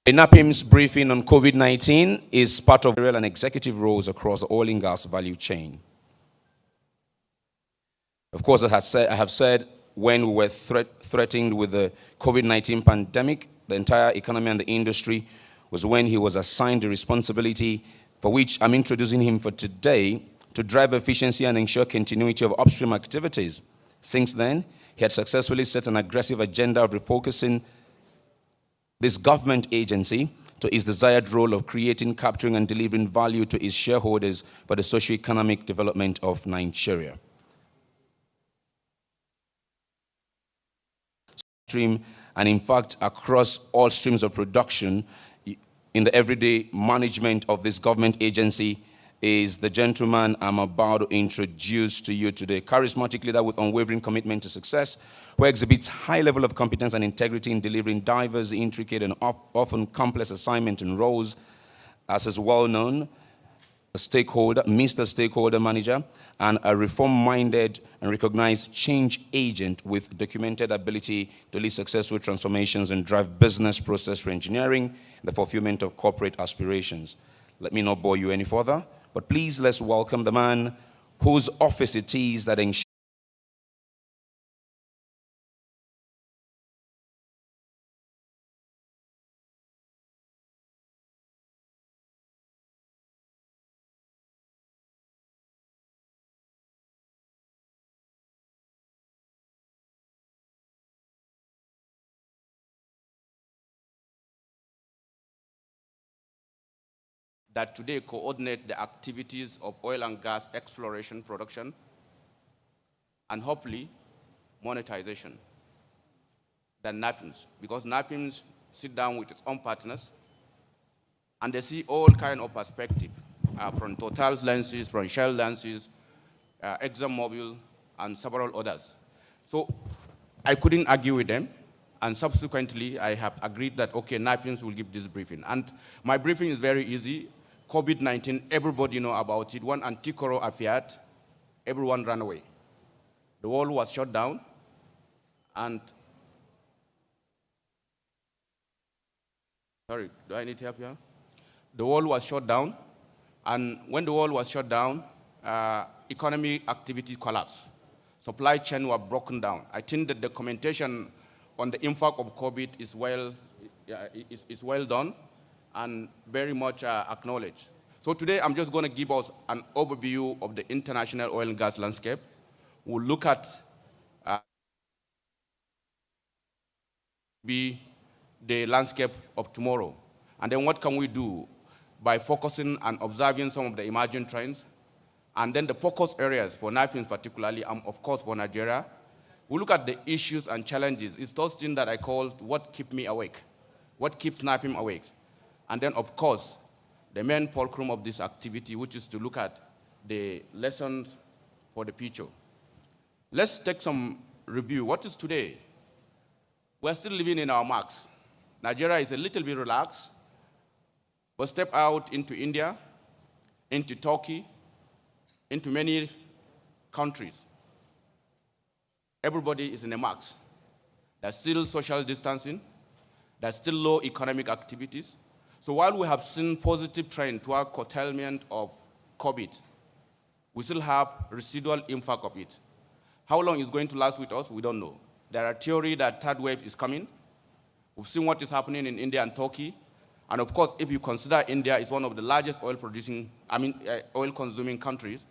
The NAPIMS briefing on COVID-19 is part of real and executive roles across the oil and gas value chain. Of course, I have said when we were threatened with the COVID-19 pandemic, the entire economy and the industry was when he was assigned the responsibility for which I'm introducing him for today to drive efficiency and ensure continuity of upstream activities. Since then, he had successfully set an aggressive agenda of refocusing this government agency to its desired role of creating, capturing, and delivering value to its shareholders for the socio-economic development of Nigeria. And in fact, across all streams of production, in the everyday management of this government agency is the gentleman I'm about to introduce to you today. Charismatic leader with unwavering commitment to success, who exhibits high level of competence and integrity in delivering diverse, intricate, and often complex assignments and roles, as is well known, a stakeholder, Mr. Stakeholder Manager, and a reform-minded and recognized change agent with documented ability to lead successful transformations and drive business process for engineering, the fulfillment of corporate aspirations. Let me not bore you any further, but please let's welcome the man whose office it is that ensures that today coordinate the activities of oil and gas exploration, production, and hopefully monetization, than NAPIMS. Because NAPIMS sit down with its own partners and they see all kind of perspective from Total's lenses, from Shell lenses, ExxonMobil, and several others. So I couldn't argue with them. And subsequently, I have agreed that, okay, NAPIMS will give this briefing. And my briefing is very easy. COVID-19, everybody know about it. When Antikoro appeared, everyone ran away. The world was shut down, and sorry, do I need help here? The world was shut down, and when the world was shut down, economic activity collapsed. Supply chain were broken down. I think that the documentation on the impact of COVID is well done and very much acknowledged. So today I'm just going to give us an overview of the international oil and gas landscape. We'll look at the landscape of tomorrow. And then what can we do by focusing and observing some of the emerging trends, and then the focus areas for NAPIMS particularly, and of course for Nigeria. We look at the issues and challenges. It's those things that I call what keep me awake, what keeps NAPIMS awake. And then, of course, the main fulcrum of this activity, which is to look at the lessons for the future. Let's take some review. What is today? We're still living in our marks. Nigeria is a little bit relaxed, but step out into India, into Turkey, into many countries. Everybody is in the marks. There's still social distancing. There's still low economic activities. So while we have seen positive trend toward curtailment of COVID, we still have residual impact of it. How long it's going to last with us, we don't know. There are theories that third wave is coming. We've seen what is happening in India and Turkey. And of course, if you consider India is one of the largest oil consuming countries,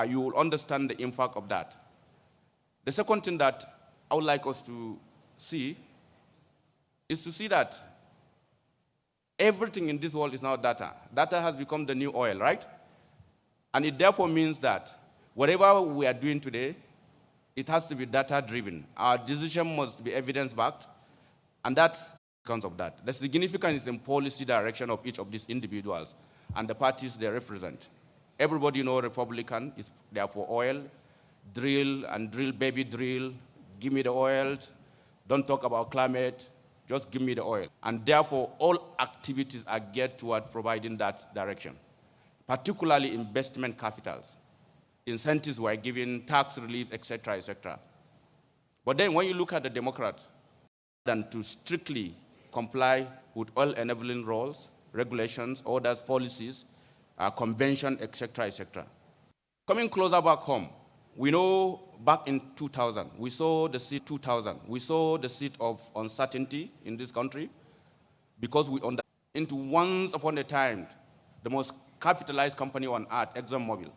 you will understand the impact of that. The second thing that I would like us to see is to see that everything in this world is now data. Data has become the new oil, right? And it therefore means that whatever we are doing today, it has to be data-driven. Our decision must be evidence-backed, and that's because of that. The significance is in policy direction of each of these individuals and the parties they represent. Everybody knows Republican is there for oil, drill and drill, baby drill, give me the oil, don't talk about climate, just give me the oil. And therefore, all activities are geared toward providing that direction, particularly investment capitals. Incentives were given, tax relief, et cetera, But then when you look at the Democrats, than to strictly comply with all enabling rules, regulations, orders, policies, convention, etc., etc. Coming closer back home, we know back in 2000, we saw the seed of uncertainty in this country because we into once upon a time the most capitalized company on earth, ExxonMobil.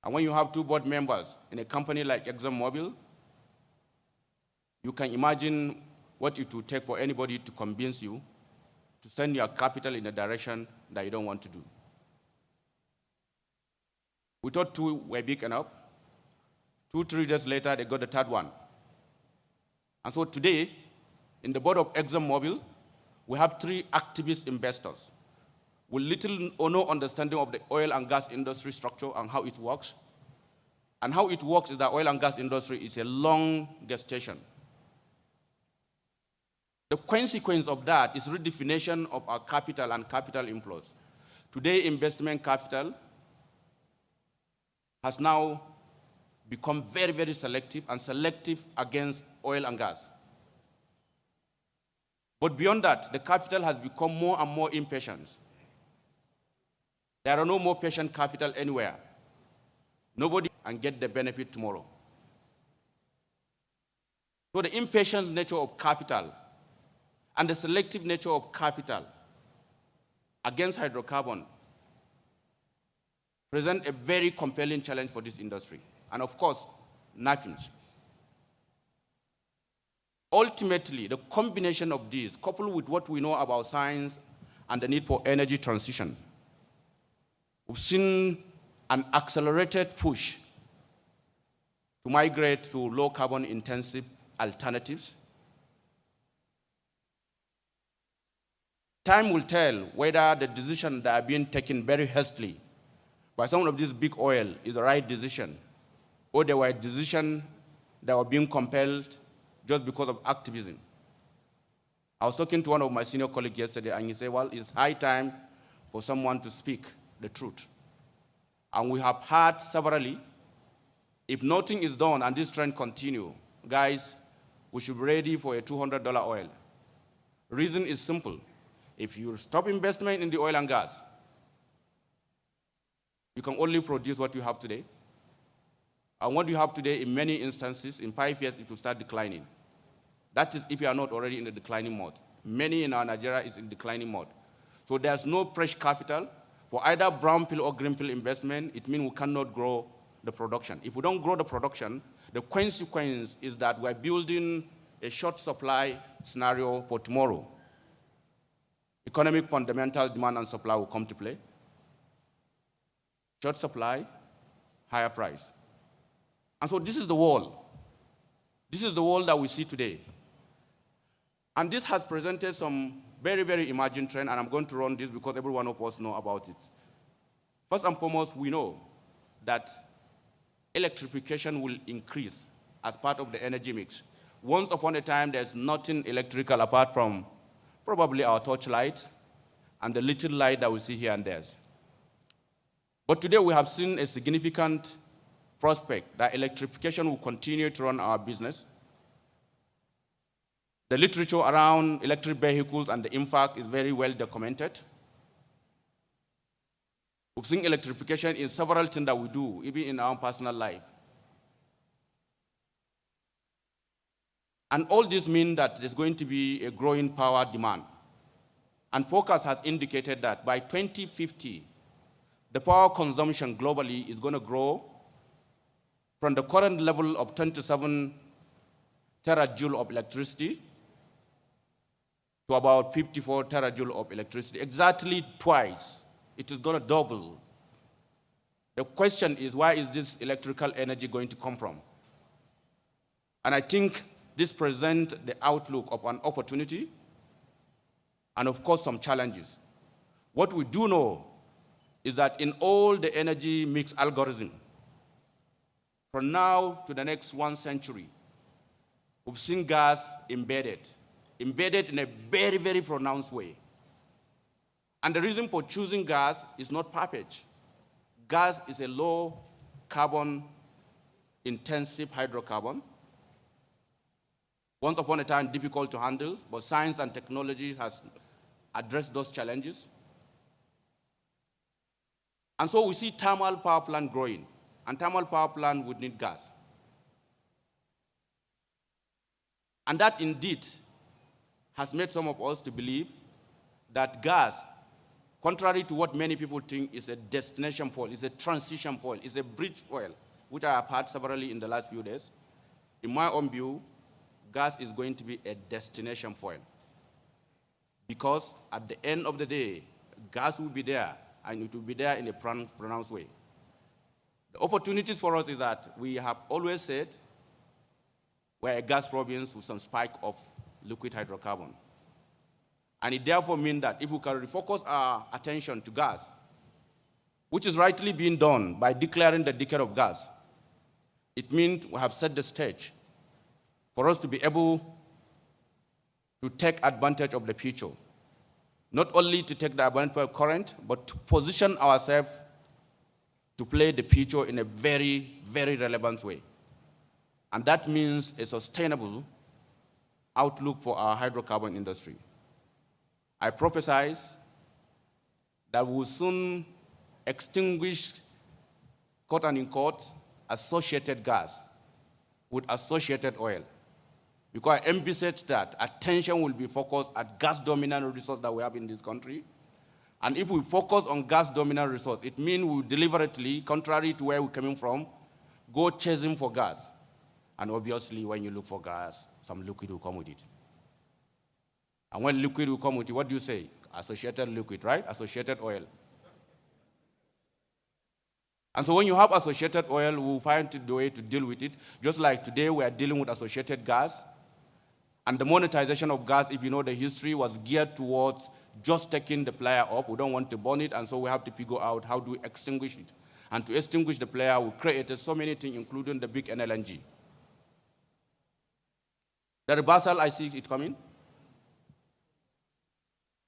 And when you have two board members in a company like ExxonMobil, you can imagine what it would take for anybody to convince you to send your capital in a direction that you don't want to do. We thought two were big enough. 2-3 days later, they got the third one. And so today, in the board of ExxonMobil, we have 3 activist investors with little or no understanding of the oil and gas industry structure and how it works. And how it works is that oil and gas industry is a long gestation. The consequence of that is redefinition of our capital and capital inflows. Today, investment capital has now become very, very selective and selective against oil and gas. But beyond that, the capital has become more and more impatient. There are no more patient capital anywhere. Nobody can get the benefit tomorrow. So the impatient nature of capital and the selective nature of capital against hydrocarbon present a very compelling challenge for this industry. And of course, NAPIMS. Ultimately, the combination of these, coupled with what we know about science and the need for energy transition, we've seen an accelerated push to migrate to low carbon intensive alternatives. Time will tell whether the decisions that are being taken very hastily by some of these big oil is the right decision, or they were decisions that were being compelled just because of activism. I was talking to one of my senior colleagues yesterday, and he said, well, it's high time for someone to speak the truth. And we have heard severally, if nothing is done and this trend continues, guys, we should be ready for a $200 oil. Reason is simple. If you stop investment in the oil and gas, you can only produce what you have today. And what you have today, in many instances, in 5 years, it will start declining. That is if you are not already in the declining mode. Many in our Nigeria is in declining mode. So there's no fresh capital for either brownfield or greenfield investment. It means we cannot grow the production. If we don't grow the production, the consequence is that we're building a short supply scenario for tomorrow. Economic fundamental demand and supply will come to play. Short supply, higher price. And so this is the world. This is the world that we see today. And this has presented some very, very emerging trend, and I'm going to run this because every one of us know about it. First and foremost, we know that electrification will increase as part of the energy mix. Once upon a time, there's nothing electrical apart from probably our torchlight and the little light that we see here and there. But today we have seen a significant prospect that electrification will continue to run our business. The literature around electric vehicles and the impact is very well documented. We've seen electrification in several things that we do, even in our personal life. And all this means that there's going to be a growing power demand. And forecast has indicated that by 2050, the power consumption globally is going to grow from the current level of 27 terajoule of electricity to about 54 terajoule of electricity, exactly twice. It is going to double. The question is, where is this electrical energy going to come from? And I think this presents the outlook of an opportunity and, of course, some challenges. What we do know is that in all the energy mix algorithm, from now to the next 1 century, we've seen gas embedded in a very, very pronounced way. And the reason for choosing gas is not perfect. Gas is a low carbon intensive hydrocarbon. once upon a time difficult to handle, but science and technology has addressed those challenges. And so we see thermal power plant growing, and thermal power plant would need gas. And that indeed has made some of us to believe that gas, contrary to what many people think, is a destination fuel, is a transition fuel, is a bridge fuel, which I have heard severally in the last few days. In my own view, gas is going to be a destination fuel. Because at the end of the day, gas will be there, and it will be there in a pronounced way. The opportunities for us is that we have always said we're a gas province with some spike of liquid hydrocarbon. And it therefore means that if we can refocus our attention to gas, which is rightly being done by declaring the decade of gas, it means we have set the stage for us to be able to take advantage of the future. Not only to take the advantage of current, but to position ourselves to play the future in a very, very relevant way. And that means a sustainable outlook for our hydrocarbon industry. I prophesize that we will soon extinguish, quote unquote, associated gas with associated oil. Because I envisage that attention will be focused at gas-dominant resource that we have in this country. And if we focus on gas-dominant resource, it means we deliberately, contrary to where we're coming from, go chasing for gas. And obviously, when you look for gas, some liquid will come with it. And when liquid will come with it, what do you say? Associated liquid, right? Associated oil. And so when you have associated oil, we'll find the way to deal with it. Just like today, we are dealing with associated gas. And the monetization of gas, if you know the history, was geared towards just taking the player up. We don't want to burn it, and so we have to figure out how do we extinguish it. And to extinguish the player, we created so many things, including the big NLNG. The reversal, I see it coming.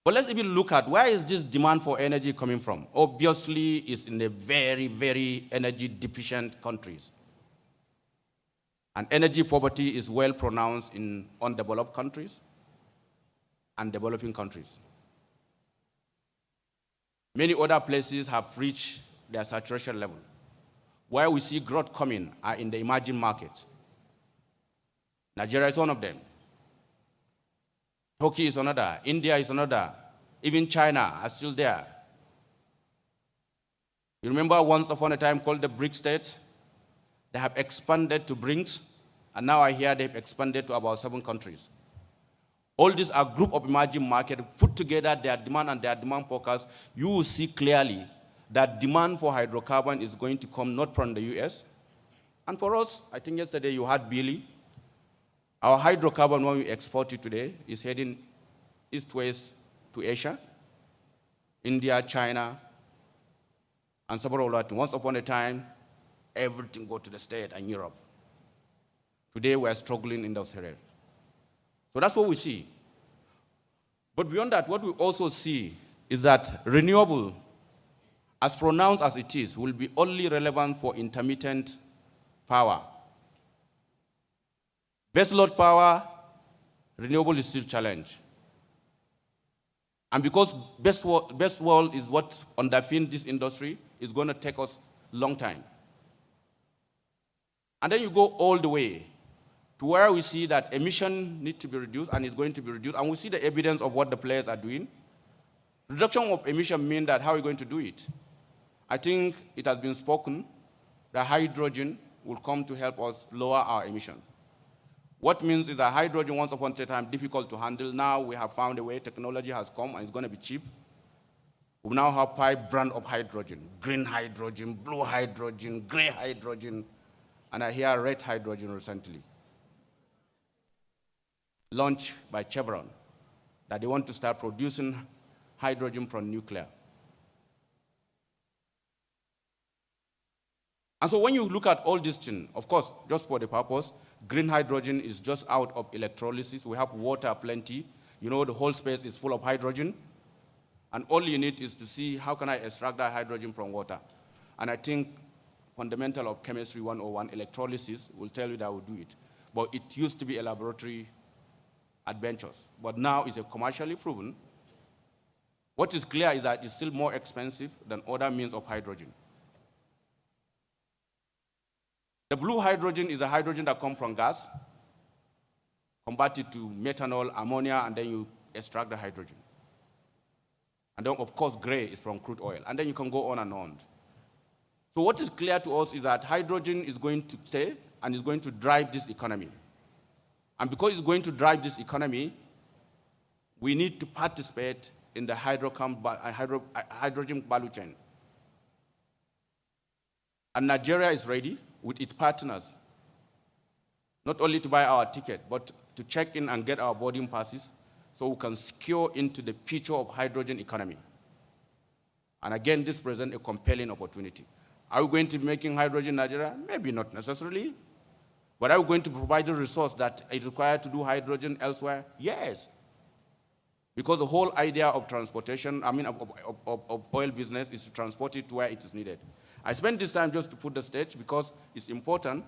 But let's even look at where is this demand for energy coming from? Obviously, it's in the very, very energy deficient countries. And energy poverty is well pronounced in undeveloped countries and developing countries. Many other places have reached their saturation level. Where we see growth coming are in the emerging markets. Nigeria is one of them. Turkey is another. India is another. Even China are still there. You remember once upon a time called the BRIC states? They have expanded to BRICS, and now I hear they've expanded to about 7 countries. All these are a group of emerging markets. Put together their demand and their demand forecast, you will see clearly that demand for hydrocarbon is going to come not from the US. And for us, I think yesterday you had Billy. Our hydrocarbon, when we export it today, is heading east-west to Asia, India, China, and several others. Once upon a time, everything go to the States and Europe. Today, we are struggling in those areas. So that's what we see. But beyond that, what we also see is that renewable, as pronounced as it is, will be only relevant for intermittent power. Baseload power, renewable is still a challenge. And because base load is what underpins this industry, it's going to take us a long time. And then you go all the way to where we see that emission needs to be reduced and is going to be reduced, and we see the evidence of what the players are doing. Reduction of emission means that how are we going to do it? I think it has been spoken that hydrogen will come to help us lower our emission. What means is that hydrogen, once upon a time, difficult to handle. Now we have found a way, technology has come, and it's going to be cheap. We now have 5 brands of hydrogen: green hydrogen, blue hydrogen, gray hydrogen, and I hear red hydrogen recently. Launched by Chevron, that they want to start producing hydrogen from nuclear. And so when you look at all these things, of course, just for the purpose, green hydrogen is just out of electrolysis. We have water plenty. You know, the whole space is full of hydrogen. And all you need is to see how can I extract that hydrogen from water. And I think fundamental of chemistry 101, electrolysis, will tell you that we'll do it. But it used to be a laboratory adventures. But now it's a commercially proven. What is clear is that it's still more expensive than other means of hydrogen. The blue hydrogen is a hydrogen that comes from gas, converted to methanol, ammonia, and then you extract the hydrogen. And then, of course, gray is from crude oil. And then you can go on and on. So what is clear to us is that hydrogen is going to stay and is going to drive this economy. And because it's going to drive this economy, we need to participate in the hydrogen value chain. And Nigeria is ready with its partners, not only to buy our ticket, but to check in and get our boarding passes so we can secure into the future of hydrogen economy. And again, this presents a compelling opportunity. Are we going to be making hydrogen in Nigeria? Maybe not necessarily. But are we going to provide the resource that is required to do hydrogen elsewhere? Yes. Because the whole idea of transportation, of oil business is to transport it to where it is needed. I spent this time just to put the stage because it's important.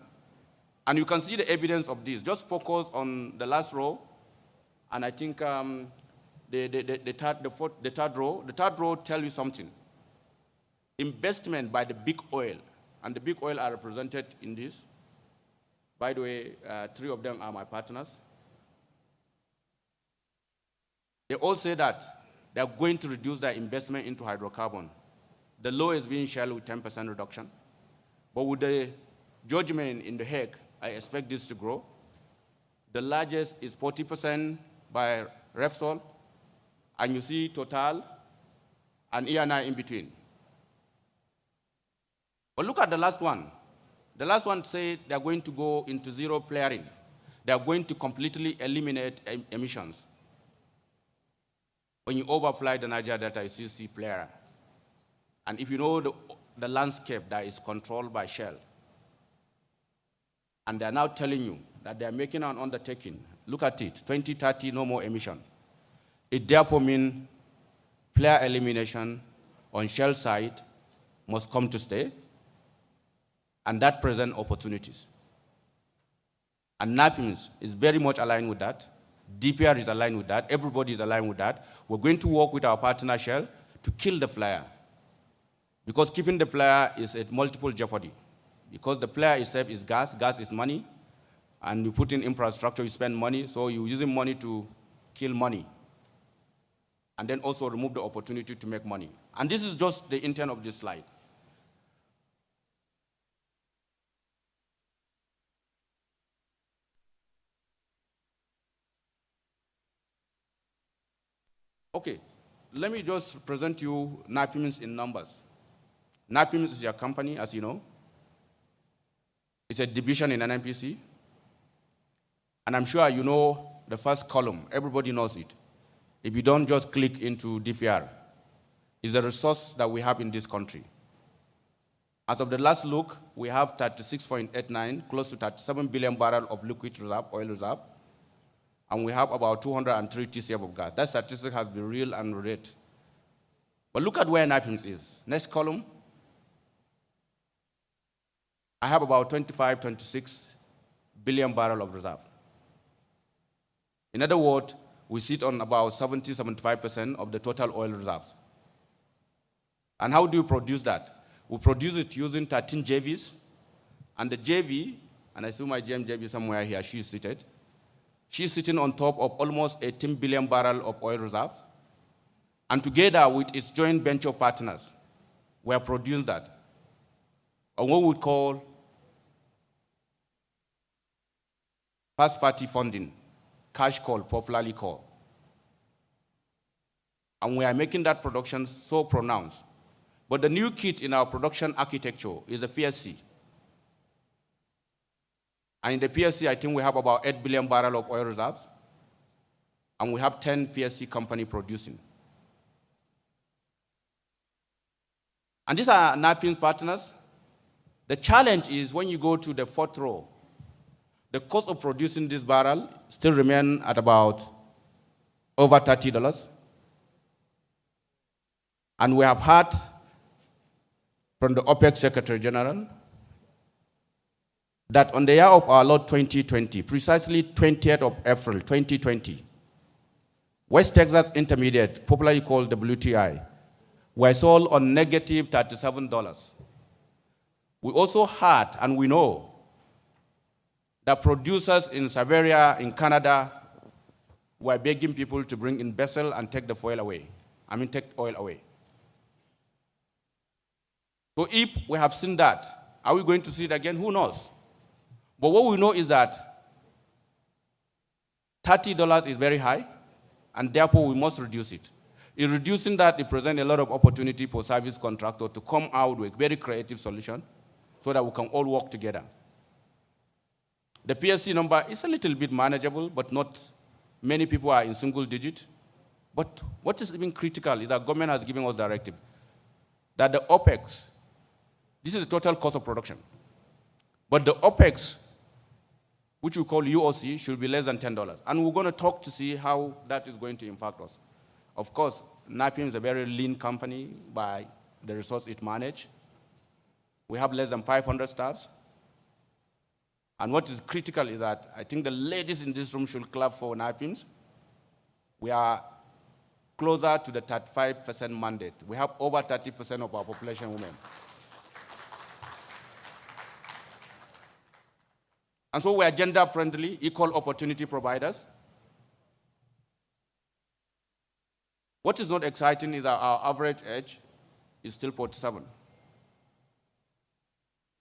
And you can see the evidence of this. Just focus on the last row. And I think the third row tells you something. Investment by the big oil. And the big oil are represented in this. By the way, 3 of them are my partners. They all say that they are going to reduce their investment into hydrocarbon. The lowest being Shell with 10% reduction. But with the judgment in The Hague, I expect this to grow. The largest is 40% by Repsol, and you see Total and E&I in between. But look at the last one. The last one said they're going to go into zero flaring. They're going to completely eliminate emissions. When you overfly the Niger Delta, you see flare. And if you know the landscape that is controlled by Shell, and they're now telling you that they're making an undertaking, look at it, 2030, no more emission. It therefore means flare elimination on Shell side must come to stay, and that presents opportunities. And NAPIMS is very much aligned with that. DPR is aligned with that. Everybody is aligned with that. We're going to work with our partner Shell to kill the flare. Because keeping the flare is at multiple jeopardy. Because the flare itself is gas is money, and you put in infrastructure, you spend money, so you're using money to kill money. And then also remove the opportunity to make money. And this is just the intent of this slide. Okay, let me just present you NAPIMS in numbers. NAPIMS is your company, as you know. It's a division in NNPC. And I'm sure you know the first column. Everybody knows it. If you don't, just click into DPR. It's a resource that we have in this country. As of the last look, we have 36.89, close to 37 billion barrels of liquid reserve, oil reserve. And we have about 203 TCF of gas. That statistic has been real and rate. But look at where NAPIMS is. Next column. I have about 25, 26 billion barrels of reserve. In other words, we sit on about 70, 75% of the total oil reserves. And how do you produce that? We produce it using 13 JVs. And the JV, and I see my GM JV somewhere here, she's seated. She's sitting on top of almost 18 billion barrels of oil reserves. And together with its joint venture partners, we are producing that. And what we would call first-party funding, cash call, popularly called. And we are making that production so pronounced. But the new kit in our production architecture is the PSC. And in the PSC, I think we have about 8 billion barrels of oil reserves. And we have 10 PSC companies producing. And these are NAPIMS partners. The challenge is when you go to the 4th row, the cost of producing this barrel still remains at about over $30. And we have heard from the OPEC Secretary General that on the year of our Lord 2020, precisely 20th of April 2020, West Texas Intermediate, popularly called WTI, were sold on negative $37. We also heard and we know that producers in Siberia, in Canada, were begging people to bring in vessel and take the oil away. Take oil away. So if we have seen that, are we going to see it again? Who knows? But what we know is that $30 is very high, and therefore we must reduce it. In reducing that, it presents a lot of opportunity for service contractors to come out with very creative solution so that we can all work together. The PSC number is a little bit manageable, but not many people are in single digit. But what is even critical is that government has given us directive that the OPEX, this is the total cost of production, but the OPEX, which we call UOC, should be less than $10. And we're going to talk to see how that is going to impact us. Of course, NAPIMS is a very lean company by the resource it manages. We have less than 500 staffs. And what is critical is that I think the ladies in this room should clap for NAPIMS. We are closer to the 35% mandate. We have over 30% of our population women. And so we are gender-friendly, equal opportunity providers. What is not exciting is that our average age is still 47.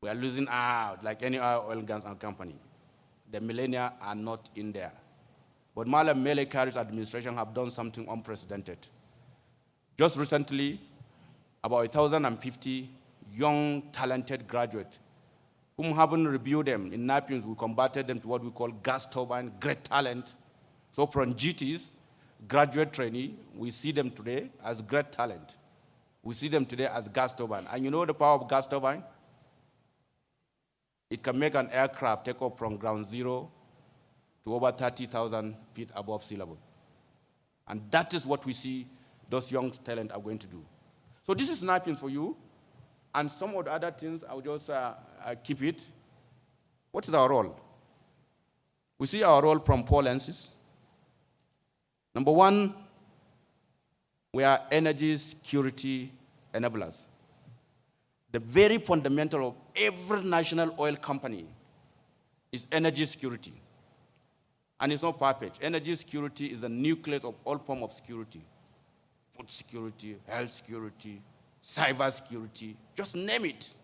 We are losing out like any other oil and gas company. The millennia are not in there. But Malam Mele Kyari's administration have done something unprecedented. Just recently, about 1,050 young, talented graduates whom haven't reviewed them in NAPIMS, we converted them to what we call gas turbine, great talent. So from GTs, graduate trainee, we see them today as great talent. We see them today as gas turbine. And you know the power of gas turbine? It can make an aircraft take off from ground zero to over 30,000 feet above sea level. And that is what we see those young talent are going to do. So this is NAPIMS for you. And some of the other things, I'll just keep it. What is our role? We see our role from 4 lenses. Number 1, we are energy security enablers. The very fundamental of every national oil company is energy security. And it's not perfect. Energy security is the nucleus of all forms of security. Food security, health security, cyber security, just name it.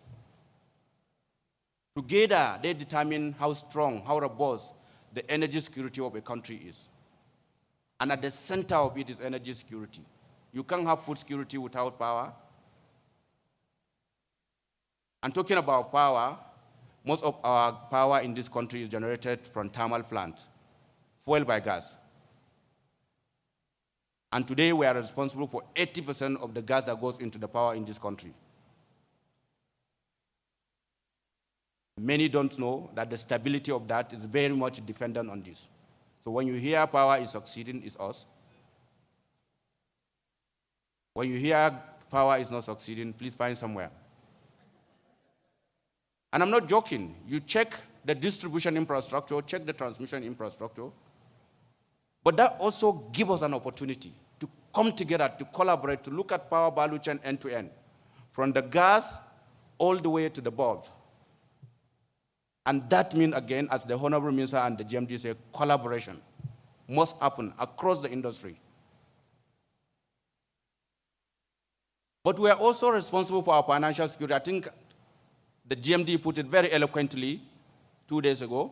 Together, they determine how strong, how robust the energy security of a country is. And at the center of it is energy security. You can't have food security without power. And talking about power, most of our power in this country is generated from thermal plants, fueled by gas. And today we are responsible for 80% of the gas that goes into the power in this country. Many don't know that the stability of that is very much dependent on this. So when you hear power is succeeding, it's us. When you hear power is not succeeding, please find somewhere. And I'm not joking. You check the distribution infrastructure, check the transmission infrastructure. But that also gives us an opportunity to come together, to collaborate, to look at power value chain end to end, from the gas all the way to the bulb. And that means, again, as the Honorable Minister and the GMD say, collaboration must happen across the industry. But we are also responsible for our financial security. I think the GMD put it very eloquently 2 days ago,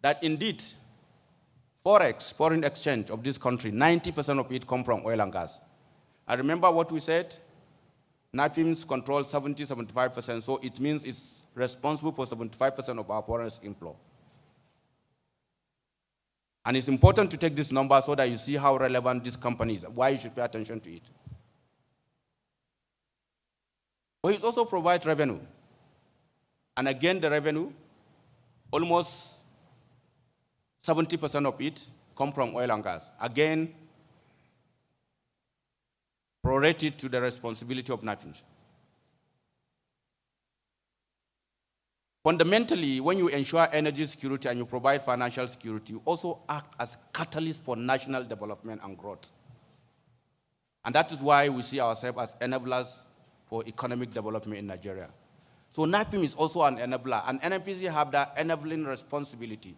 that indeed, Forex, foreign exchange of this country, 90% of it comes from oil and gas. I remember what we said, NAPIMS controls 70-75%, so it means it's responsible for 75% of our foreign inflow. And it's important to take this number so that you see how relevant this company is, why you should pay attention to it. But it also provides revenue. And again, the revenue, almost 70% of it comes from oil and gas. Again, prorated to the responsibility of NAPIMS. Fundamentally, when you ensure energy security and you provide financial security, you also act as catalyst for national development and growth. And that is why we see ourselves as enablers for economic development in Nigeria. So NAPIMS is also an enabler, and NNPC have that enabling responsibility,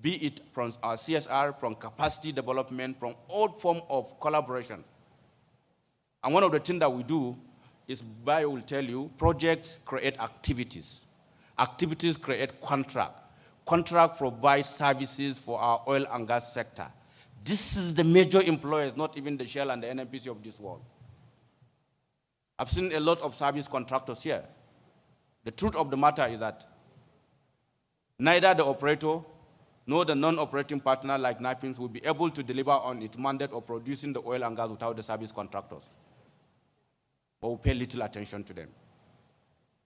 be it from our CSR, from capacity development, from all forms of collaboration. And one of the things that we do is, Bio will tell you, projects create activities. Activities create contract. Contract provides services for our oil and gas sector. This is the major employers, not even the Shell and the NNPC of this world. I've seen a lot of service contractors here. The truth of the matter is that neither the operator nor the non-operating partner like NAPIMS will be able to deliver on its mandate of producing the oil and gas without the service contractors. But we pay little attention to them.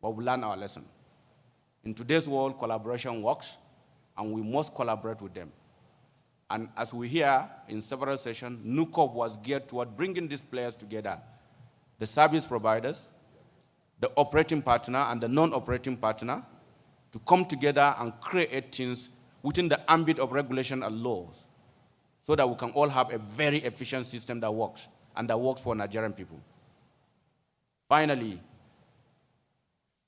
But we learn our lesson. In today's world, collaboration works, and we must collaborate with them. And as we hear in several sessions, NUCOP was geared toward bringing these players together, the service providers, the operating partner, and the non-operating partner, to come together and create things within the ambit of regulation and laws, so that we can all have a very efficient system that works, and that works for Nigerian people. Finally,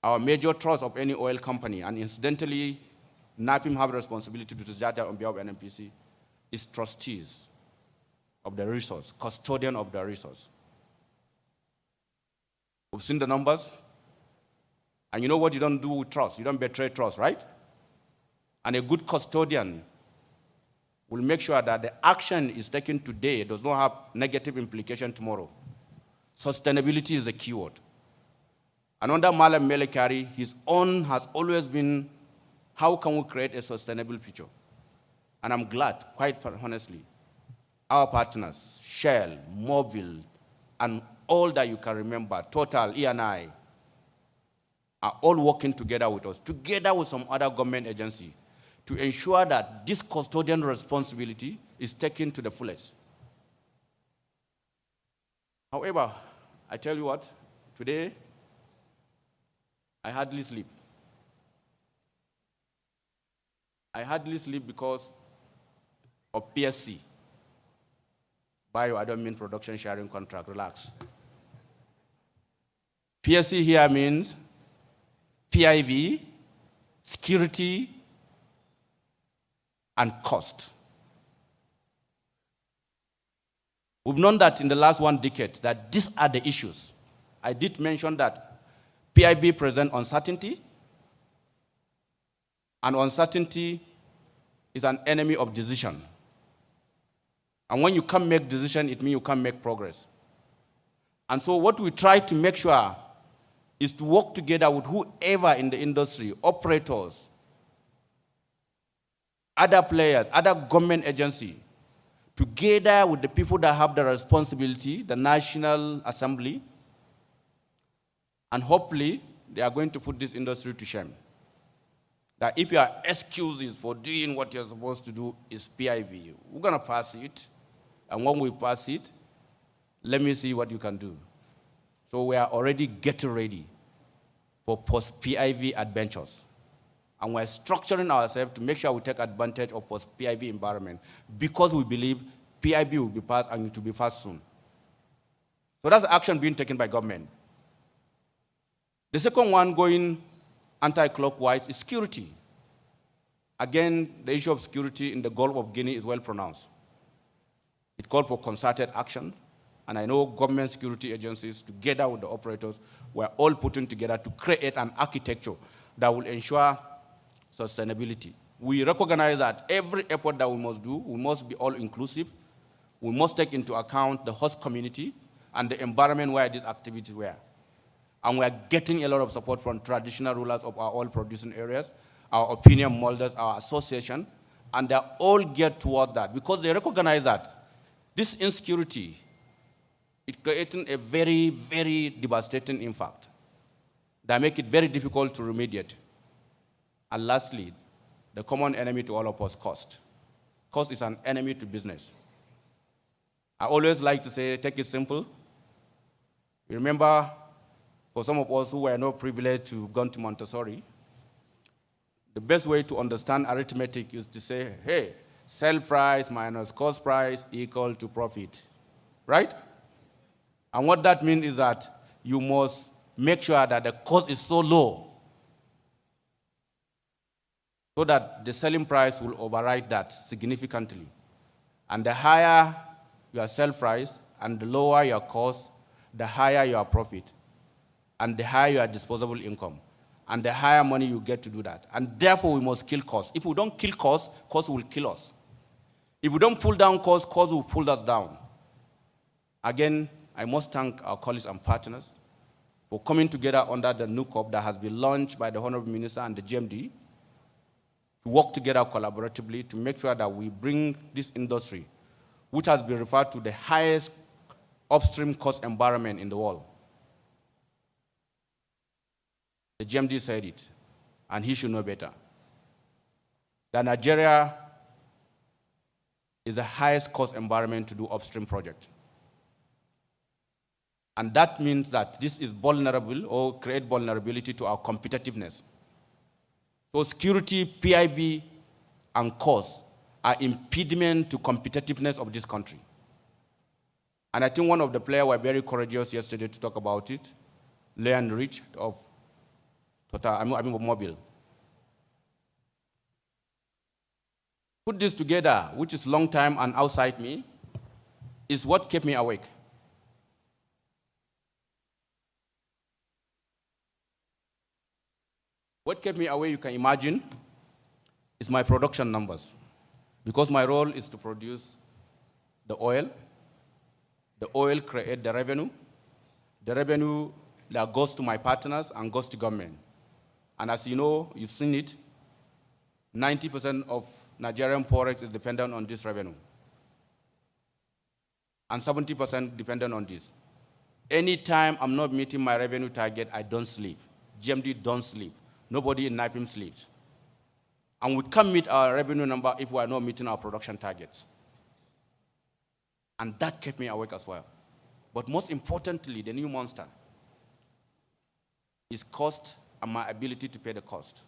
our major trust of any oil company, and incidentally, NAPIMS have responsibility to do that on behalf of NNPC, is trustees of the resource, custodian of the resource. We've seen the numbers, and you know what you don't do with trust? You don't betray trust, right? And a good custodian will make sure that the action is taken today does not have negative implication tomorrow. Sustainability is the keyword. And under Malam Melekari, his own has always been, how can we create a sustainable future? And I'm glad, quite honestly, our partners, Shell, Mobil, and all that you can remember, Total, E&I, are all working together with us, together with some other government agency, to ensure that this custodian responsibility is taken to the fullest. However, I tell you what, today, I hardly sleep. I hardly sleep because of PSC. Bio, I don't mean production sharing contract, relax. PSC here means PIV, security, and cost. We've known that in the last 1 decade, that these are the issues. I did mention that PIB presents uncertainty, and uncertainty is an enemy of decision. And when you can't make decision, it means you can't make progress. And so what we try to make sure is to work together with whoever in the industry, operators, other players, other government agencies, together with the people that have the responsibility, the National Assembly, and hopefully they are going to put this industry to shame. That if your excuses for doing what you're supposed to do is PIB, we're going to pass it, and when we pass it, let me see what you can do. So we are already getting ready for post-PIV adventures. And we're structuring ourselves to make sure we take advantage of post-PIV environment, because we believe PIB will be passed and it will be passed soon. So that's action being taken by government. The second one, going anti-clockwise, is security. Again, the issue of security in the Gulf of Guinea is well pronounced. It called for concerted action, and I know government security agencies, together with the operators, were all putting together to create an architecture that will ensure sustainability. We recognize that every effort that we must do, we must be all-inclusive. We must take into account the host community and the environment where these activities were. And we are getting a lot of support from traditional rulers of our oil-producing areas, our opinion molders, our association, and they're all geared toward that, because they recognize that this insecurity is creating a very, very devastating impact that make it very difficult to remediate. And lastly, the common enemy to all of us, cost. Cost is an enemy to business. I always like to say, take it simple. You remember, for some of us who were not privileged to go to Montessori, the best way to understand arithmetic is to say, hey, sell price minus cost price equal to profit, right? And what that means is that you must make sure that the cost is so low so that the selling price will override that significantly. And the higher your sell price and the lower your cost, the higher your profit and the higher your disposable income and the higher money you get to do that. And therefore, we must kill costs. If we don't kill costs, costs will kill us. If we don't pull down costs, costs will pull us down. Again, I must thank our colleagues and partners for coming together under the NUCOP that has been launched by the Honorable Minister and the GMD to work together collaboratively to make sure that we bring this industry, which has been referred to the highest upstream cost environment in the world. The GMD said it, and he should know better. That Nigeria is the highest cost environment to do upstream project. And that means that this is vulnerable or create vulnerability to our competitiveness. So security, PIB, and cost are impediment to competitiveness of this country. And I think one of the players were very courageous yesterday to talk about it, Leon Rich of Mobile. Put this together, which is long time and outside me, is what kept me awake. What kept me awake, you can imagine, is my production numbers. Because my role is to produce the oil creates the revenue that goes to my partners and goes to government. And as you know, you've seen it, 90% of Nigerian forex is dependent on this revenue. And 70% dependent on this. Anytime I'm not meeting my revenue target, I don't sleep. GMD don't sleep. Nobody in NAPIMS sleeps. And we can't meet our revenue number if we are not meeting our production targets. And that kept me awake as well. But most importantly, the new monster is cost and my ability to pay the cost.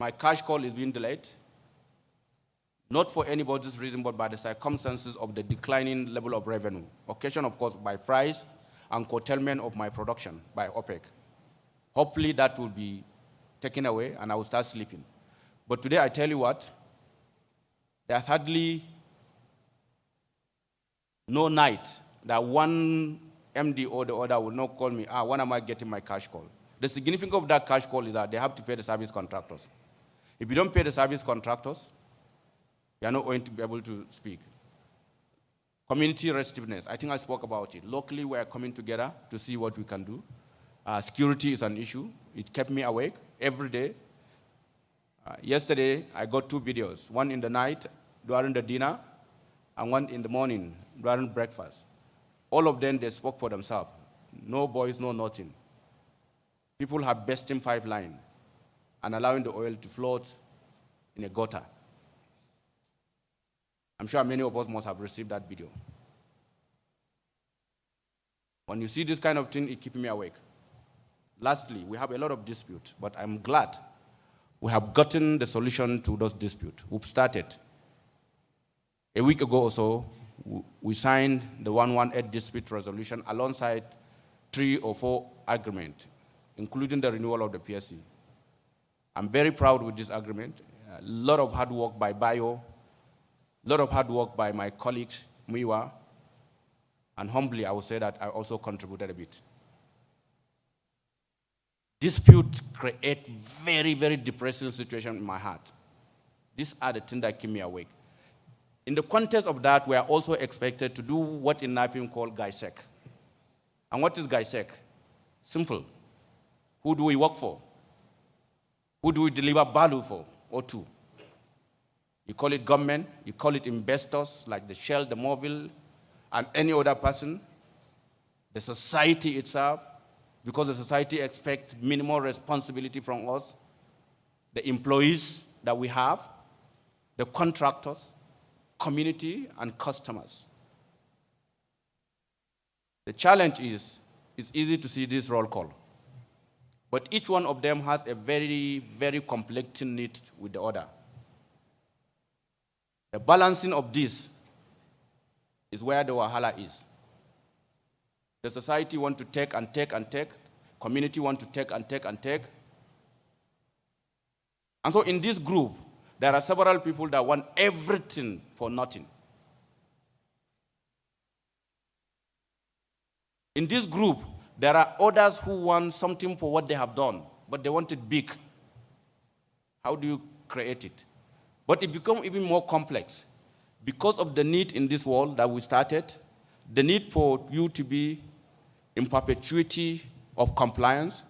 My cash call is being delayed, not for anybody's reason, but by the circumstances of the declining level of revenue, occasioned, of course, by price and curtailment of my production by OPEC. Hopefully that will be taken away and I will start sleeping. But today I tell you what, there's hardly no night that one MD or the other will not call me, when am I getting my cash call? The significance of that cash call is that they have to pay the service contractors. If you don't pay the service contractors, you are not going to be able to speak. Community restiveness, I think I spoke about it. Locally, we are coming together to see what we can do. Security is an issue. It kept me awake every day. Yesterday, I got 2 videos, one in the night during the dinner and one in the morning during breakfast. All of them, they spoke for themselves. No boys, no nothing. People have besting 5 line and allowing the oil to float in a gutter. I'm sure many of us must have received that video. When you see this kind of thing, it keeps me awake. Lastly, we have a lot of disputes, but I'm glad we have gotten the solution to those disputes. We've started. A week ago or so, we signed the 118 dispute resolution alongside 3 or 4 agreements, including the renewal of the PSC. I'm very proud with this agreement. A lot of hard work by Bio, a lot of hard work by my colleagues, Muiwa, and humbly, I would say that I also contributed a bit. Disputes create very, very depressing situation in my heart. These are the things that keep me awake. In the context of that, we are also expected to do what in NAPIMS called GISEC. And what is GISEC? Simple. Who do we work for? Who do we deliver value for or to? You call it government, you call it investors like the Shell, the Mobil, and any other person, the society itself, because the society expects minimal responsibility from us, the employees that we have, the contractors, community, and customers. The challenge is, it's easy to see this roll call. But each one of them has a very, very conflicting need with the other. The balancing of this is where the wahala is. The society want to take and take and take. Community want to take and take and take. And so in this group, there are several people that want everything for nothing. In this group, there are others who want something for what they have done, but they want it big. How do you create it? But it becomes even more complex because of the need in this world that we started, the need for you to be in perpetuity of compliance,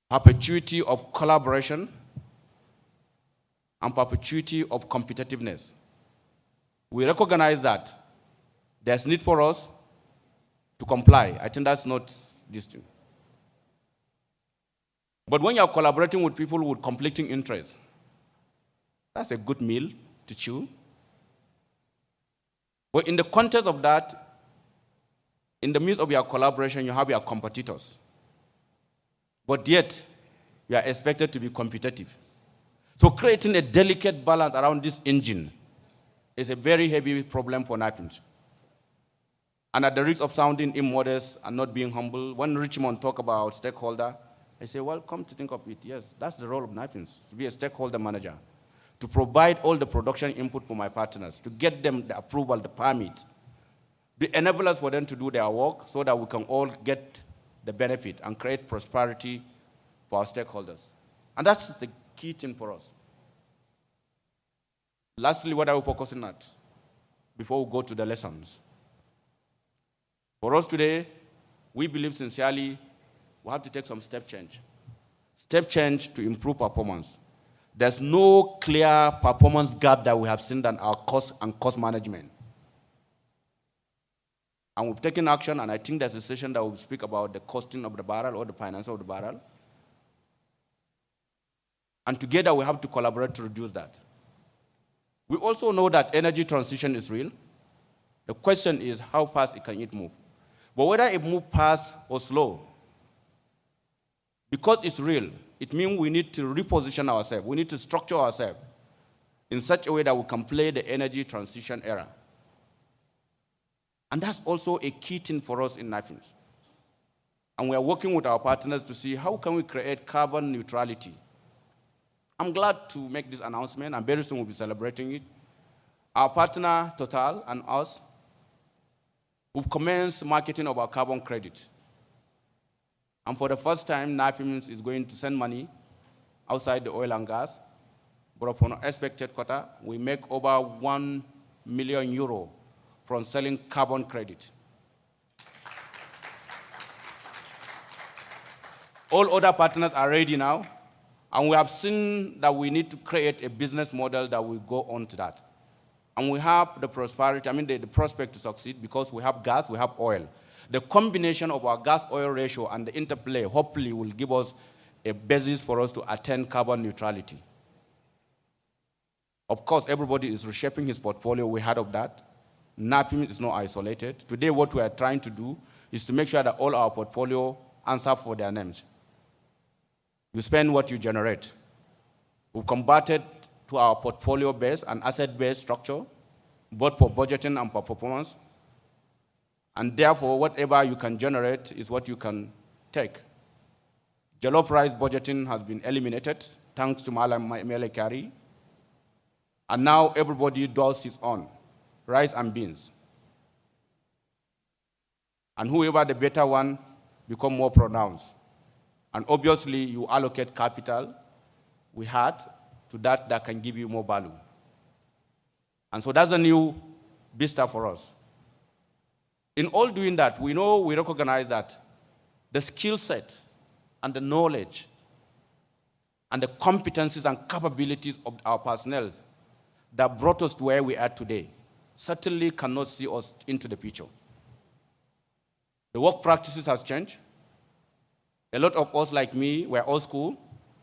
perpetuity of collaboration, and perpetuity of competitiveness. We recognize that there's need for us to comply. I think that's not this thing. But when you're collaborating with people with conflicting interests, that's a good meal to chew. But in the context of that, in the midst of your collaboration, you have your competitors. But yet, you are expected to be competitive. So creating a delicate balance around this engine is a very heavy problem for NAPIMS. And at the risk of sounding immodest and not being humble, when Richmond talk about stakeholder, I say, well, come to think of it, yes, that's the role of NAPIMS, to be a stakeholder manager, to provide all the production input for my partners, to get them the approval, the permit, the enablers for them to do their work so that we can all get the benefit and create prosperity for our stakeholders. And that's the key thing for us. Lastly, what are we focusing at before we go to the lessons? For us today, we believe sincerely we have to take some step change. Step change to improve performance. There's no clear performance gap that we have seen than our cost and cost management. And we've taken action, and I think there's a session that will speak about the costing of the barrel or the finance of the barrel. And together we have to collaborate to reduce that. We also know that energy transition is real. The question is how fast can it move? But whether it moves fast or slow, because it's real, it means we need to reposition ourselves. We need to structure ourselves in such a way that we can play the energy transition era. And that's also a key thing for us in NAPIMS. And we are working with our partners to see how can we create carbon neutrality. I'm glad to make this announcement, and very soon we'll be celebrating it. Our partner, Total, and us, we've commenced marketing of our carbon credit. And for the first time, NAPIMS is going to send money outside the oil and gas. But upon expected quota, we make over 1 million euro from selling carbon credit. All other partners are ready now, and we have seen that we need to create a business model that will go on to that. And we have the prosperity, the prospect to succeed because we have gas, we have oil. The combination of our gas-oil ratio and the interplay hopefully will give us a basis for us to attain carbon neutrality. Of course, everybody is reshaping his portfolio. We heard of that. NAPIMS is not isolated. Today, what we are trying to do is to make sure that all our portfolio answer for their names. You spend what you generate. We've converted to our portfolio-based and asset-based structure, both for budgeting and for performance. And therefore, whatever you can generate is what you can take. Jollof rice budgeting has been eliminated, thanks to Mele Kari. And now everybody does his own, rice and beans. And whoever the better one become more pronounced. And obviously, you allocate capital we had to that can give you more value. And so that's a new vista for us. In all doing that, we recognize that the skill set and the knowledge and the competencies and capabilities of our personnel that brought us to where we are today certainly cannot see us into the picture. The work practices has changed. A lot of us, like me, we're old school.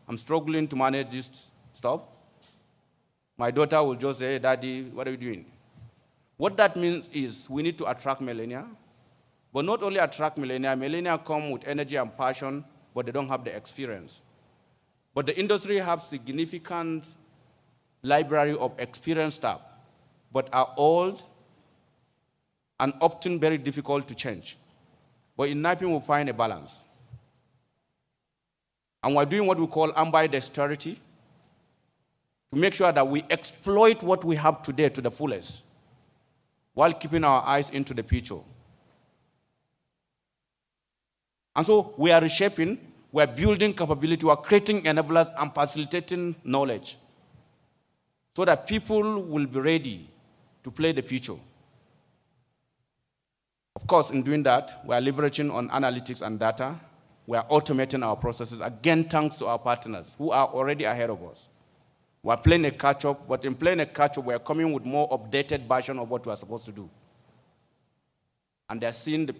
I'm struggling to manage this stuff. My daughter will just say, Daddy, what are you doing? What that means is we need to attract millennia, But not only attract millennia come with energy and passion, but they don't have the experience. But the industry have significant library of experienced staff, but are old and often very difficult to change. But in NAPIMS, we'll find a balance. And we're doing what we call ambidexterity to make sure that we exploit what we have today to the fullest while keeping our eyes into the future. And so we are reshaping, we are building capability, we are creating enablers and facilitating knowledge so that people will be ready to play the future. Of course, in doing that, we are leveraging on analytics and data. We are automating our processes, again, thanks to our partners who are already ahead of us. We are playing a catch-up, but in playing a catch-up, we are coming with more updated version of what we are supposed to do. And they're seeing the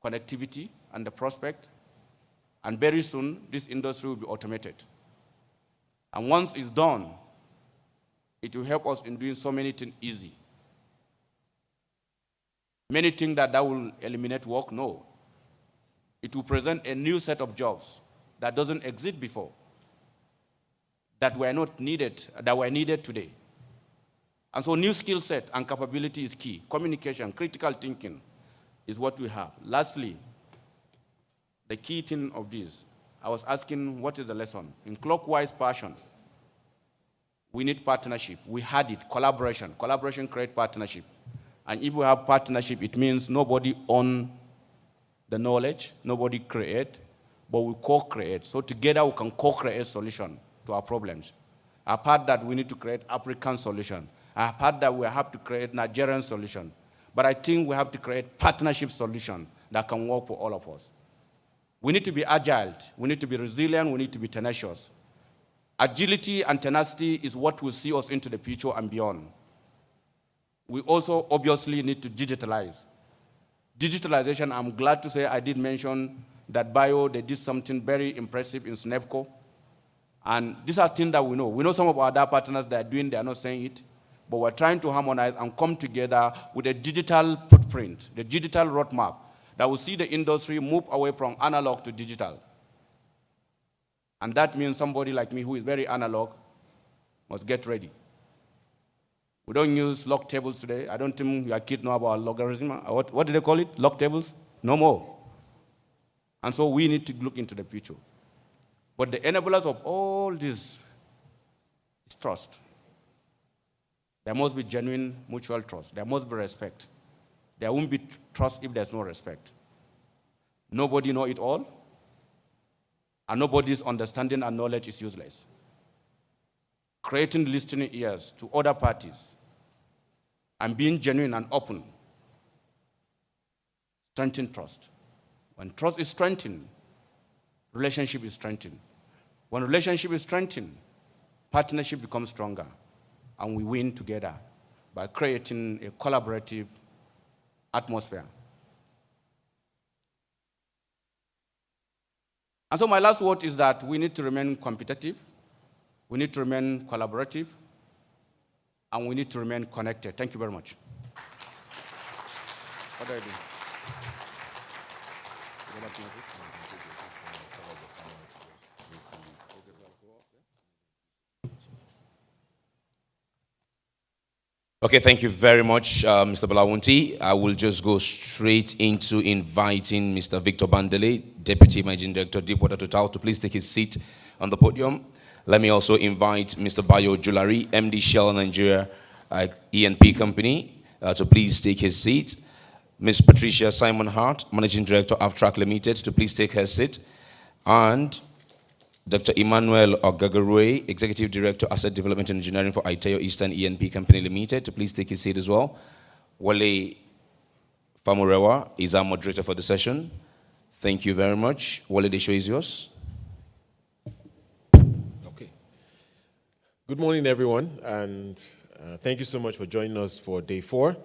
connectivity and the prospect, and very soon, this industry will be automated. And once it's done, it will help us in doing so many things easy. Many think that will eliminate work. No. It will present a new set of jobs that doesn't exist before, that were not needed, that were needed today. And so new skill set and capability is key. Communication, critical thinking is what we have. Lastly, the key thing of this, I was asking, what is the lesson? In clockwise fashion, we need partnership. We had it, collaboration. Collaboration creates partnership. And if we have partnership, it means nobody own the knowledge, nobody create, but we co-create. So together we can co-create solution to our problems. I've heard that we need to create African solution. I've heard that we have to create Nigerian solution. But I think we have to create partnership solution that can work for all of us. We need to be agile. We need to be resilient. We need to be tenacious. Agility and tenacity is what will see us into the future and beyond. We also obviously need to digitalize. Digitalization, I'm glad to say I did mention that they did something very impressive in SNEPCO. And these are things that we know. We know some of our other partners that are doing, they are not saying it, but we're trying to harmonize and come together with a digital footprint, the digital roadmap that will see the industry move away from analog to digital. And that means somebody like me who is very analog must get ready. We don't use log tables today. I don't think your kids know about logarithm. What do they call it? Log tables? No more. And so we need to look into the future. But the enablers of all this is trust. There must be genuine mutual trust. There must be respect. There won't be trust if there's no respect. Nobody knows it all, and nobody's understanding and knowledge is useless. Creating listening ears to other parties and being genuine and open strengthens trust. When trust is strengthened, relationship is strengthened. When relationship is strengthened, partnership becomes stronger, and we win together by creating a collaborative atmosphere. And so my last word is that we need to remain competitive, we need to remain collaborative, and we need to remain connected. Thank you very much. What do I do? Okay, thank you very much, Mr. Bala Wunti. I will just go straight into inviting Mr. Victor Bandele, Deputy Managing Director, Deepwater Total, to please take his seat on the podium. Let me also invite Mr. Bayo Julari, MD Shell Nigeria E&P Company, to please take his seat. Ms. Patricia Simon Hart, Managing Director of Track Limited, to please take her seat. And Dr. Emmanuel Ogagarwe, Executive Director, Asset Development and Engineering for Iteo Eastern E&P Company Limited, to please take his seat as well. Wale Famurewa is our moderator for the session. Thank you very much. Wale, the show is yours. Okay. Good morning, everyone, and thank you so much for joining us for day 4.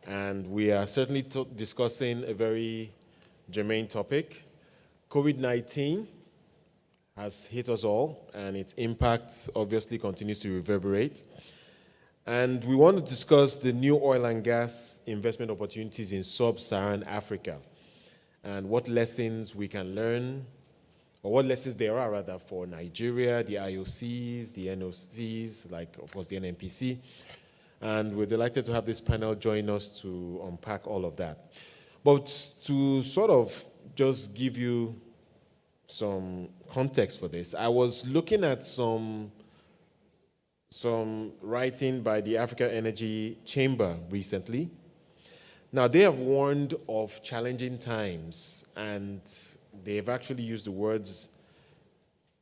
And we are certainly discussing a very germane topic. COVID-19 has hit us all, and its impact obviously continues to reverberate. And we want to discuss the new oil and gas investment opportunities in sub-Saharan Africa and what lessons we can learn, or what lessons there are rather for Nigeria, the IOCs, the NOCs, like of course the NNPC. And we're delighted to have this panel join us to unpack all of that. But to sort of just give you some context for this, I was looking at some writing by the Africa Energy Chamber recently. Now, they have warned of challenging times, and they've actually used the words,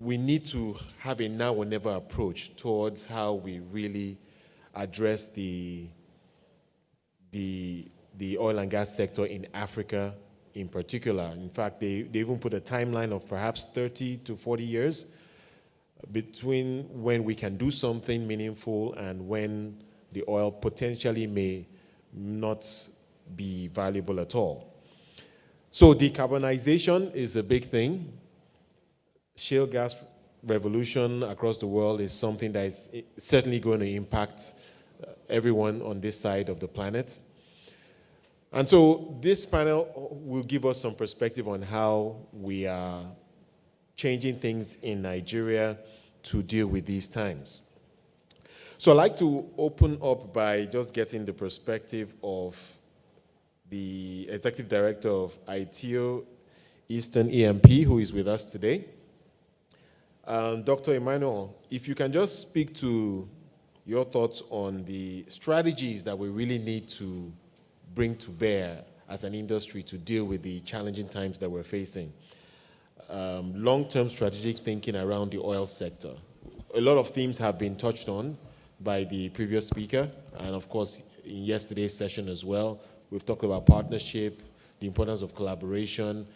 we need to have a now or never approach towards how we really address the oil and gas sector in Africa in particular. In fact, they even put a timeline of perhaps 30 to 40 years between when we can do something meaningful and when the oil potentially may not be valuable at all. So decarbonization is a big thing. Shale gas revolution across the world is something that is certainly going to impact everyone on this side of the planet. And so this panel will give us some perspective on how we are changing things in Nigeria to deal with these times. So I'd like to open up by just getting the perspective of the Executive Director of ITO Eastern EMP, who is with us today. Dr. Emmanuel, if you can just speak to your thoughts on the strategies that we really need to bring to bear as an industry to deal with the challenging times that we're facing. Long-term strategic thinking around the oil sector. A lot of themes have been touched on by the previous speaker, and of course, in yesterday's session as well. We've talked about partnership, the importance of collaboration,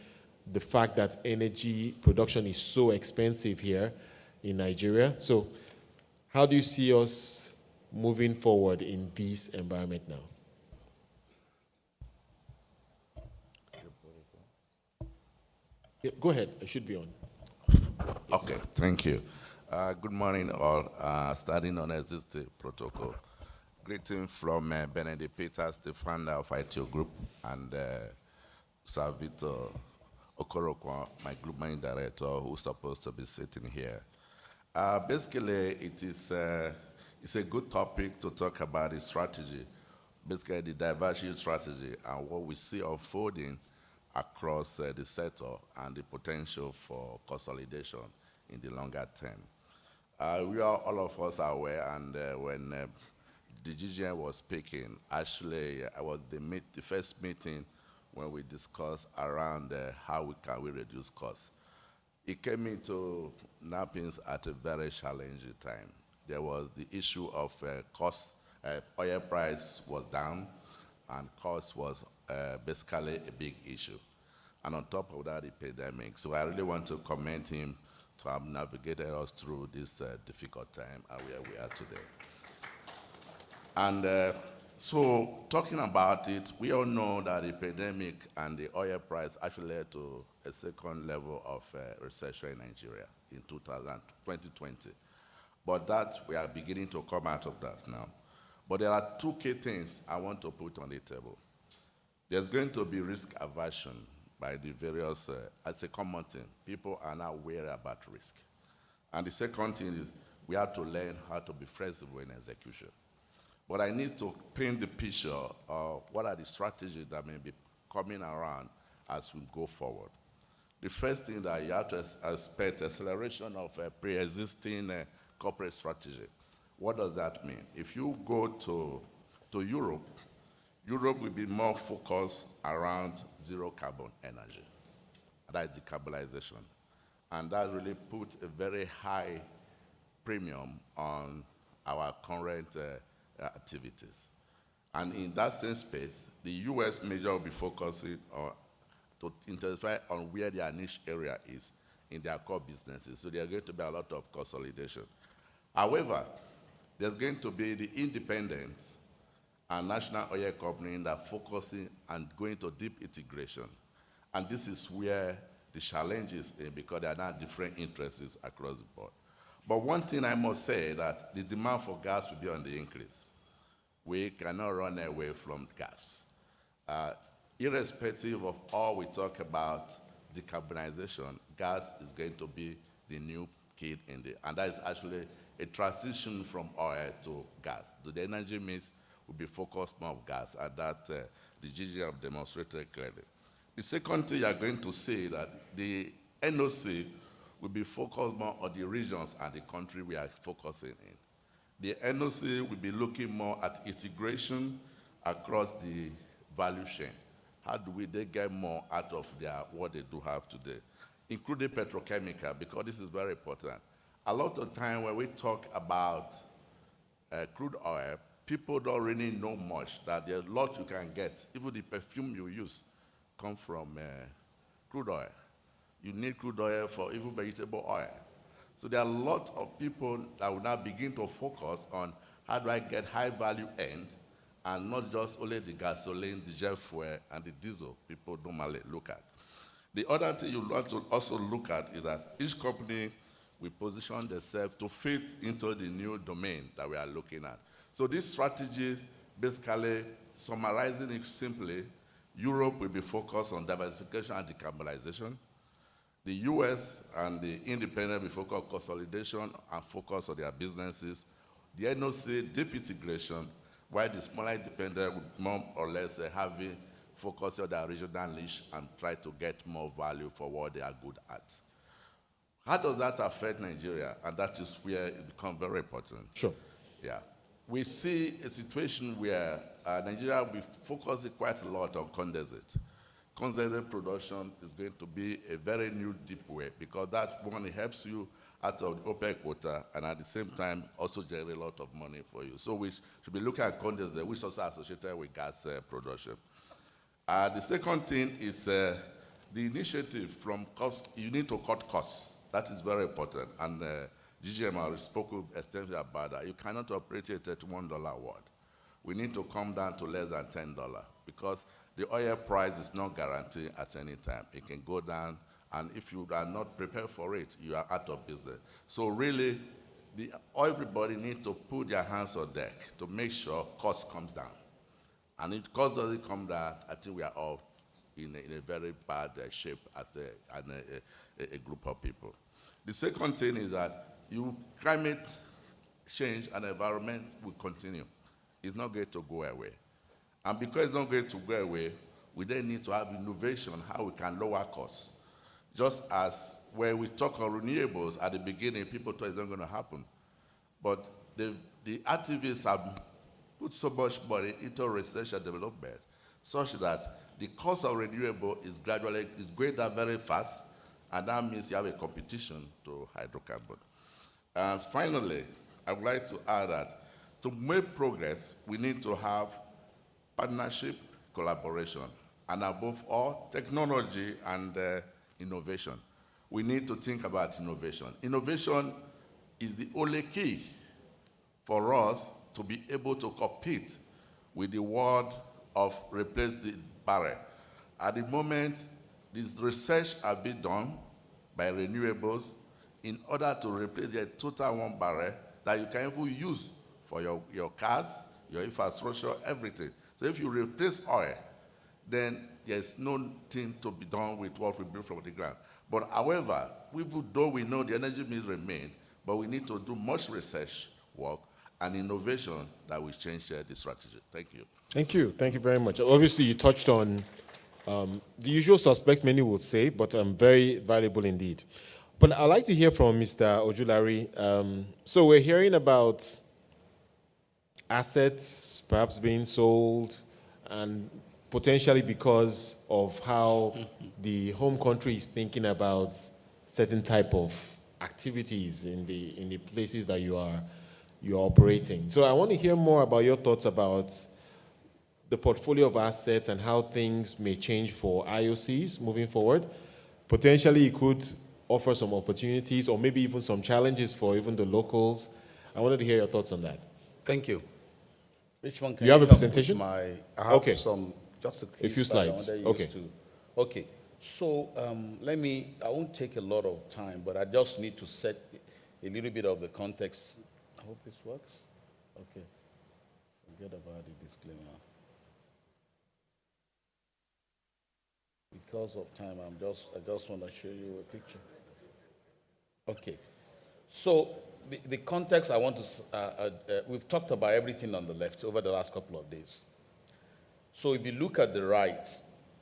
the fact that energy production is so expensive here in Nigeria. So how do you see us moving forward in this environment now? Yeah, go ahead, it should be on. Okay, thank you. Good morning all. Starting on existing protocol. Greeting from Benedict Peters, the founder of ITO Group, and Sir Victor Okorokwa, my group managing director, who's supposed to be sitting here. Basically, it's a good topic to talk about the strategy, basically the diversity strategy and what we see unfolding across the sector and the potential for consolidation in the longer term. All of us are aware, and when the GGN was speaking, actually, I was the first meeting when we discussed around how can we reduce costs. It came into NAPIMS at a very challenging time. There was the issue of cost, oil price was down, and cost was basically a big issue. And on top of that, the pandemic. So I really want to commend him to have navigated us through this difficult time and where we are today. And so talking about it, we all know that the pandemic and the oil price actually led to a second level of recession in Nigeria in 2020. But that, we are beginning to come out of that now. But there are two key things I want to put on the table. There's going to be risk aversion by the various, as a common thing. People are now wary about risk. And the second thing is we have to learn how to be flexible in execution. But I need to paint the picture of what are the strategies that may be coming around as we go forward. The first thing that you have to expect acceleration of a pre-existing corporate strategy. What does that mean? If you go to Europe, Europe will be more focused around zero carbon energy. That is decarbonization. And that really puts a very high premium on our current activities. And in that same space, the US major will be focusing on to intensify on where their niche area is in their core businesses. So there's going to be a lot of consolidation. However, there's going to be the independent and national oil company that are focusing and going to deep integration. And this is where the challenge is because there are now different interests across the board. But one thing I must say that the demand for gas will be on the increase. we cannot run away from gas. Irrespective of all we talk about decarbonization, gas is going to be the new kid in the, and that is actually a transition from oil to gas. The energy mix will be focused more on gas, and that the GG have demonstrated clearly. The second thing you are going to see that the NOC will be focused more on the regions and the country we are focusing in. The NOC will be looking more at integration across the value chain. How do they get more out of what they do have today, including petrochemical, because this is very important. A lot of time when we talk about crude oil, people don't really know much, that there's a lot you can get. Even the perfume you use comes from crude oil. You need crude oil for even vegetable oil. So there are a lot of people that will now begin to focus on how do I get high value end, and not just only the gasoline, the jet fuel, and the diesel people normally look at. The other thing you want to also look at is that each company will position themselves to fit into the new domain that we are looking at. So this strategy, basically summarizing it simply, Europe will be focused on diversification and decarbonization. The US and the independent will focus on consolidation and focus on their businesses. The NOC, deep integration, while the smaller independent would more or less heavy focus on their regional niche and try to get more value for what they are good at. How does that affect Nigeria? And that is where it becomes very important. Sure. Yeah. We see a situation where Nigeria will be focusing quite a lot on condensate. Condensate production is going to be a very new deep way, because that one helps you out of the OPEC quota, and at the same time also generate a lot of money for you. So we should be looking at condensate, which is also associated with gas production. The second thing is the initiative from cost. You need to cut costs. That is very important. And GGM spoke extensively about that. You cannot operate at $31 world. We need to come down to less than $10, because the oil price is not guaranteed at any time. It can go down, and if you are not prepared for it, you are out of business. So really, everybody needs to put their hands on deck to make sure cost comes down. And if cost doesn't come down, I think we are all in a very bad shape as a group of people. The second thing is that climate change and environment will continue. It's not going to go away. And because it's not going to go away, we then need to have innovation, how we can lower costs. Just as when we talk on renewables at the beginning, people thought it's not going to happen. But the activists have put so much money into research and development such that the cost of renewable is going down very fast, and that means you have a competition to hydrocarbon. And finally, I would like to add that to make progress, we need to have partnership, collaboration, and above all, technology and innovation. We need to think about innovation. Innovation is the only key for us to be able to compete with the world of replace the barrel. At the moment, this research has been done by renewables in order to replace the total one barrel that you can even use for your cars, your infrastructure, everything. So if you replace oil, then there's nothing to be done with what we build from the ground. But however, even though we know the energy needs remain, but we need to do much research work and innovation that will change the strategy. Thank you. Thank you. Thank you very much. Obviously, you touched on the usual suspects, many would say, but very valuable indeed. But I'd like to hear from Mr. Ojulari. So we're hearing about assets perhaps being sold, and potentially because of how the home country is thinking about certain type of activities in the places that you're operating. So I want to hear more about your thoughts about the portfolio of assets and how things may change for IOCs moving forward. Potentially, it could offer some opportunities or maybe even some challenges for even the locals. I wanted to hear your thoughts on that. Thank you. Which one can You have a help with presentation? I have Okay. some, just A few slides. Okay. Okay. So I won't take a lot of time, but I just need to set a little bit of the context. I hope this works. Okay. forget about the disclaimer. Because of time, I just want to show you a picture. Okay. So the context I want to, we've talked about everything on the left over the last couple of days. So if you look at the right,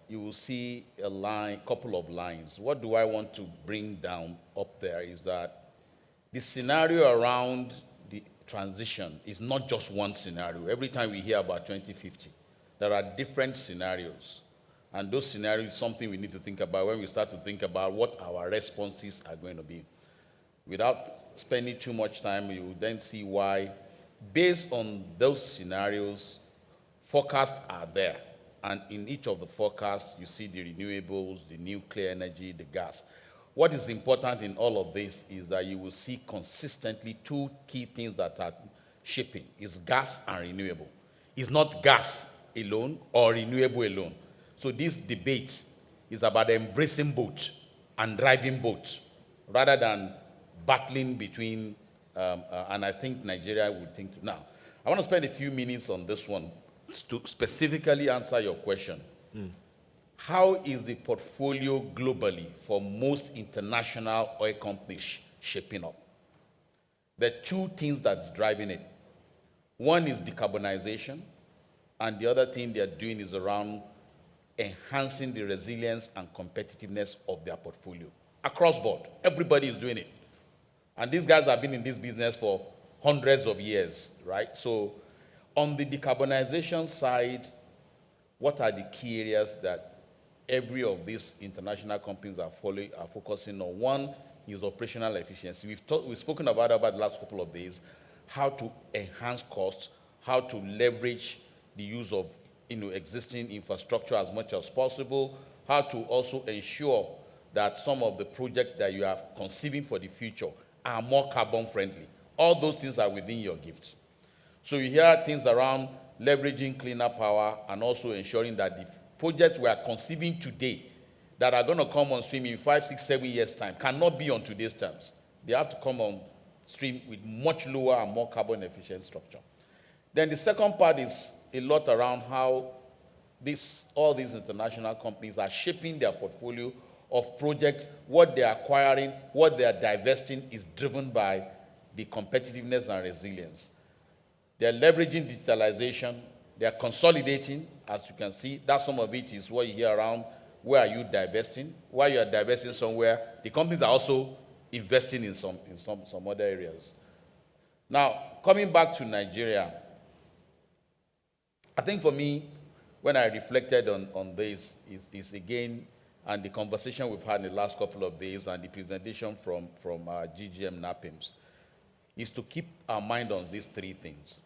you will see a line, couple of lines. What do I want to bring down up there is that the scenario around the transition is not just one scenario. Every time we hear about 2050, there are different scenarios. And those scenarios is something we need to think about when we start to think about what our responses are going to be. Without spending too much time, you will then see why, based on those scenarios, forecasts are there. And in each of the forecasts, you see the renewables, the nuclear energy, the gas. What is important in all of this is that you will see consistently two key things that are shaping, is gas and renewable. It's not gas alone or renewable alone. So this debate is about embracing both and driving both, rather than battling between, and I think Nigeria would think. Now, I want to spend a few minutes on this one to specifically answer your question. How is the portfolio globally for most international oil companies shaping up? There are two things that's driving it. One is decarbonization, and the other thing they're doing is around enhancing the resilience and competitiveness of their portfolio. Across board, everybody is doing it. And these guys have been in this business for hundreds of years, right? So on the decarbonization side, what are the key areas that every of these international companies are focusing on? One is operational efficiency. We've spoken about the last couple of days, how to enhance costs, how to leverage the use of existing infrastructure as much as possible, how to also ensure that some of the projects that you are conceiving for the future are more carbon friendly. All those things are within your gift. So you hear things around leveraging cleaner power and also ensuring that the projects we are conceiving today that are going to come on stream in 5, 6, 7 years' time cannot be on today's terms. They have to come on stream with much lower and more carbon efficient structure. Then the second part is a lot around how all these international companies are shaping their portfolio of projects. What they are acquiring, what they are divesting is driven by the competitiveness and resilience. They are leveraging digitalization. They are consolidating, as you can see. That some of it is what you hear around, where are you divesting? While you are divesting somewhere, the companies are also investing in some other areas. Now, coming back to Nigeria, I think for me, when I reflected on this, is again, and the conversation we've had in the last couple of days and the presentation from GGM NAPIMS, is to keep our mind on these three things.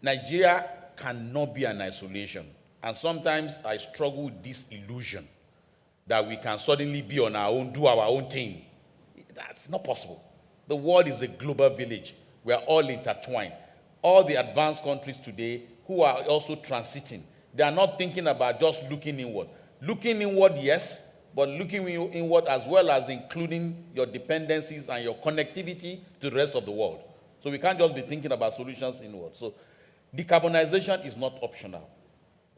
Nigeria cannot be an isolation. And sometimes I struggle with this illusion that we can suddenly be on our own, do our own thing. That's not possible. The world is a global village. We are all intertwined. All the advanced countries today who are also transiting, they are not thinking about just looking inward. Looking inward, yes, but looking inward as well as including your dependencies and your connectivity to the rest of the world. So we can't just be thinking about solutions inward. So decarbonization is not optional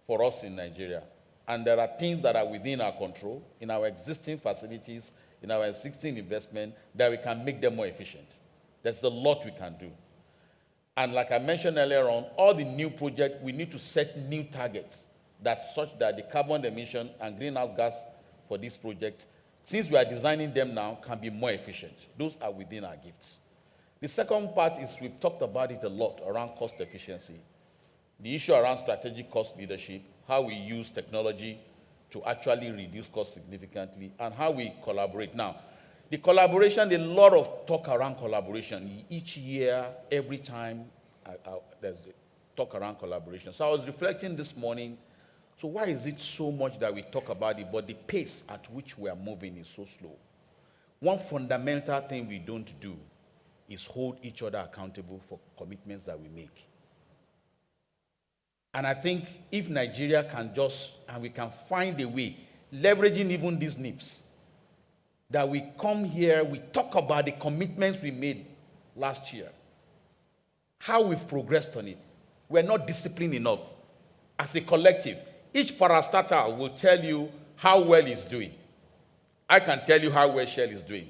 for us in Nigeria. And there are things that are within our control, in our existing facilities, in our existing investment, that we can make them more efficient. There's a lot we can do. And like I mentioned earlier on, all the new projects, we need to set new targets such that the carbon emission and greenhouse gas for this project, since we are designing them now, can be more efficient. Those are within our gifts. The second part is, we've talked about it a lot around cost efficiency. The issue around strategic cost leadership, how we use technology to actually reduce costs significantly, and how we collaborate. Now, the collaboration, a lot of talk around collaboration. Each year, every time, there's talk around collaboration. So I was reflecting this morning, so why is it so much that we talk about it, but the pace at which we are moving is so slow? One fundamental thing we don't do is hold each other accountable for commitments that we make. And I think if Nigeria can and we can find a way, leveraging even these N.I.P.S, that we come here, we talk about the commitments we made last year, how we've progressed on it, we're not disciplined enough. As a collective, each parastatal will tell you how well it's doing. I can tell you how well Shell is doing.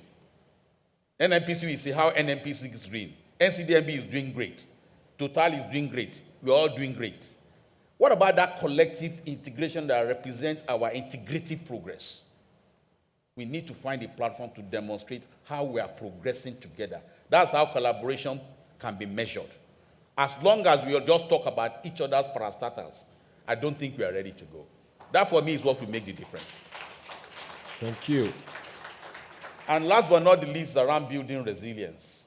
NNPC will say how NNPC is doing. NCDMB is doing great. Total is doing great. We're all doing great. What about that collective integration that represents our integrative progress? We need to find a platform to demonstrate how we are progressing together. That's how collaboration can be measured. As long as we just talk about each other's parastatals, I don't think we are ready to go. That, for me, is what will make the difference. Thank you. And last but not the least, around building resilience.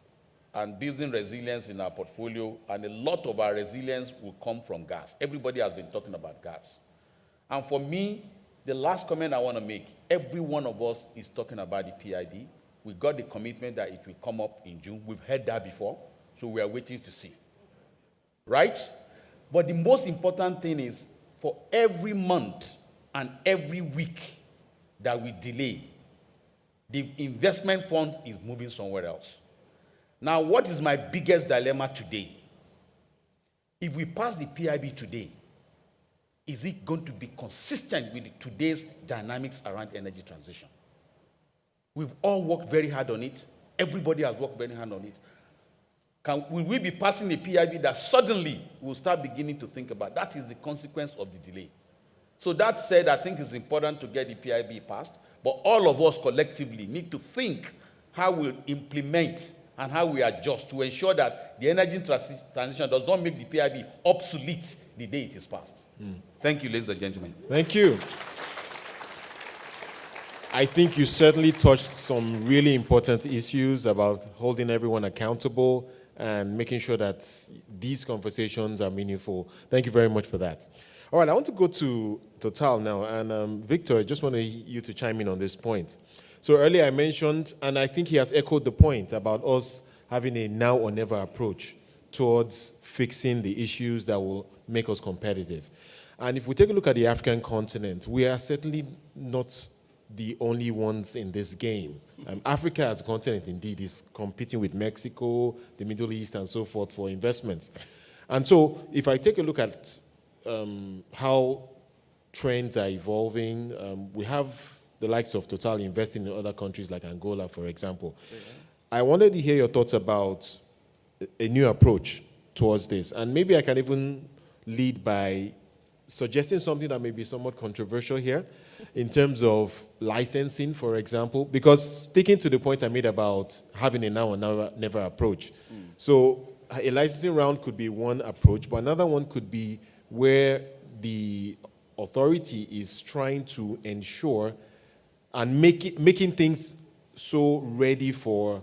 And building resilience in our portfolio, and a lot of our resilience will come from gas. Everybody has been talking about gas. And for me, the last comment I want to make, every one of us is talking about the PID. We got the commitment that it will come up in June. We've heard that before, so we are waiting to see. Right? But the most important thing is, for every month and every week that we delay, the investment fund is moving somewhere else. Now, what is my biggest dilemma today? If we pass the PIB today, is it going to be consistent with today's dynamics around energy transition? We've all worked very hard on it. Everybody has worked very hard on it. Will we be passing a PIB that suddenly we'll start beginning to think about? That is the consequence of the delay. So that said, I think it's important to get the PIB passed, but all of us collectively need to think how we'll implement and how we adjust to ensure that the energy transition does not make the PIB obsolete the day it is passed. Thank you, ladies and gentlemen. Thank you. I think you certainly touched some really important issues about holding everyone accountable and making sure that these conversations are meaningful. Thank you very much for that. All right, I want to go to Total now. And Victor, I just want you to chime in on this point. So earlier I mentioned, and I think he has echoed the point about us having a now or never approach towards fixing the issues that will make us competitive. And if we take a look at the African continent, we are certainly not the only ones in this game. Africa as a continent, indeed, is competing with Mexico, the Middle East, and so forth for investments. And so if I take a look at how trends are evolving, we have the likes of Total investing in other countries like Angola, for example. I wanted to hear your thoughts about a new approach towards this. And maybe I can even lead by suggesting something that may be somewhat controversial here in terms of licensing, for example, because speaking to the point I made about having a now or never approach. So a licensing round could be one approach, but another one could be where the authority is trying to ensure and making things so ready for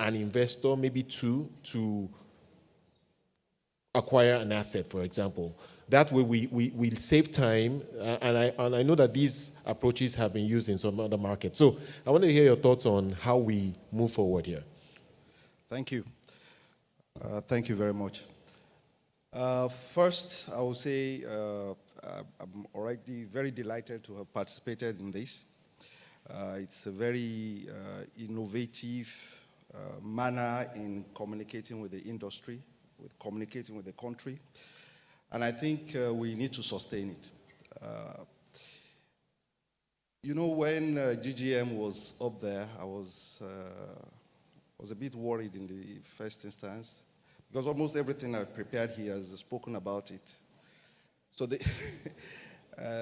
an investor, maybe two, to acquire an asset, for example. That way we save time, and I know that these approaches have been used in some other markets. So I want to hear your thoughts on how we move forward here. Thank you. Thank you very much. First, I will say I'm already very delighted to have participated in this. It's a very innovative manner in communicating with the industry, communicating with the country, and I think we need to sustain it. You know, when GGM was up there, I was a bit worried in the first instance, because almost everything I've prepared here has spoken about it. So the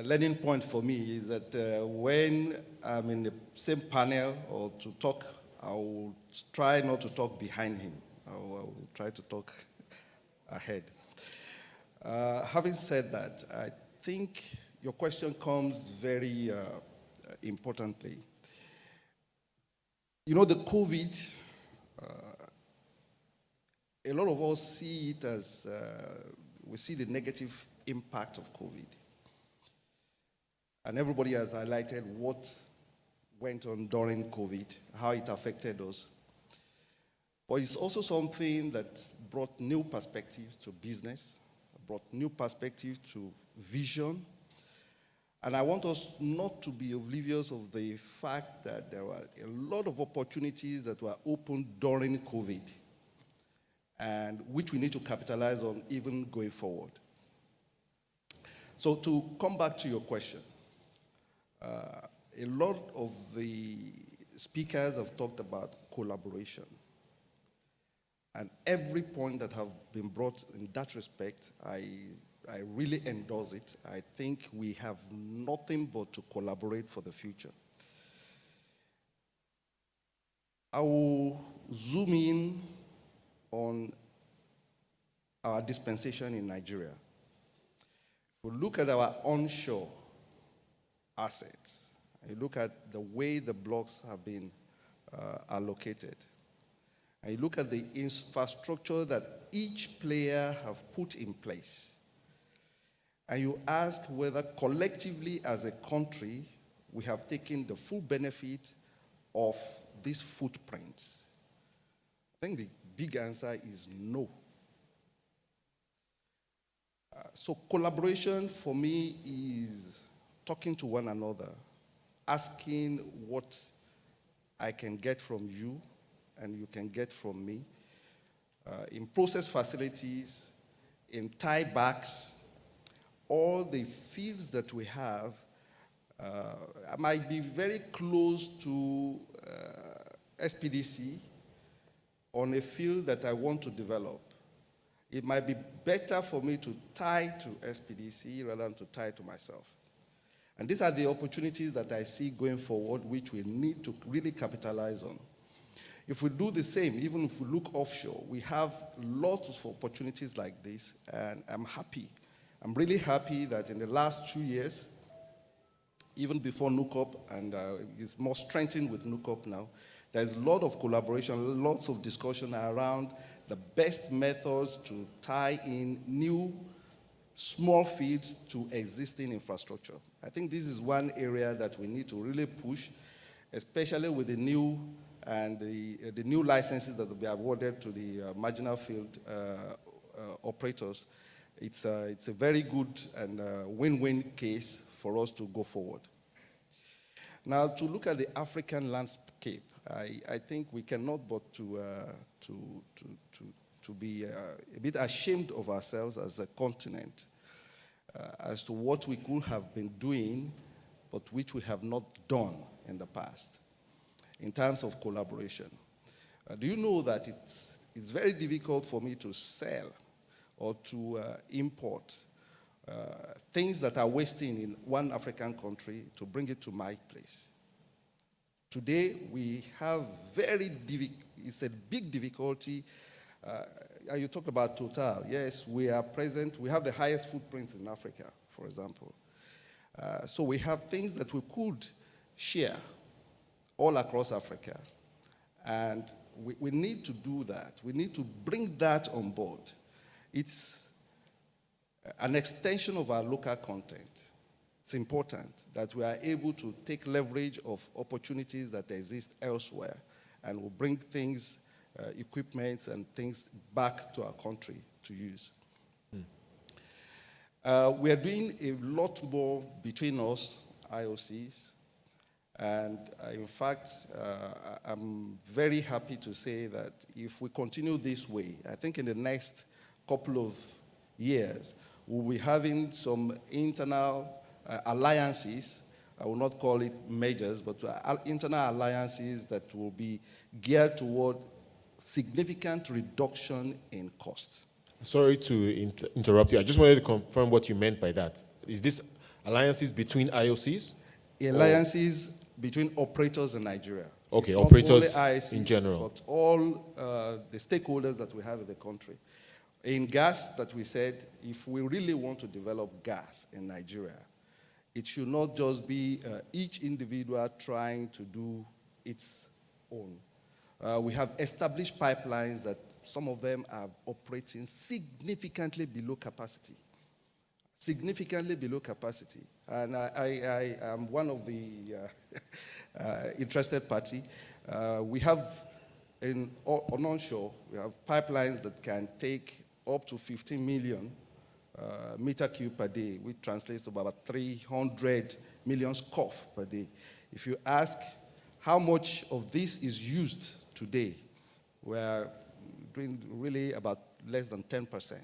learning point for me is that when I'm in the same panel or to talk, I will try not to talk behind him. I will try to talk ahead. Having said that, I think your question comes very importantly. You know, the COVID, a lot of us see it as, we see the negative impact of COVID. And everybody has highlighted what went on during COVID, how it affected us. But it's also something that brought new perspectives to business, brought new perspective to vision. And I want us not to be oblivious of the fact that there were a lot of opportunities that were opened during COVID. and which we need to capitalize on even going forward. So to come back to your question, a lot of the speakers have talked about collaboration. And every point that have been brought in that respect, I really endorse it. I think we have nothing but to collaborate for the future. I will zoom in on our dispensation in Nigeria. If we look at our onshore assets, and you look at the way the blocks have been allocated, and you look at the infrastructure that each player have put in place, and you ask whether collectively as a country we have taken the full benefit of these footprints, I think the big answer is no. So collaboration for me is talking to one another, asking what I can get from you and you can get from me, in process facilities, in tiebacks, all the fields that we have. I might be very close to SPDC on a field that I want to develop. It might be better for me to tie to SPDC rather than to tie to myself. And these are the opportunities that I see going forward, which we need to really capitalize on. If we do the same, even if we look offshore, we have lots of opportunities like this, and I'm happy. I'm really happy that in the last 2 years, even before NUCOP, and it's more strengthened with NUCOP now, there's a lot of collaboration, lots of discussion around the best methods to tie in new small fields to existing infrastructure. I think this is one area that we need to really push, especially with the new and the new licenses that will be awarded to the marginal field operators. It's a very good and win-win case for us to go forward. Now, to look at the African landscape, I think we cannot but to be a bit ashamed of ourselves as a continent as to what we could have been doing, but which we have not done in the past in terms of collaboration. Do you know that it's very difficult for me to sell or to import things that are wasting in one African country to bring it to my place? Today, we have it's a big difficulty. You talked about Total. Yes, we are present. We have the highest footprint in Africa, for example. So we have things that we could share all across Africa. And we need to do that. We need to bring that on board. It's an extension of our local content. It's important that we are able to take leverage of opportunities that exist elsewhere, and we'll bring things, equipment and things back to our country to use. We are doing a lot more between us, IOCs, and in fact, I'm very happy to say that if we continue this way, I think in the next couple of years, we'll be having some internal alliances. I will not call it majors, but internal alliances that will be geared toward significant reduction in costs. Sorry to interrupt you. I just wanted to confirm what you meant by that. Is this alliances between IOCs? Alliances between operators in Nigeria. Okay, It's not operators only IOCs, in general. but all the stakeholders that we have in the country. In gas, that we said, if we really want to develop gas in Nigeria, it should not just be each individual trying to do its own. We have established pipelines that some of them are operating significantly below capacity. Significantly below capacity. And I am one of the interested party. We have, on onshore, we have pipelines that can take up to 15 million meter cube per day, which translates to about 300 million scoff per day. If you ask how much of this is used today, we're doing really about less than 10%.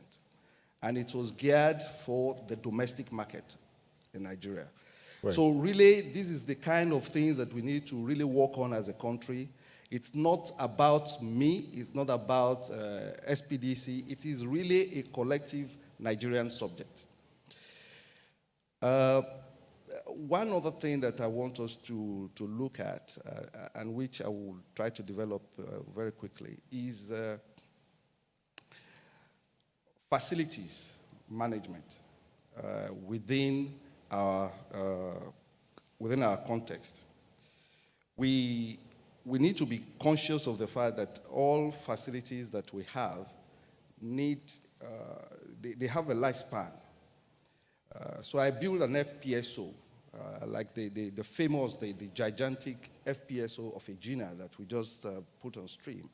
And it was geared for the domestic market in Nigeria. Right. So really, this is the kind of things that we need to really work on as a country. It's not about me, it's not about SPDC, it is really a collective Nigerian subject. One other thing that I want us to look at, and which I will try to develop very quickly, is facilities management within our context. We need to be conscious of the fact that all facilities that we have need, they have a lifespan. So I built an FPSO, like the famous, the gigantic FPSO of Egina that we just put on stream.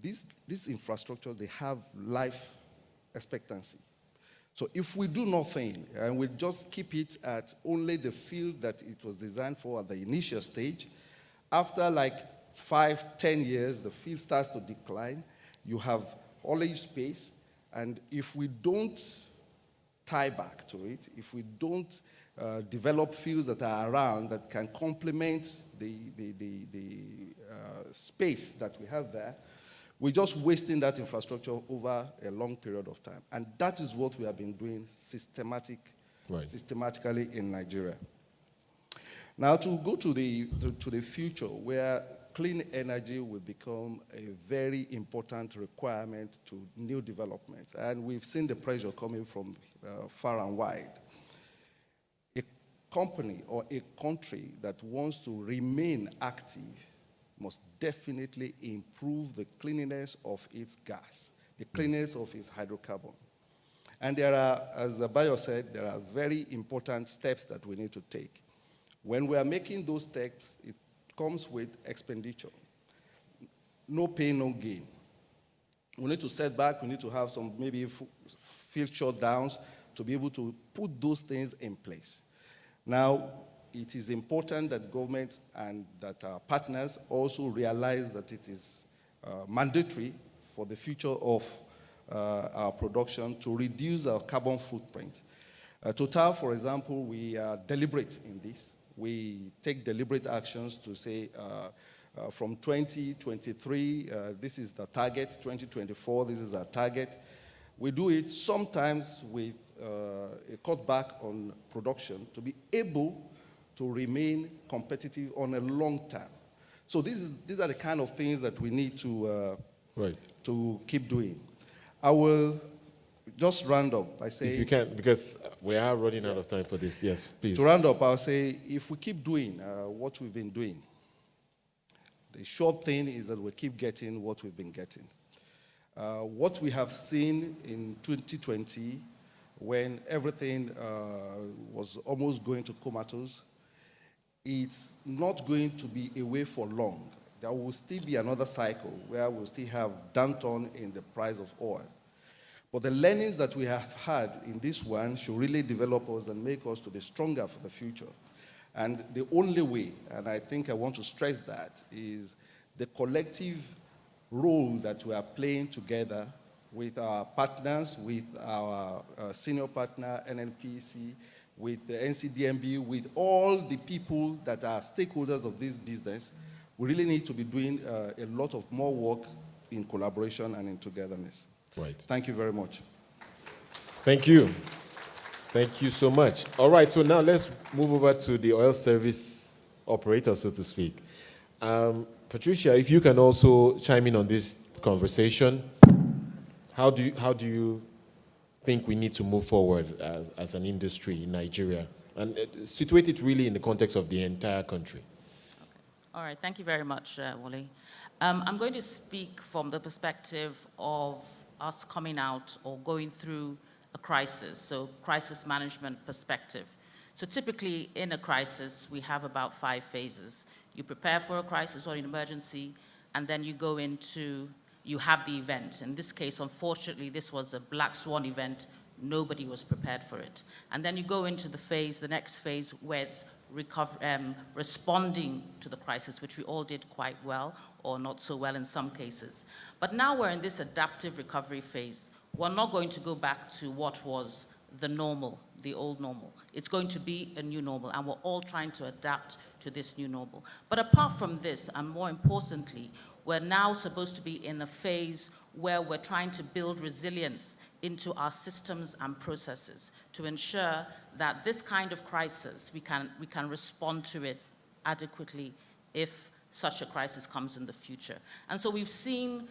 This infrastructure, they have life expectancy. So if we do nothing and we just keep it at only the field that it was designed for at the initial stage, after like 5-10 years, the field starts to decline. You have haulage space, and if we don't tie back to it, if we don't develop fields that are around that can complement the space that we have there, we're just wasting that infrastructure over a long period of time. And that is what we have been doing systematically in Nigeria. Now, to go to the future, where clean energy will become a very important requirement to new developments. And we've seen the pressure coming from far and wide. A company or a country that wants to remain active must definitely improve the cleanliness of its gas, the cleanliness of its hydrocarbon. And there are, as Bayo said, there are very important steps that we need to take. When we are making those steps, it comes with expenditure. No pain, no gain. We need to set back, we need to have some maybe field shutdowns to be able to put those things in place. Now, it is important that government and that our partners also realize that it is mandatory for the future of our production to reduce our carbon footprint. Total, for example, we are deliberate in this. We take deliberate actions to say from 2023, this is the target, 2024, this is our target. We do it sometimes with a cutback on production to be able to remain competitive on a long term. So these are the kind of things that we need to keep doing. I will just round up by saying... If you can, because we are running out of time for this. Yes, please. To round up, I'll say if we keep doing what we've been doing, the short thing is that we keep getting what we've been getting. What we have seen in 2020, when everything was almost going to comatose, it's not going to be away for long. There will still be another cycle where we'll still have downturn in the price of oil. But the learnings that we have had in this one should really develop us and make us to be stronger for the future. And the only way, and I think I want to stress that, is the collective role that we are playing together with our partners, with our senior partner, N.P.S, with the NCDMB, with all the people that are stakeholders of this business. We really need to be doing a lot of more work in collaboration and in togetherness. Right. Thank you very much. Thank you. Thank you so much. All right, so now let's move over to the oil service operator, so to speak. Patricia, if you can also chime in on this conversation, how do you think we need to move forward as an industry in Nigeria, and situate it really in the context of the entire country? Okay. All right, thank you very much, Wally. I'm going to speak from the perspective of us coming out or going through a crisis, so crisis management perspective. So typically in a crisis, we have about 5 phases. You prepare for a crisis or an emergency, and then you go into, you have the event. In this case, unfortunately, this was a black swan event. Nobody was prepared for it. And then you go into the next phase, where it's responding to the crisis, which we all did quite well, or not so well in some cases. But now we're in this adaptive recovery phase. We're not going to go back to what was the normal, the old normal. It's going to be a new normal, and we're all trying to adapt to this new normal. But apart from this, and more importantly, we're now supposed to be in a phase where we're trying to build resilience into our systems and processes to ensure that this kind of crisis, we can respond to it adequately if such a crisis comes in the future. And so we've seen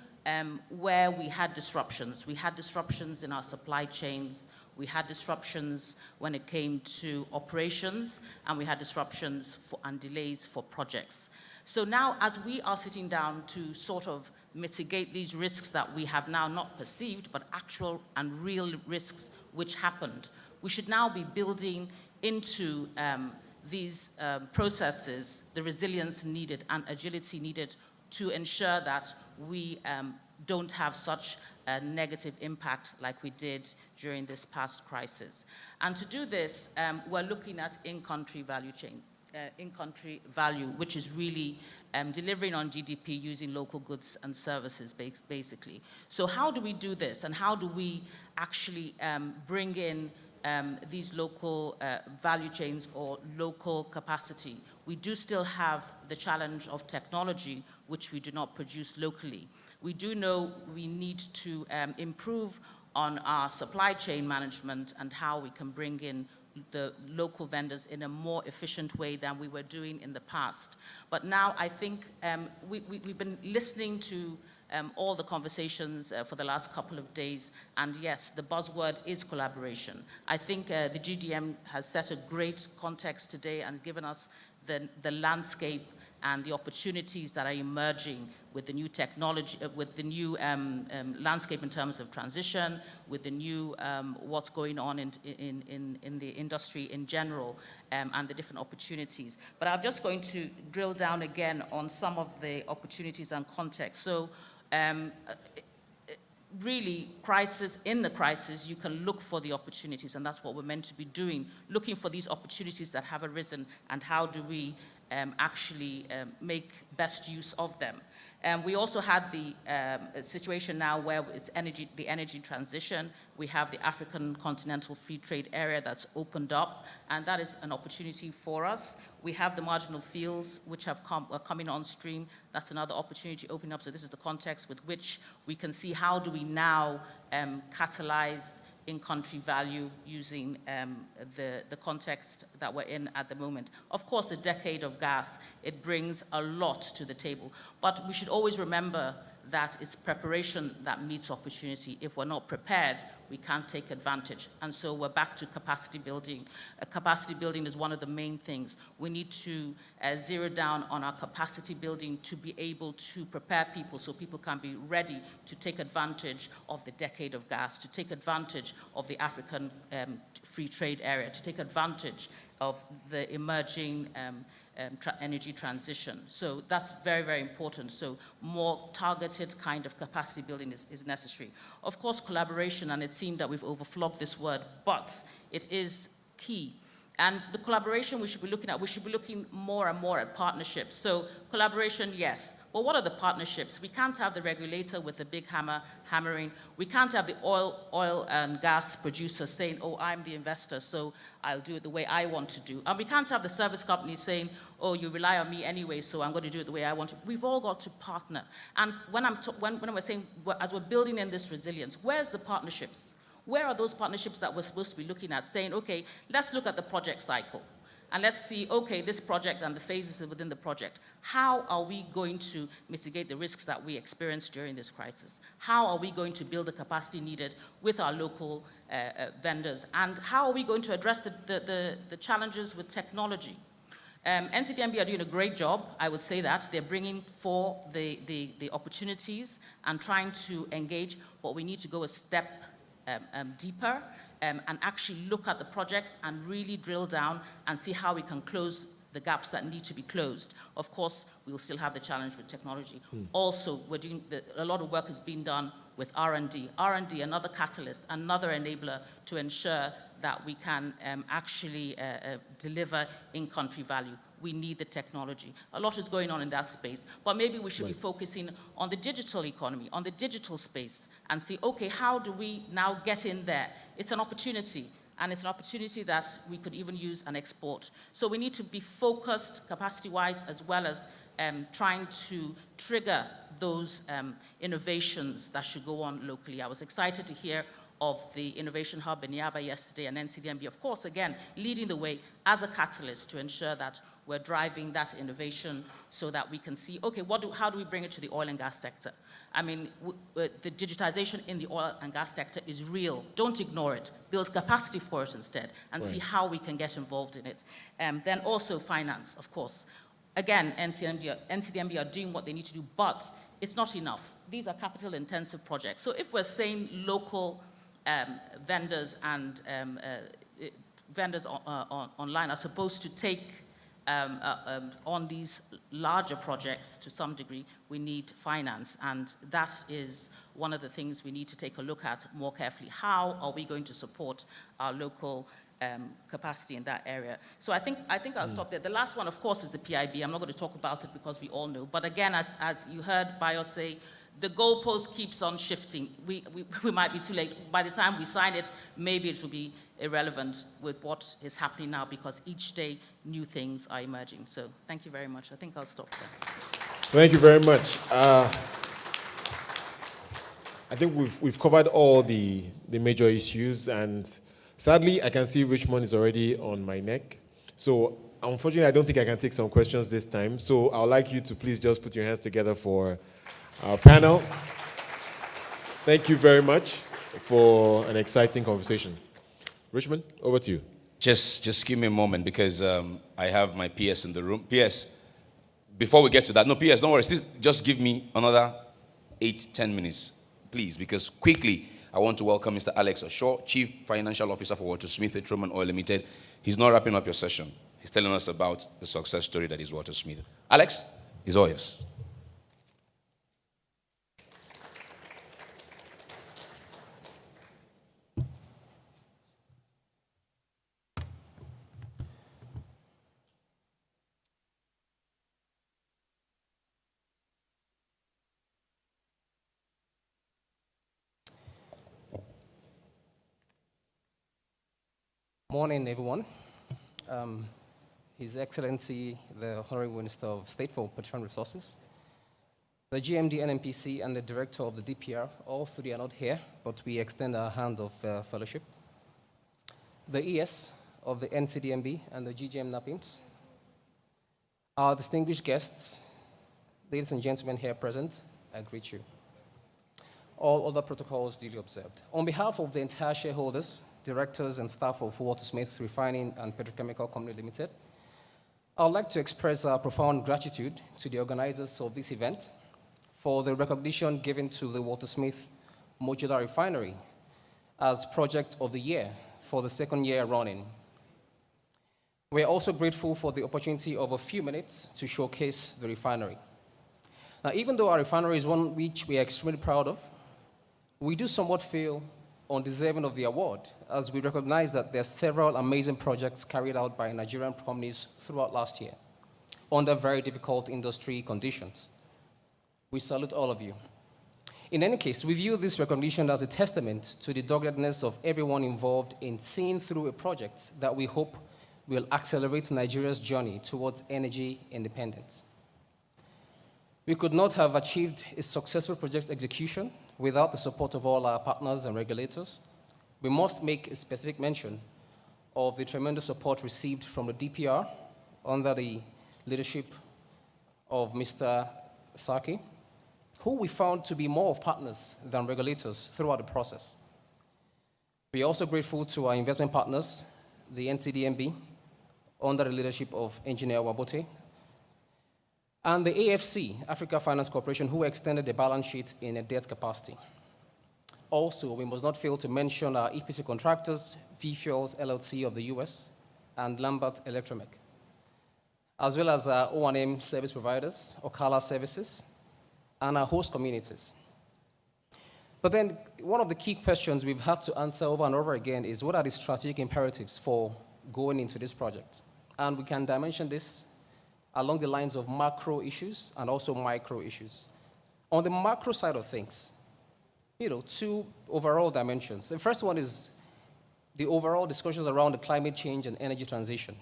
where we had disruptions. We had disruptions in our supply chains. We had disruptions when it came to operations, and we had disruptions and delays for projects. So now, as we are sitting down to sort of mitigate these risks that we have now not perceived, but actual and real risks which happened, we should now be building into these processes the resilience needed and agility needed to ensure that we don't have such a negative impact like we did during this past crisis. And to do this, we're looking at in-country value chain, in-country value, which is really delivering on GDP using local goods and services, basically. So how do we do this, and how do we actually bring in these local value chains or local capacity? We do still have the challenge of technology, which we do not produce locally. We do know we need to improve on our supply chain management and how we can bring in the local vendors in a more efficient way than we were doing in the past. But now I think we've been listening to all the conversations for the last couple of days, and yes, the buzzword is collaboration. I think the GDM has set a great context today and given us the landscape and the opportunities that are emerging with the new technology, with the new landscape in terms of transition, with the new what's going on in the industry in general, and the different opportunities. But I'm just going to drill down again on some of the opportunities and context. So really, in the crisis, you can look for the opportunities, and that's what we're meant to be doing, looking for these opportunities that have arisen, and how do we actually make best use of them. We also had the situation now where it's the energy transition. We have the African Continental Free Trade Area that's opened up, and that is an opportunity for us. We have the marginal fields which are coming on stream. That's another opportunity opening up. So this is the context with which we can see how do we now catalyze in-country value using the context that we're in at the moment. Of course, the decade of gas, it brings a lot to the table. But we should always remember that it's preparation that meets opportunity. If we're not prepared, we can't take advantage. And so we're back to capacity building. Capacity building is one of the main things. We need to zero down on our capacity building to be able to prepare people so people can be ready to take advantage of the decade of gas, to take advantage of the African free trade area, to take advantage of the emerging energy transition. So that's very, very important. So more targeted kind of capacity building is necessary. Of course, collaboration, and it seemed that we've overflogged this word, but it is key. And the collaboration we should be looking more and more at partnerships. So collaboration, yes. But what are the partnerships? We can't have the regulator with the big hammer hammering. We can't have the oil and gas producer saying, oh, I'm the investor, so I'll do it the way I want to do. And we can't have the service company saying, oh, you rely on me anyway, so I'm going to do it the way I want to. We've all got to partner. And when we're saying, as we're building in this resilience, where's the partnerships? Where are those partnerships that we're supposed to be looking at, saying, okay, let's look at the project cycle, and let's see, okay, this project and the phases within the project. How are we going to mitigate the risks that we experienced during this crisis? How are we going to build the capacity needed with our local vendors? And how are we going to address the challenges with technology? NCDMB are doing a great job, I would say that. They're bringing for the opportunities and trying to engage, but we need to go a step deeper and actually look at the projects and really drill down and see how we can close the gaps that need to be closed. Of course, we'll still have the challenge with technology. Also, we're doing a lot of work is being done with R&D. R&D, another catalyst, another enabler to ensure that we can actually deliver in-country value. We need the technology. A lot is going on in that space, but maybe we should be focusing on the digital economy, on the digital space, and see, okay, how do we now get in there? It's an opportunity, and it's an opportunity that we could even use and export. So we need to be focused capacity-wise, as well as trying to trigger those innovations that should go on locally. I was excited to hear of the Innovation Hub in Yaba yesterday, and NCDMB, of course, again, leading the way as a catalyst to ensure that we're driving that innovation so that we can see, okay, how do we bring it to the oil and gas sector? I mean, the digitization in the oil and gas sector is real. Don't ignore it. Build capacity for it instead, and see how we can get involved in it. Then also finance, of course. Again, NCDMB are doing what they need to do, but it's not enough. These are capital-intensive projects. So if we're saying local vendors and vendors online are supposed to take on these larger projects to some degree, we need finance, and that is one of the things we need to take a look at more carefully. How are we going to support our local capacity in that area? So I think I'll stop there. The last one, of course, is the PIB. I'm not going to talk about it because we all know. But again, as you heard Bayo say, the goalpost keeps on shifting. We might be too late. By the time we sign it, maybe it will be irrelevant with what is happening now, because each day new things are emerging. So thank you very much. I think I'll stop there. Thank you very much. I think we've covered all the major issues, and sadly, I can see Richmond is already on my neck. So unfortunately, I don't think I can take some questions this time. So I would like you to please just put your hands together for our panel. Thank you very much for an exciting conversation. Richmond, over to you. Just give me a moment, because I have my PS in the room. PS, before we get to that, no, PS, don't worry. Just give me another 8-10 minutes, please, because quickly, I want to welcome Mr. Alex Osho, Chief Financial Officer for Walter Smith Petroleum Oil Limited. He's not wrapping up your session. He's telling us about the success story that is Walter Smith. Alex, it's all yours. Morning, everyone. His Excellency, the Honorable Minister of State for Petroleum Resources, the GMD NNPC, and the Director of the DPR, all three are not here, but we extend our hand of fellowship. The ES of the NCDMB and the GGM NAPIMS, our distinguished guests, ladies and gentlemen here present, I greet you. All other protocols duly observed. On behalf of the entire shareholders, directors, and staff of Walter Smith Refining and Petrochemical Company Limited, I would like to express our profound gratitude to the organizers of this event for the recognition given to the Walter Smith Modular Refinery as Project of the Year for the second year running. We are also grateful for the opportunity of a few minutes to showcase the refinery. Now, even though our refinery is one which we are extremely proud of, we do somewhat feel undeserving of the award, as we recognize that there are several amazing projects carried out by Nigerian companies throughout last year under very difficult industry conditions. We salute all of you. In any case, we view this recognition as a testament to the doggedness of everyone involved in seeing through a project that we hope will accelerate Nigeria's journey towards energy independence. We could not have achieved a successful project execution without the support of all our partners and regulators. We must make a specific mention of the tremendous support received from the DPR under the leadership of Mr. Saki, who we found to be more of partners than regulators throughout the process. We are also grateful to our investment partners, the NCDMB, under the leadership of Engineer Wabote, and the AFC, Africa Finance Corporation, who extended the balance sheet in a debt capacity. Also, we must not fail to mention our EPC contractors, V-Fuels LLC of the US, and Lambert Electromech, as well as our O&M service providers, Ocala Services, and our host communities. But then one of the key questions we've had to answer over and over again is what are the strategic imperatives for going into this project? And we can dimension this along the lines of macro issues and also micro issues. On the macro side of things, two overall dimensions. The first one is the overall discussions around the climate change and energy transition.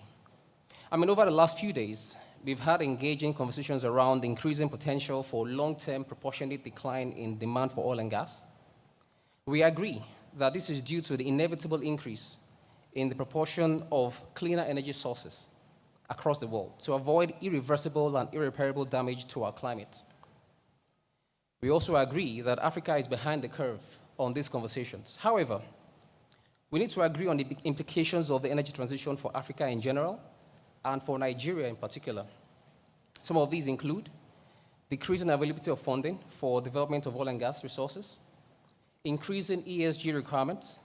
Over the last few days, we've had engaging conversations around the increasing potential for long-term proportionate decline in demand for oil and gas. We agree that this is due to the inevitable increase in the proportion of cleaner energy sources across the world to avoid irreversible and irreparable damage to our climate. We also agree that Africa is behind the curve on these conversations. However, we need to agree on the implications of the energy transition for Africa in general and for Nigeria in particular. Some of these include decreasing availability of funding for development of oil and gas resources, increasing ESG requirements,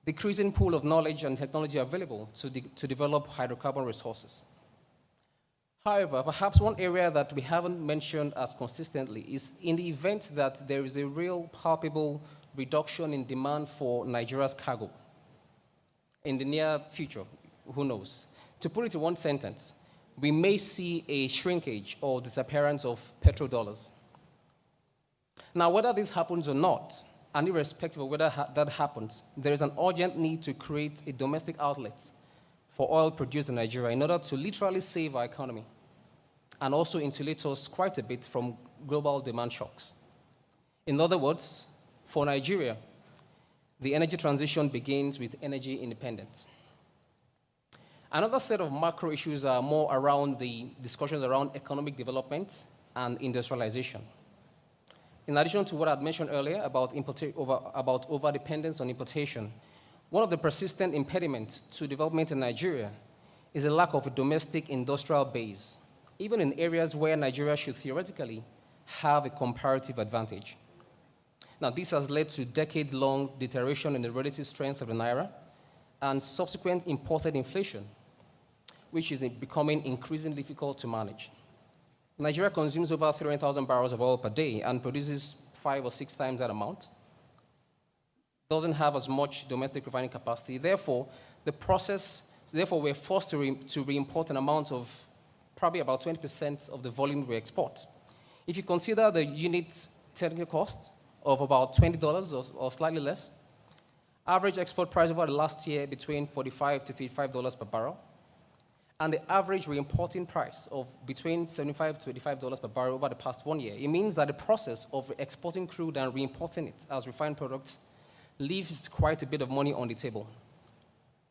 decreasing pool of knowledge and technology available to develop hydrocarbon resources. However, perhaps one area that we haven't mentioned as consistently is in the event that there is a real palpable reduction in demand for Nigeria's cargo in the near future, who knows? To put it in one sentence, we may see a shrinkage or disappearance of petrodollars. Now, whether this happens or not, and irrespective of whether that happens, there is an urgent need to create a domestic outlet for oil produced in Nigeria in order to literally save our economy and also insulate us quite a bit from global demand shocks. In other words, for Nigeria, the energy transition begins with energy independence. Another set of macro issues are more around the discussions around economic development and industrialization. In addition to what I'd mentioned earlier about over-dependence on importation, one of the persistent impediments to development in Nigeria is a lack of a domestic industrial base, even in areas where Nigeria should theoretically have a comparative advantage. Now, this has led to decade-long deterioration in the relative strength of the naira and subsequent imported inflation, which is becoming increasingly difficult to manage. Nigeria consumes over 300,000 barrels of oil per day and produces 5 or 6 times that amount. Doesn't have as much domestic refining capacity. Therefore, we're forced to re-import an amount of probably about 20% of the volume we export. If you consider the unit technical cost of about $20 or slightly less, average export price over the last year between $45 to $55 per barrel, and the average re-importing price of between $75 to $85 per barrel over the past 1 year, it means that the process of exporting crude and re-importing it as refined products leaves quite a bit of money on the table.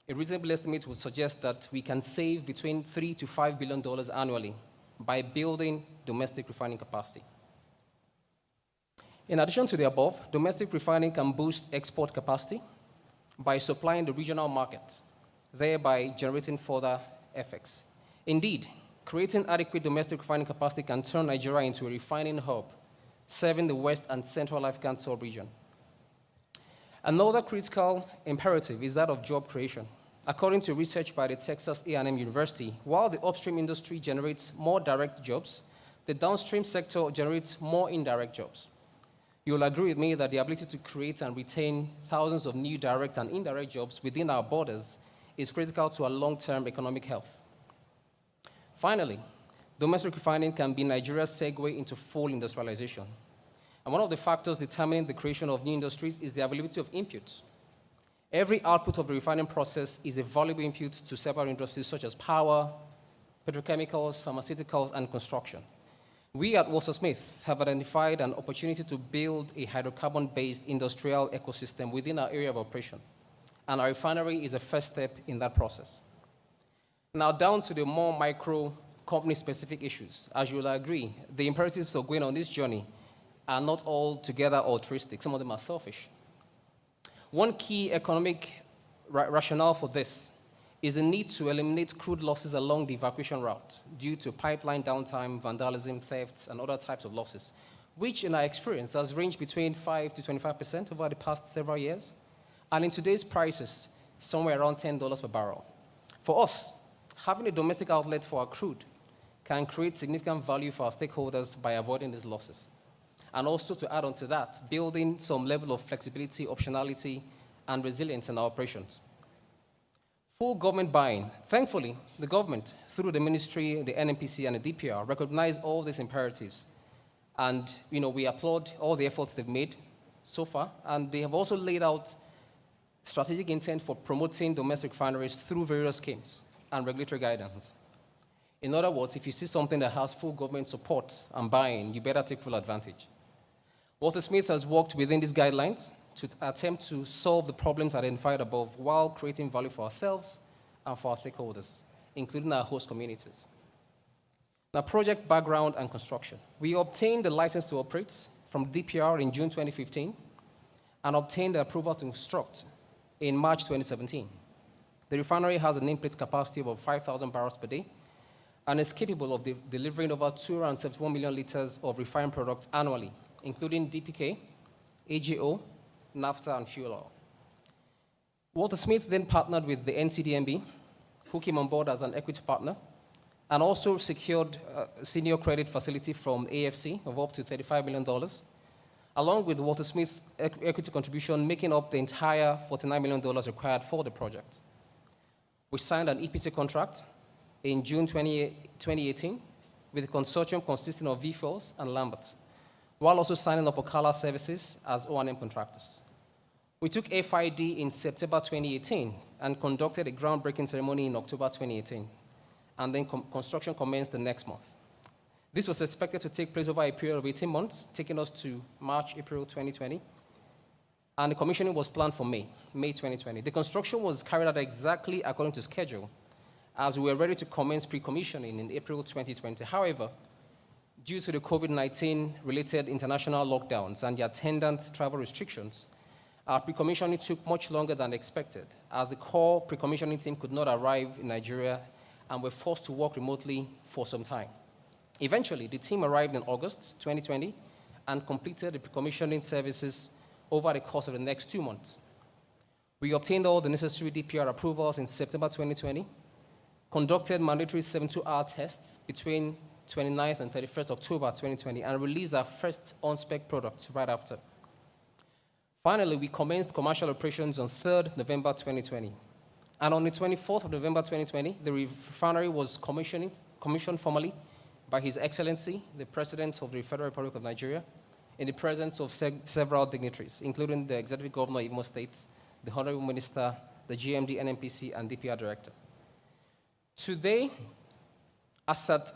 A reasonable estimate would suggest that we can save between $3 to $5 billion annually by building domestic refining capacity. In addition to the above, domestic refining can boost export capacity by supplying the regional market, thereby generating further effects. Indeed, creating adequate domestic refining capacity can turn Nigeria into a refining hub, serving the West and Central African sub-region. Another critical imperative is that of job creation. According to research by the Texas A&M University, while the upstream industry generates more direct jobs, the downstream sector generates more indirect jobs. You'll agree with me that the ability to create and retain thousands of new direct and indirect jobs within our borders is critical to our long-term economic health. Finally, domestic refining can be Nigeria's segue into full industrialization. And one of the factors determining the creation of new industries is the availability of inputs. Every output of the refining process is a valuable input to several industries such as power, petrochemicals, pharmaceuticals, and construction. We at Walter Smith have identified an opportunity to build a hydrocarbon-based industrial ecosystem within our area of operation, and our refinery is a first step in that process. Now down to the more micro company-specific issues. As you will agree, the imperatives of going on this journey are not altogether altruistic. Some of them are selfish. One key economic rationale for this is the need to eliminate crude losses along the evacuation route due to pipeline downtime, vandalism, thefts, and other types of losses, which in our experience has ranged between 5 to 25% over the past several years, and in today's prices, somewhere around $10 per barrel. For us, having a domestic outlet for our crude can create significant value for our stakeholders by avoiding these losses. and also to add on to that, building some level of flexibility, optionality, and resilience in our operations. Full government buy-in. Thankfully, the government, through the ministry, the NNPC, and the DPR, recognize all these imperatives. And we applaud all the efforts they've made so far, and they have also laid out strategic intent for promoting domestic refineries through various schemes and regulatory guidance. In other words, if you see something that has full government support and buy-in, you better take full advantage. Walter Smith has worked within these guidelines to attempt to solve the problems identified above while creating value for ourselves and for our stakeholders, including our host communities. Now, project background and construction. We obtained the license to operate from DPR in June 2015 and obtained the approval to construct in March 2017. The refinery has an nameplate capacity of 5,000 barrels per day and is capable of delivering over 271 million liters of refined products annually, including DPK, AGO, naphtha, and fuel oil. Walter Smith then partnered with the NCDMB, who came on board as an equity partner, and also secured a senior credit facility from AFC of up to $35 million, along with Walter Smith's equity contribution, making up the entire $49 million required for the project. We signed an EPC contract in June 2018 with a consortium consisting of VFOs and Lambert, while also signing up Ocala Services as O&M contractors. We took FID in September 2018 and conducted a groundbreaking ceremony in October 2018, and then construction commenced the next month. This was expected to take place over a period of 18 months, taking us to March, April 2020, and the commissioning was planned for May 2020. The construction was carried out exactly according to schedule, as we were ready to commence pre-commissioning in April 2020. However, due to the COVID-19 related international lockdowns and the attendant travel restrictions, our pre-commissioning took much longer than expected, as the core pre-commissioning team could not arrive in Nigeria and were forced to work remotely for some time. Eventually, the team arrived in August 2020 and completed the pre-commissioning services over the course of the next 2 months. We obtained all the necessary DPR approvals in September 2020, conducted mandatory 72-hour tests between 29th and 31st October 2020, and released our first on-spec products right after. Finally, we commenced commercial operations on 3rd November 2020. And on the 24th of November 2020, the refinery was commissioned formally by His Excellency, the President of the Federal Republic of Nigeria, in the presence of several dignitaries, including the Executive Governor of Imo State, the Honorable Minister, the GMD, NNPC, and DPR Director. Today, as at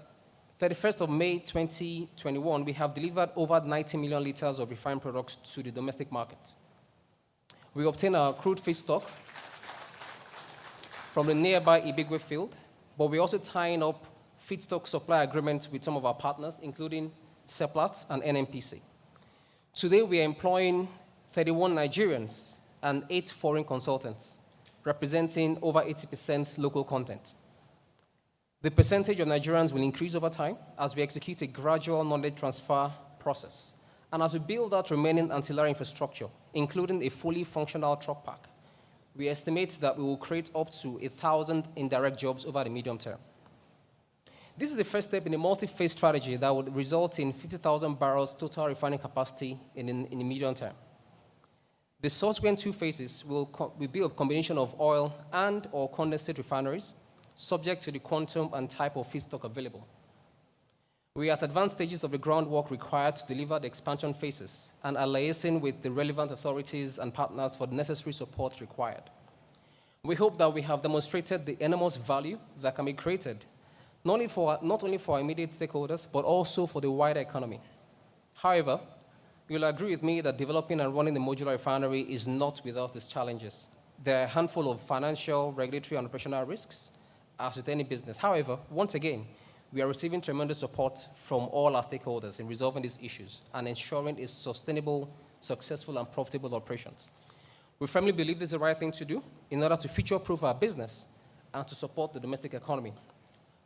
31st of May 2021, we have delivered over 90 million liters of refined products to the domestic market. We obtained our crude feedstock from the nearby Ibigwe field, but we're also tying up feedstock supply agreements with some of our partners, including Seplat and NNPC. Today, we are employing 31 Nigerians and 8 foreign consultants, representing over 80% local content. The percentage of Nigerians will increase over time as we execute a gradual knowledge transfer process, and as we build out remaining ancillary infrastructure, including a fully functional truck park. We estimate that we will create up to 1,000 indirect jobs over the medium term. This is the first step in a multi-phase strategy that would result in 50,000 barrels total refining capacity in the medium term. The subsequent 2 phases will be a combination of oil and or condensate refineries, subject to the quantum and type of feedstock available. We are at advanced stages of the groundwork required to deliver the expansion phases and are liaising with the relevant authorities and partners for the necessary support required. We hope that we have demonstrated the enormous value that can be created, not only for our immediate stakeholders, but also for the wider economy. However, you'll agree with me that developing and running the modular refinery is not without its challenges. There are a handful of financial, regulatory, and operational risks, as with any business. However, once again, we are receiving tremendous support from all our stakeholders in resolving these issues and ensuring a sustainable, successful, and profitable operations. We firmly believe this is the right thing to do in order to future-proof our business and to support the domestic economy.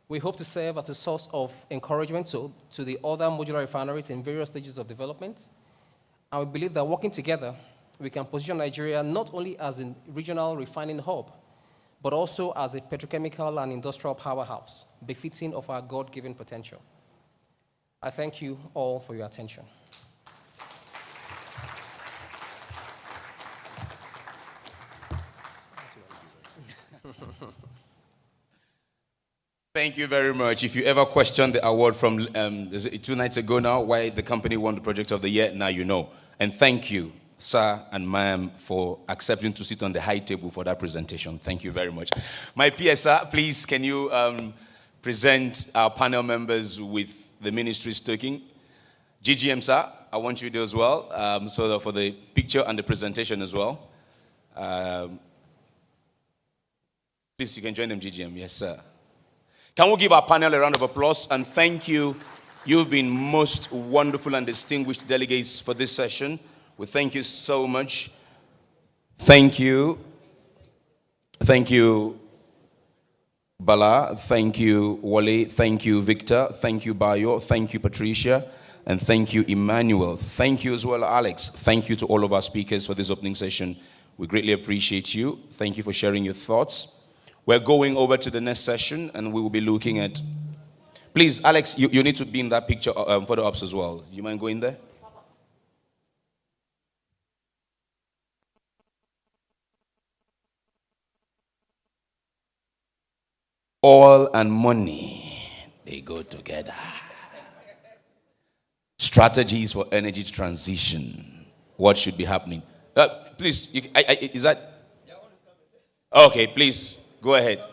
We hope to serve as a source of encouragement to the other modular refineries in various stages of development, and we believe that working together, we can position Nigeria not only as a regional refining hub, but also as a petrochemical and industrial powerhouse, befitting of our God-given potential. I thank you all for your attention. Thank you very much. If you ever questioned the award from 2 nights ago now, why the company won the project of the year, now you know. And thank you, sir and ma'am, for accepting to sit on the high table for that presentation. Thank you very much. My PSR, please, can you present our panel members with the ministry's token? GGM, sir, I want you to do as well, so that for the picture and the presentation as well. Please, you can join them, GGM. Yes, sir. Can we give our panel a round of applause and thank you. You've been most wonderful and distinguished delegates for this session. We thank you so much. Thank you. Thank you, Bala. Thank you, Wale. Thank you, Victor. Thank you, Bayo. Thank you, Patricia. And thank you, Emmanuel. Thank you as well, Alex. Thank you to all of our speakers for this opening session. We greatly appreciate you. Thank you for sharing your thoughts. We're going over to the next session, and we will be looking at... Please, Alex, you need to be in that picture photo ops as well. Do you mind going there? Oil and money, they go together. Strategies for energy transition. What should be happening? Please, is that... Okay, please. Go ahead.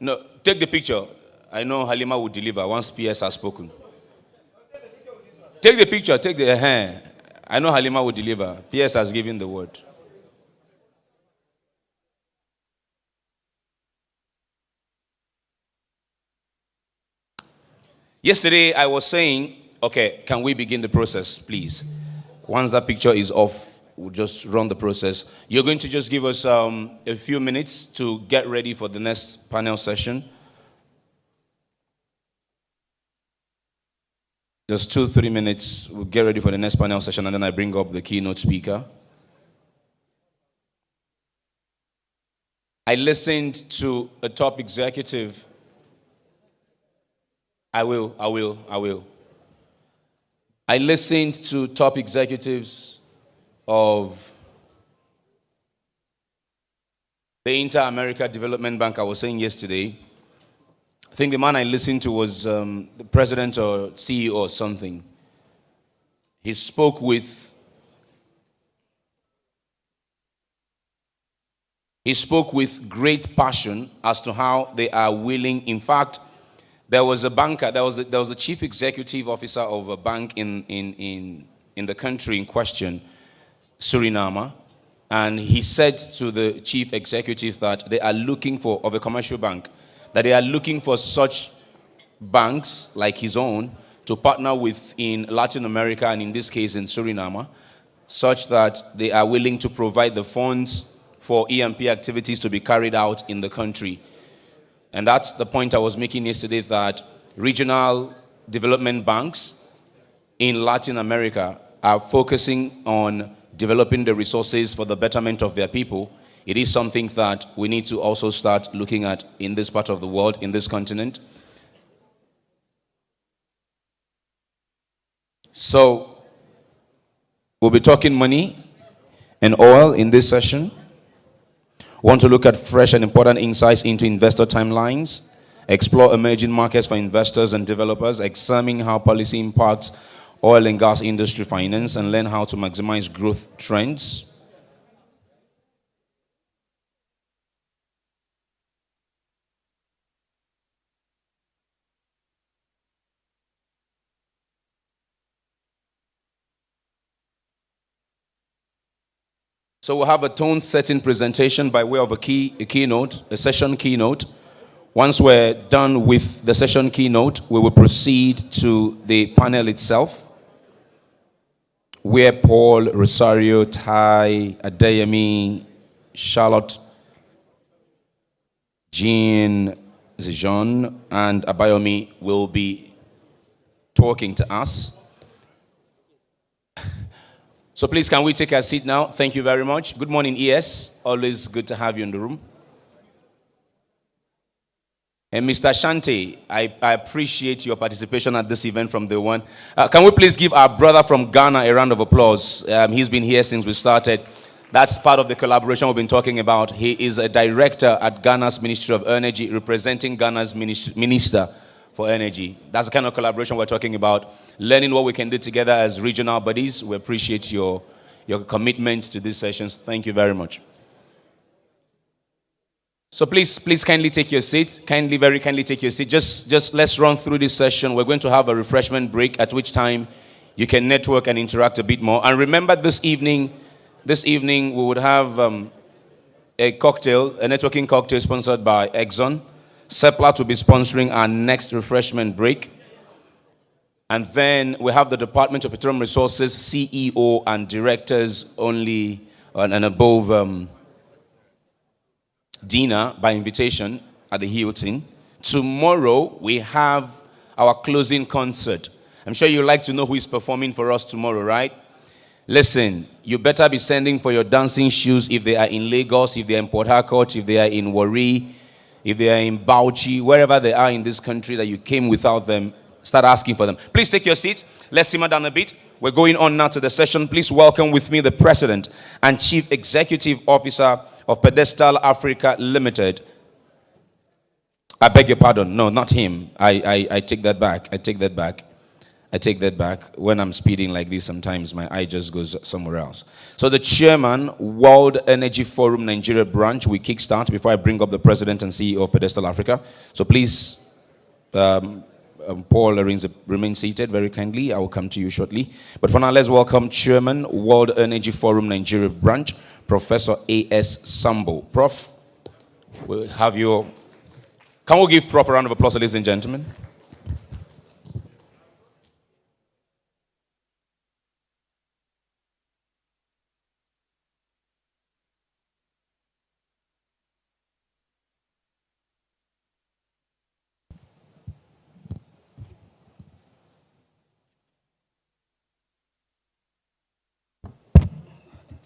No, take the picture. I know Halima will deliver once PS has spoken. Take the picture. Take the hand. I know Halima will deliver. PS has given the word. Yesterday I was saying, okay, can we begin the process, please? Once that picture is off, we'll just run the process. You're going to just give us a few minutes to get ready for the next panel session. Just 2-3 minutes. We'll get ready for the next panel session, and then I bring up the keynote speaker. I listened to a top executive. I will. I listened to top executives of the Inter-America Development Bank. I was saying yesterday, I think the man I listened to was the president or CEO or something. He spoke with great passion as to how they are willing. In fact, there was a banker, there was the chief executive officer of a bank in the country in question, Suriname, and he said to the chief executive that they are looking for, of a commercial bank, that they are looking for such banks like his own to partner with in Latin America, and in this case in Suriname, such that they are willing to provide the funds for EMP activities to be carried out in the country. And that's the point I was making yesterday, that regional development banks in Latin America are focusing on developing the resources for the betterment of their people. It is something that we need to also start looking at in this part of the world, in this continent. So, we'll be talking money and oil in this session. We want to look at fresh and important insights into investor timelines, explore emerging markets for investors and developers, examine how policy impacts oil and gas industry finance, and learn how to maximize growth trends. So we'll have a tone-setting presentation by way of a keynote, a session keynote. Once we're done with the session keynote, we will proceed to the panel itself, where Paul, Rosario, Tai, Adeyemi, Charlotte, Jean, Zijon, and Abayomi will be talking to us. So please, can we take a seat now? Thank you very much. Good morning, ES. Always good to have you in the room. And Mr. Shante, I appreciate your participation at this event from day one. Can we please give our brother from Ghana a round of applause? He's been here since we started. That's part of the collaboration we've been talking about. He is a director at Ghana's Ministry of Energy, representing Ghana's Minister for Energy. That's the kind of collaboration we're talking about. Learning what we can do together as regional bodies. We appreciate your commitment to these sessions. Thank you very much. So please kindly take your seat. Very kindly take your seat. Just let's run through this session. We're going to have a refreshment break, at which time you can network and interact a bit more. And remember, this evening we would have a networking cocktail sponsored by Exxon. Seplat to be sponsoring our next refreshment break. And then we have the Department of Petroleum Resources, CEO and directors only and above dinner by invitation at the Hilton. Tomorrow we have our closing concert. I'm sure you'd like to know who is performing for us tomorrow, right? Listen, you better be sending for your dancing shoes if they are in Lagos, if they are in Port Harcourt, if they are in Warri, if they are in Bauchi, wherever they are in this country that you came without them. Start asking for them. Please take your seat. Let's simmer down a bit. We're going on now to the session. Please welcome with me the President and Chief Executive Officer of Pedestal Africa Limited. I beg your pardon. No, not him. I take that back. I take that back. When I'm speeding like this, sometimes my eye just goes somewhere else. So the Chairman, World Energy Forum Nigeria branch, we kickstart before I bring up the President and CEO of Pedestal Africa. So please, Paul, remain seated very kindly. I will come to you shortly. But for now, let's welcome Chairman, World Energy Forum Nigeria branch, Professor A.S. Sambo. Prof, we'll have you. Can we give Prof a round of applause, ladies and gentlemen?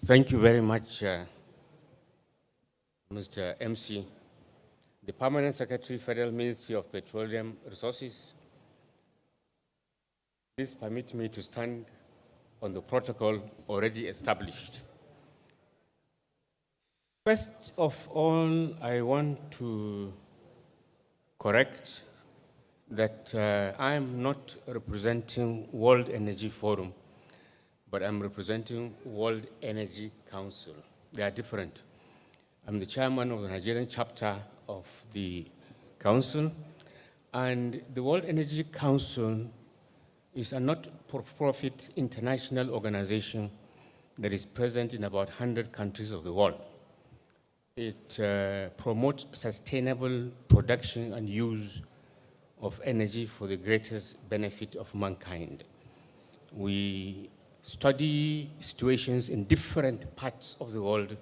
Thank you very much, Mr. MC. The Permanent Secretary, Federal Ministry of Petroleum Resources. Please permit me to stand on the protocol already established. First of all, I want to correct that I am not representing World Energy Forum, but I'm representing World Energy Council. They are different. I'm the chairman of the Nigerian chapter of the council, and the World Energy Council is a not-for-profit international organization that is present in about 100 countries of the world. It promotes sustainable production and use of energy for the greatest benefit of mankind. We study situations in different parts of the world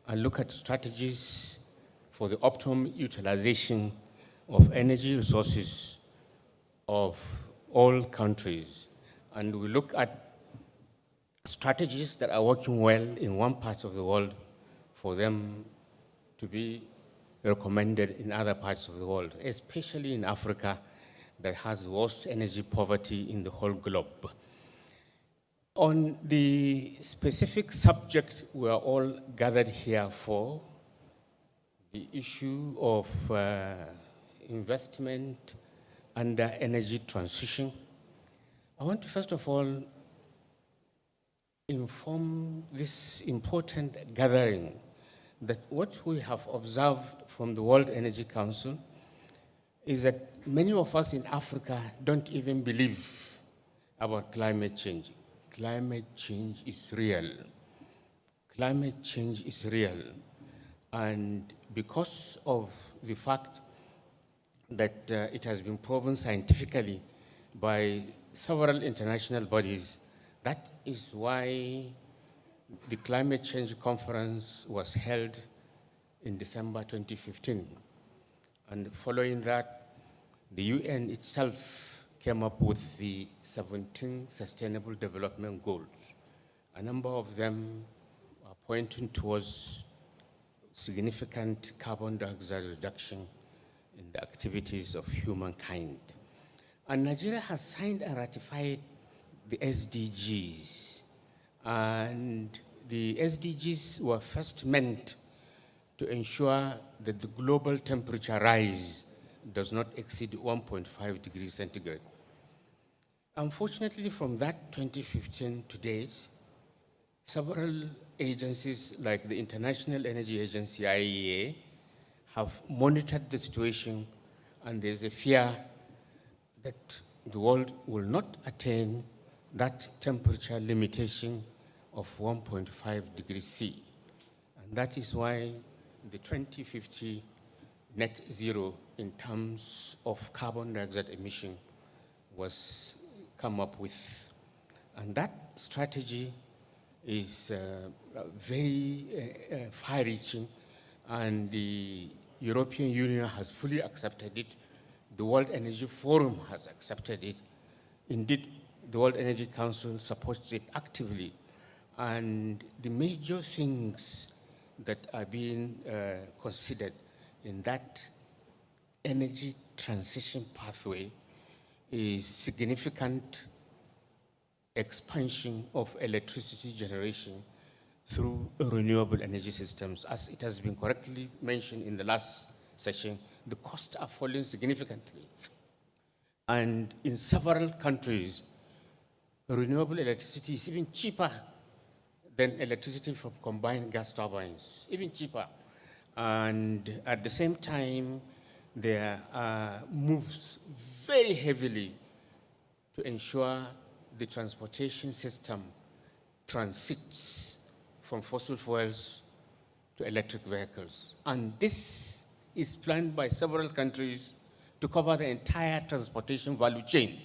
and look at strategies for the optimum utilization of energy resources of all countries. And we look at strategies that are working well in one part of the world for them to be recommended in other parts of the world, especially in Africa that has the worst energy poverty in the whole globe. On the specific subject we are all gathered here for, the issue of investment under energy transition, I want to first of all inform this important gathering that what we have observed from the World Energy Council is that many of us in Africa don't even believe about climate change. Climate change is real. Climate change is real. And because of the fact that it has been proven scientifically by several international bodies, that is why the Climate Change Conference was held in December 2015. And following that, the UN itself came up with the 17 Sustainable Development Goals. A number of them are pointing towards significant carbon dioxide reduction in the activities of humankind. And Nigeria has signed and ratified the SDGs. And the SDGs were first meant to ensure that the global temperature rise does not exceed 1.5 degrees centigrade. Unfortunately, from that 2015 to date, several agencies like the International Energy Agency, IEA, have monitored the situation, and there's a fear that the world will not attain that temperature limitation of 1.5 degrees C. And that is why the 2050 net zero in terms of carbon dioxide emission was come up with. And that strategy is very far-reaching, and the European Union has fully accepted it. The World Energy Forum has accepted it. Indeed, the World Energy Council supports it actively. And the major things that are being considered in that energy transition pathway is significant expansion of electricity generation through renewable energy systems. As it has been correctly mentioned in the last session, the costs are falling significantly. And in several countries, renewable electricity is even cheaper than electricity from combined gas turbines, even cheaper. And at the same time, there are moves very heavily to ensure the transportation system transits from fossil fuels to electric vehicles. And this is planned by several countries to cover the entire transportation value chain,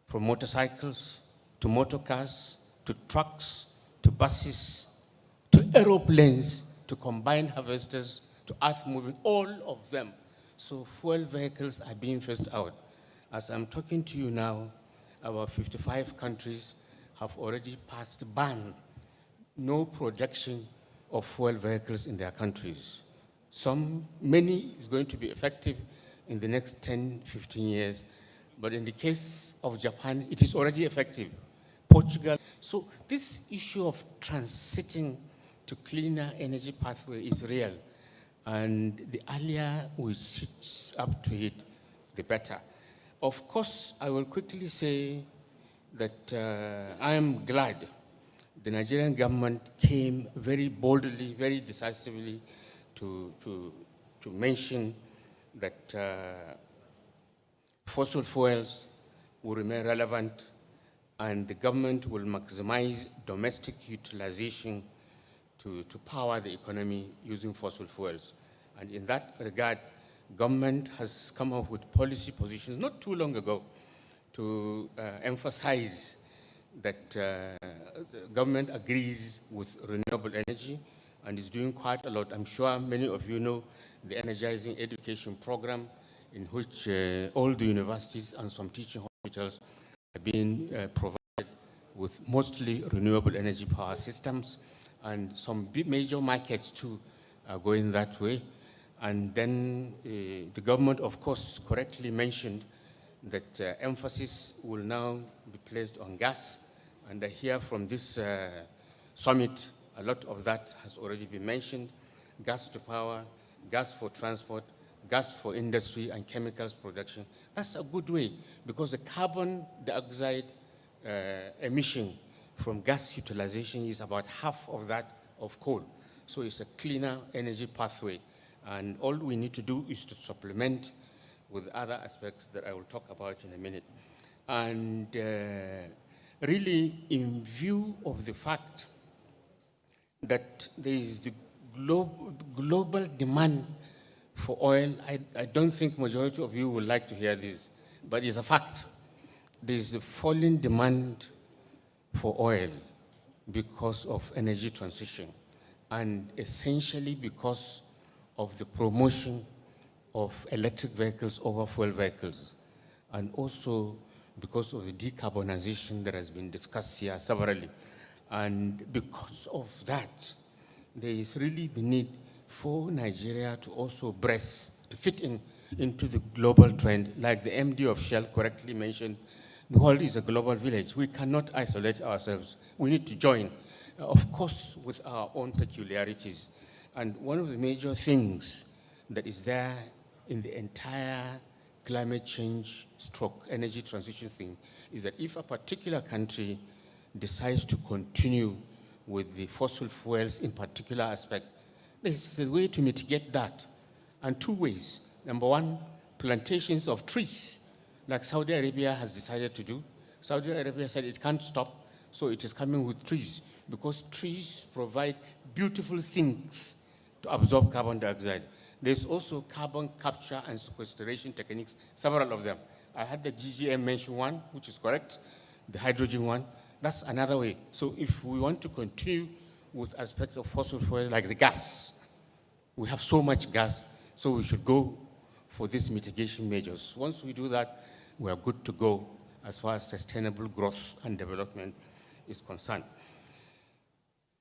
from motorcycles to motor cars to trucks to buses to aeroplanes to combined harvesters to earth moving, all of them. So fuel vehicles are being phased out. As I'm talking to you now, about 55 countries have already passed a ban, no production of fuel vehicles in their countries. Many is going to be effective in the next 10, 15 years, but in the case of Japan, it is already effective. Portugal. So this issue of transiting to cleaner energy pathway is real, and the earlier we sit up to it, the better. Of course, I will quickly say that I am glad the Nigerian government came very boldly, very decisively to mention that fossil fuels will remain relevant, and the government will maximize domestic utilization to power the economy using fossil fuels. And in that regard, government has come up with policy positions not too long ago to emphasize that the government agrees with renewable energy and is doing quite a lot. I'm sure many of you know the Energizing Education Program, in which all the universities and some teaching hospitals are being provided with mostly renewable energy power systems, and some major markets too are going that way. And then the government, of course, correctly mentioned that emphasis will now be placed on gas. And I hear from this summit, a lot of that has already been mentioned. Gas to power, gas for transport, gas for industry and chemicals production. That's a good way, because the carbon dioxide emission from gas utilization is about half of that of coal. So it's a cleaner energy pathway. And all we need to do is to supplement with other aspects that I will talk about in a minute. And really, in view of the fact that there is the global demand for oil, I don't think majority of you would like to hear this, but it's a fact. There is a falling demand for oil because of energy transition, and essentially because of the promotion of electric vehicles over fuel vehicles, and also because of the decarbonization that has been discussed here severally. And because of that, there is really the need for Nigeria to also to fit into the global trend. Like the MD of Shell correctly mentioned, the world is a global village. We cannot isolate ourselves. We need to join. of course with our own peculiarities. And one of the major things that is there in the entire climate change stroke energy transition thing is that if a particular country decides to continue with the fossil fuels in particular aspect, there's a way to mitigate that, and two ways. Number one, plantations of trees, like Saudi Arabia has decided to do. Saudi Arabia said it can't stop, so it is coming with trees, because trees provide beautiful sinks to absorb carbon dioxide. There's also carbon capture and sequestration techniques, several of them. I had the GGM mention one, which is correct, the hydrogen one. That's another way. So if we want to continue with aspects of fossil fuels like the gas, we have so much gas, so we should go for these mitigation measures. Once we do that, we are good to go as far as sustainable growth and development is concerned.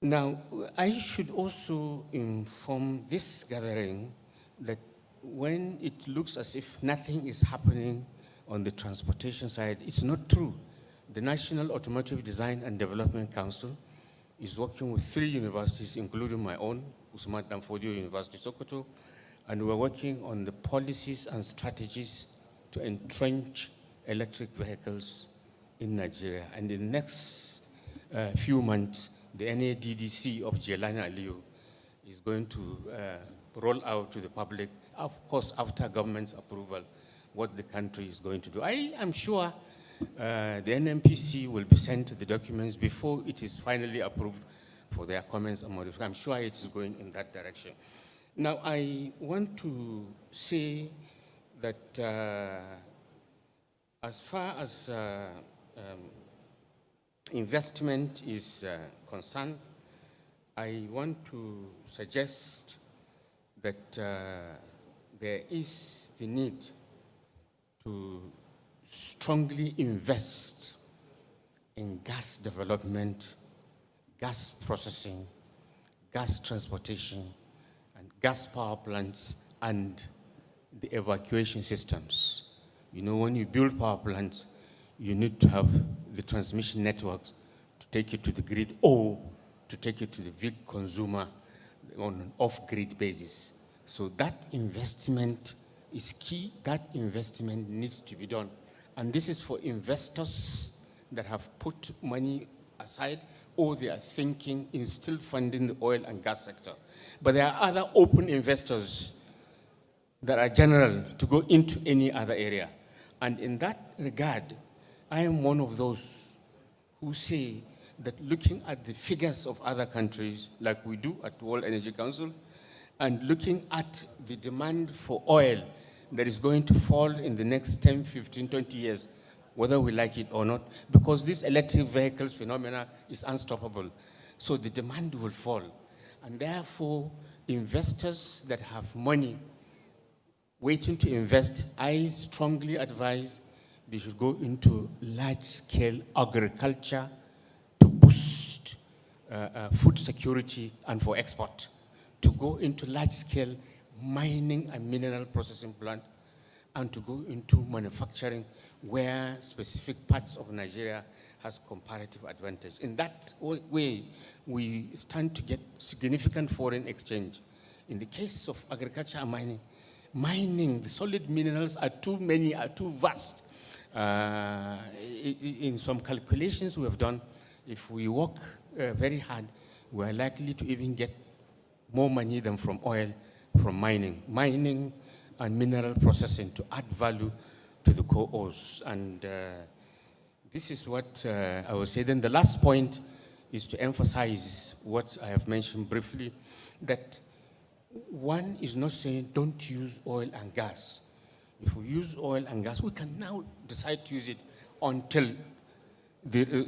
Now, I should also inform this gathering that when it looks as if nothing is happening on the transportation side, it's not true. The National Automotive Design and Development Council is working with 3 universities, including my own, Usman Danfodio University, Sokoto, and we're working on the policies and strategies to entrench electric vehicles in Nigeria. And in the next few months, the NADDC of Jelani Aliyu is going to roll out to the public, of course, after government's approval, what the country is going to do. I am sure the NMPC will be sent the documents before it is finally approved for their comments and modifications. I'm sure it is going in that direction. Now, I want to say that as far as investment is concerned, I want to suggest that there is the need to strongly invest in gas development, gas processing, gas transportation, and gas power plants, and the evacuation systems. You know, when you build power plants, you need to have the transmission networks to take it to the grid or to take it to the big consumer on an off-grid basis. So that investment is key. That investment needs to be done. And this is for investors that have put money aside or they are thinking in still funding the oil and gas sector. But there are other open investors that are general to go into any other area. And in that regard, I am one of those who say that looking at the figures of other countries, like we do at World Energy Council, and looking at the demand for oil that is going to fall in the next 10, 15, 20 years, whether we like it or not, because this electric vehicles phenomena is unstoppable. So the demand will fall. And therefore, investors that have money waiting to invest, I strongly advise they should go into large-scale agriculture to boost food security and for export, to go into large-scale mining and mineral processing plant, and to go into manufacturing where specific parts of Nigeria has comparative advantage. In that way, we stand to get significant foreign exchange. In the case of agriculture and mining, the solid minerals are too many, are too vast. In some calculations we have done, if we work very hard, we are likely to even get more money than from oil, from mining and mineral processing to add value to the core-ores. And this is what I will say. Then the last point is to emphasize what I have mentioned briefly, that one is not saying don't use oil and gas. If we use oil and gas, we can now decide to use it until the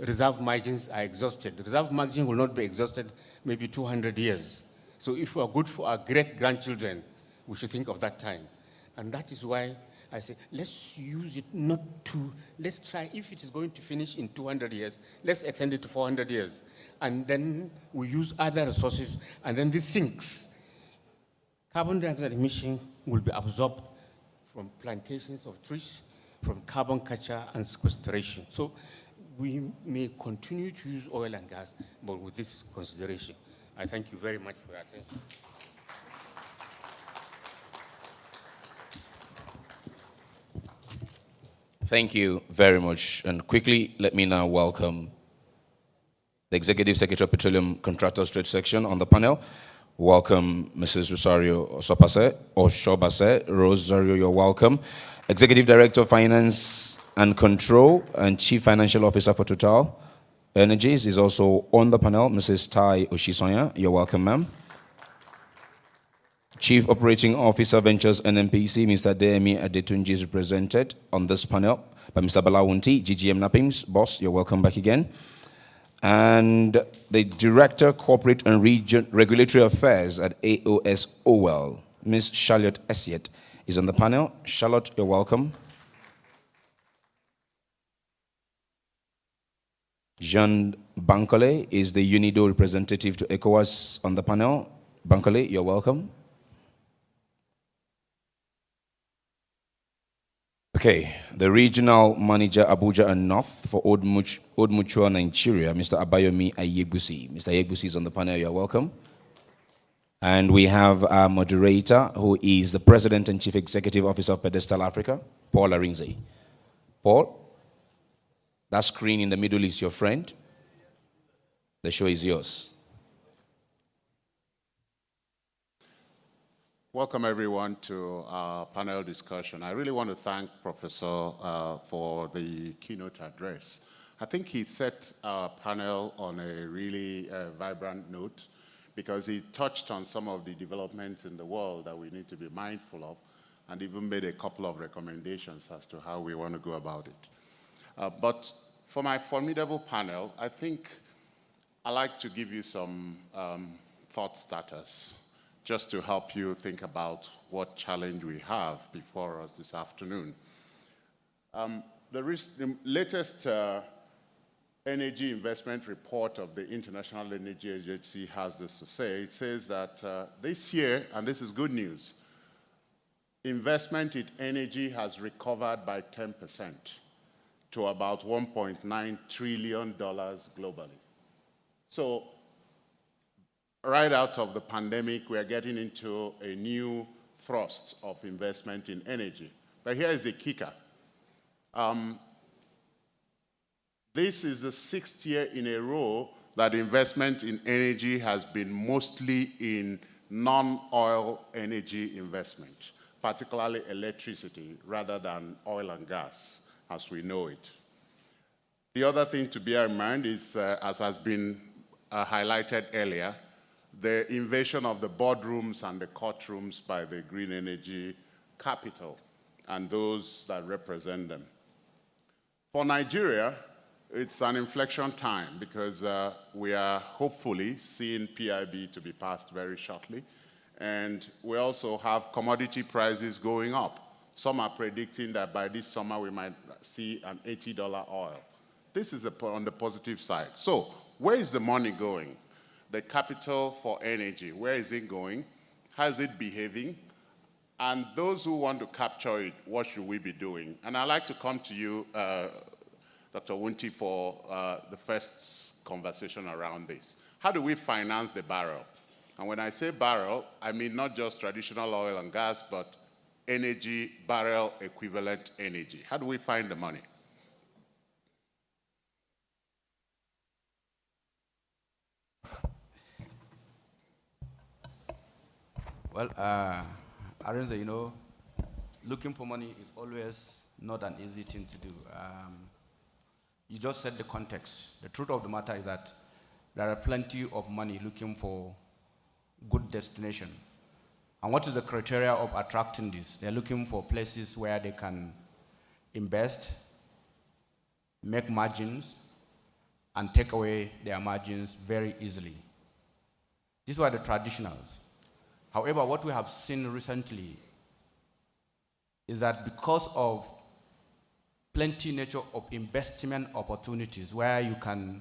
reserve margins are exhausted. The reserve margin will not be exhausted maybe 200 years. So if we are good for our great-grandchildren, we should think of that time. And that is why I say, let's use it not to, let's try, if it is going to finish in 200 years, let's extend it to 400 years. And then we use other resources, and then this sinks. Carbon dioxide emission will be absorbed from plantations of trees, from carbon capture and sequestration. So we may continue to use oil and gas, but with this consideration. I thank you very much for your attention. Thank you very much. And quickly, let me now welcome the Executive Secretary of Petroleum Contractors Trade Section on the panel. Welcome, Mrs. Rosario Oshobase. Rosario, you're welcome. Executive Director of Finance and Control and Chief Financial Officer for Total Energies is also on the panel. Mrs. Tai Oshisonya, you're welcome, ma'am. Chief Operating Officer Ventures NNPC, Mr. Demi Adetunji, is represented on this panel by Mr. Bala Wunti, GGM NAPIMS. Boss, you're welcome back again. And the Director, Corporate and Regulatory Affairs at AOS OWEL, Ms. Charlotte Essiet, is on the panel. Charlotte, you're welcome. Jean Bankole is the UNIDO representative to ECOWAS on the panel. Bankole, you're welcome. Okay, the regional manager Abuja and North for Old Mutual Nigeria, Mr. Abayomi Ayegbusi. Mr. Ayegbusi is on the panel, you're welcome. And we have our moderator, who is the President and Chief Executive Officer of Pedestal Africa, Paul Arinze. Paul, that screen in the middle is your friend. The show is yours. Welcome everyone to our panel discussion. I really want to thank Professor for the keynote address. I think he set our panel on a really vibrant note because he touched on some of the developments in the world that we need to be mindful of and even made a couple of recommendations as to how we want to go about it. But for my formidable panel, I think I'd like to give you some thought starters, just to help you think about what challenge we have before us this afternoon. The latest energy investment report of the International Energy Agency has this to say. It says that this year, and this is good news, investment in energy has recovered by 10% to about $1.9 trillion globally. So right out of the pandemic, we are getting into a new thrust of investment in energy. But here is the kicker. This is the 6th year in a row that investment in energy has been mostly in non-oil energy investment, particularly electricity, rather than oil and gas, as we know it. The other thing to bear in mind is, as has been highlighted earlier, the invasion of the boardrooms and the courtrooms by the green energy capital and those that represent them. For Nigeria, it's an inflection time because we are hopefully seeing PIB to be passed very shortly. And we also have commodity prices going up. Some are predicting that by this summer we might see an $80 oil. This is on the positive side. So where is the money going? The capital for energy, where is it going? How is it behaving? And those who want to capture it, what should we be doing? And I'd like to come to you, Dr. Wunti, for the first conversation around this. How do we finance the barrel? And when I say barrel, I mean not just traditional oil and gas, but energy, barrel equivalent energy. How do we find the money? Well, Arinze, you know, looking for money is always not an easy thing to do. You just set the context. The truth of the matter is that there are plenty of money looking for good destination. And what is the criteria of attracting this? They're looking for places where they can invest, make margins, and take away their margins very easily. These were the traditionals. However, what we have seen recently is that because of plenty nature of investment opportunities where you can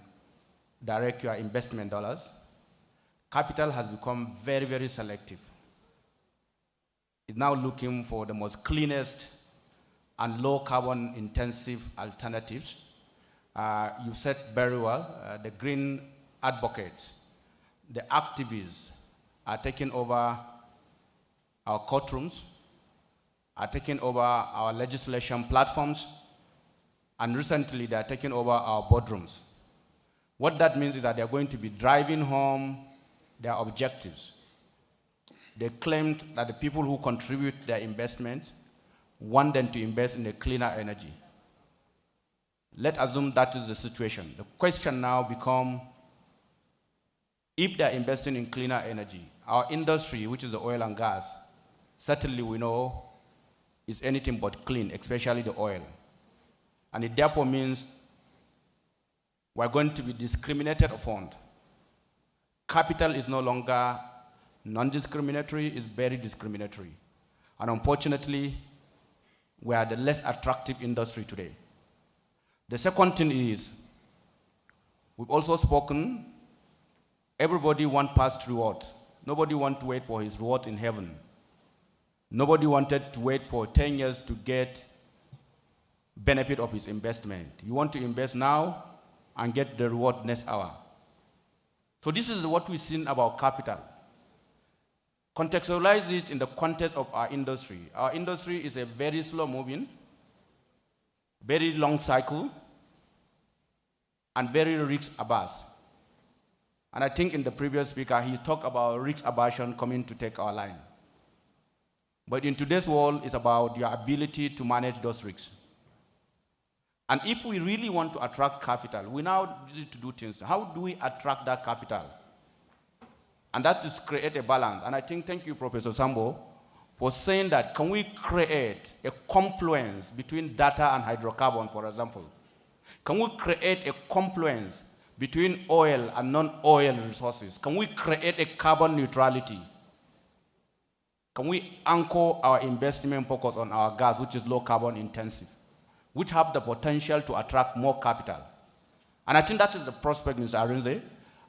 direct your investment dollars, capital has become very, very selective. It's now looking for the most cleanest and low carbon intensive alternatives You said very well, the green advocates, the activists are taking over our courtrooms, are taking over our legislation platforms, and recently they are taking over our boardrooms. What that means is that they are going to be driving home their objectives. They claimed that the people who contribute their investment want them to invest in a cleaner energy. Let's assume that is the situation. The question now becomes, if they're investing in cleaner energy, our industry, which is the oil and gas, certainly we know is anything but clean, especially the oil. And it therefore means we're going to be discriminated upon. Capital is no longer non-discriminatory, it's very discriminatory. And unfortunately, we are the less attractive industry today. The second thing is, we've also spoken, everybody wants past reward. Nobody wants to wait for his reward in heaven. Nobody wanted to wait for 10 years to get benefit of his investment. You want to invest now and get the reward next hour. So this is what we've seen about capital. Contextualize it in the context of our industry. Our industry is a very slow moving, very long cycle, and very risk averse. And I think in the previous speaker, he talked about risk aversion coming to take our line. But in today's world, it's about your ability to manage those risks. And if we really want to attract capital, we now need to do things. How do we attract that capital? And that is create a balance. And I think, thank you, Professor Sambo, for saying that, can we create a confluence between data and hydrocarbon, for example? Can we create a confluence between oil and non-oil resources? Can we create a carbon neutrality? Can we anchor our investment focus on our gas, which is low carbon intensive, which have the potential to attract more capital? And I think that is the prospect, Mr. Arinze.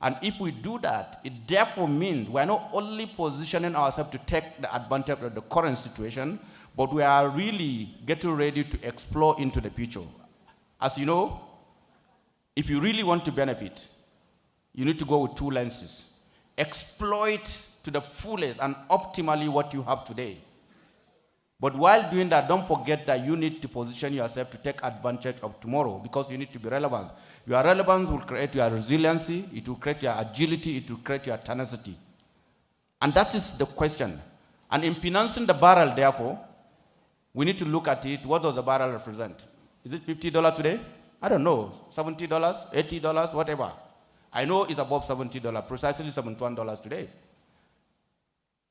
And if we do that, it therefore means we are not only positioning ourselves to take the advantage of the current situation, but we are really getting ready to explore into the future. As you know, if you really want to benefit, you need to go with two lenses. Exploit to the fullest and optimally what you have today. But while doing that, don't forget that you need to position yourself to take advantage of tomorrow, because you need to be relevant. Your relevance will create your resiliency, it will create your agility, it will create your tenacity. And that is the question. And in financing the barrel, therefore, we need to look at it. What does the barrel represent? Is it $50 today? I don't know. $70, $80, whatever. I know it's above $70, precisely $71 today.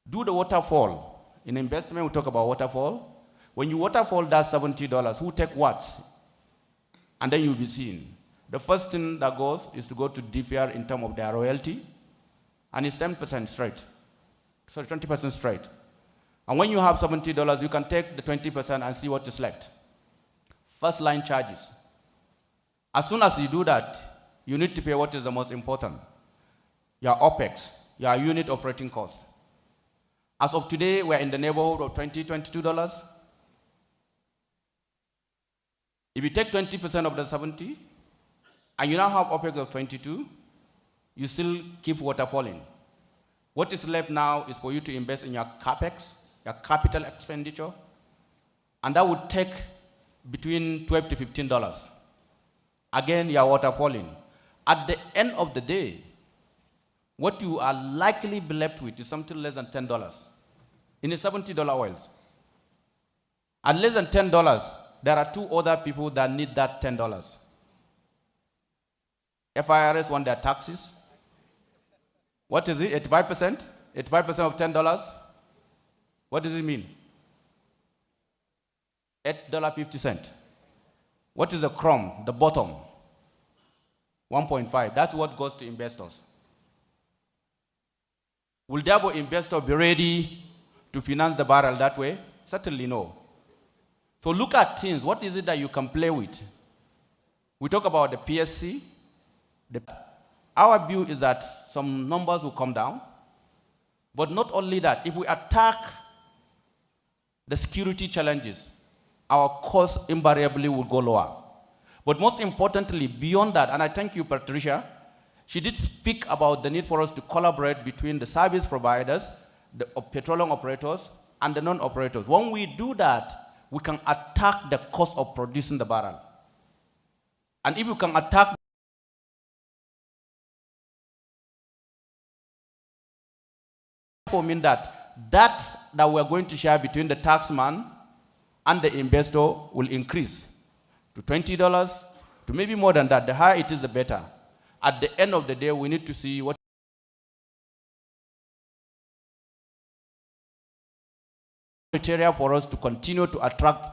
Do the waterfall. In investment, we talk about waterfall. When you waterfall that $70, who take what? And then you'll be seeing. The first thing that goes is to go to DFR in terms of their royalty, and it's 10% straight. Sorry, 20% straight. And when you have $70, you can take the 20% and see what is left. First line charges. As soon as you do that, you need to pay what is the most important. Your OPEX, your unit operating cost. As of today, we're in the neighborhood of $20, $22. If you take 20% of the 70, and you now have OPEX of 22, you still keep waterfalling. What is left now is for you to invest in your CAPEX, your capital expenditure, and that would take between $12 to $15. Again, you are waterfalling. At the end of the day, what you are likely be left with is something less than $10 in a $70 oils. At less than $10, there are two other people that need that $10. FIRS want their taxes. What is it? 85%? 85% of $10? What does it mean? $8.50. What is the crumb, the bottom? 1.5. That's what goes to investors. Will therefore investor be ready to finance the barrel that way? Certainly no. So look at things. What is it that you can play with? We talk about the PSC. Our view is that some numbers will come down. But not only that, if we attack the security challenges, our costs invariably will go lower. But most importantly, beyond that, and I thank you, Patricia, she did speak about the need for us to collaborate between the service providers, the petroleum operators, and the non-operators. When we do that, we can attack the cost of producing the barrel. And if we can attack mean that we're going to share between the taxman and the investor will increase to $20, to maybe more than that. The higher it is, the better. At the end of the day, we need to see what criteria for us to continue to attract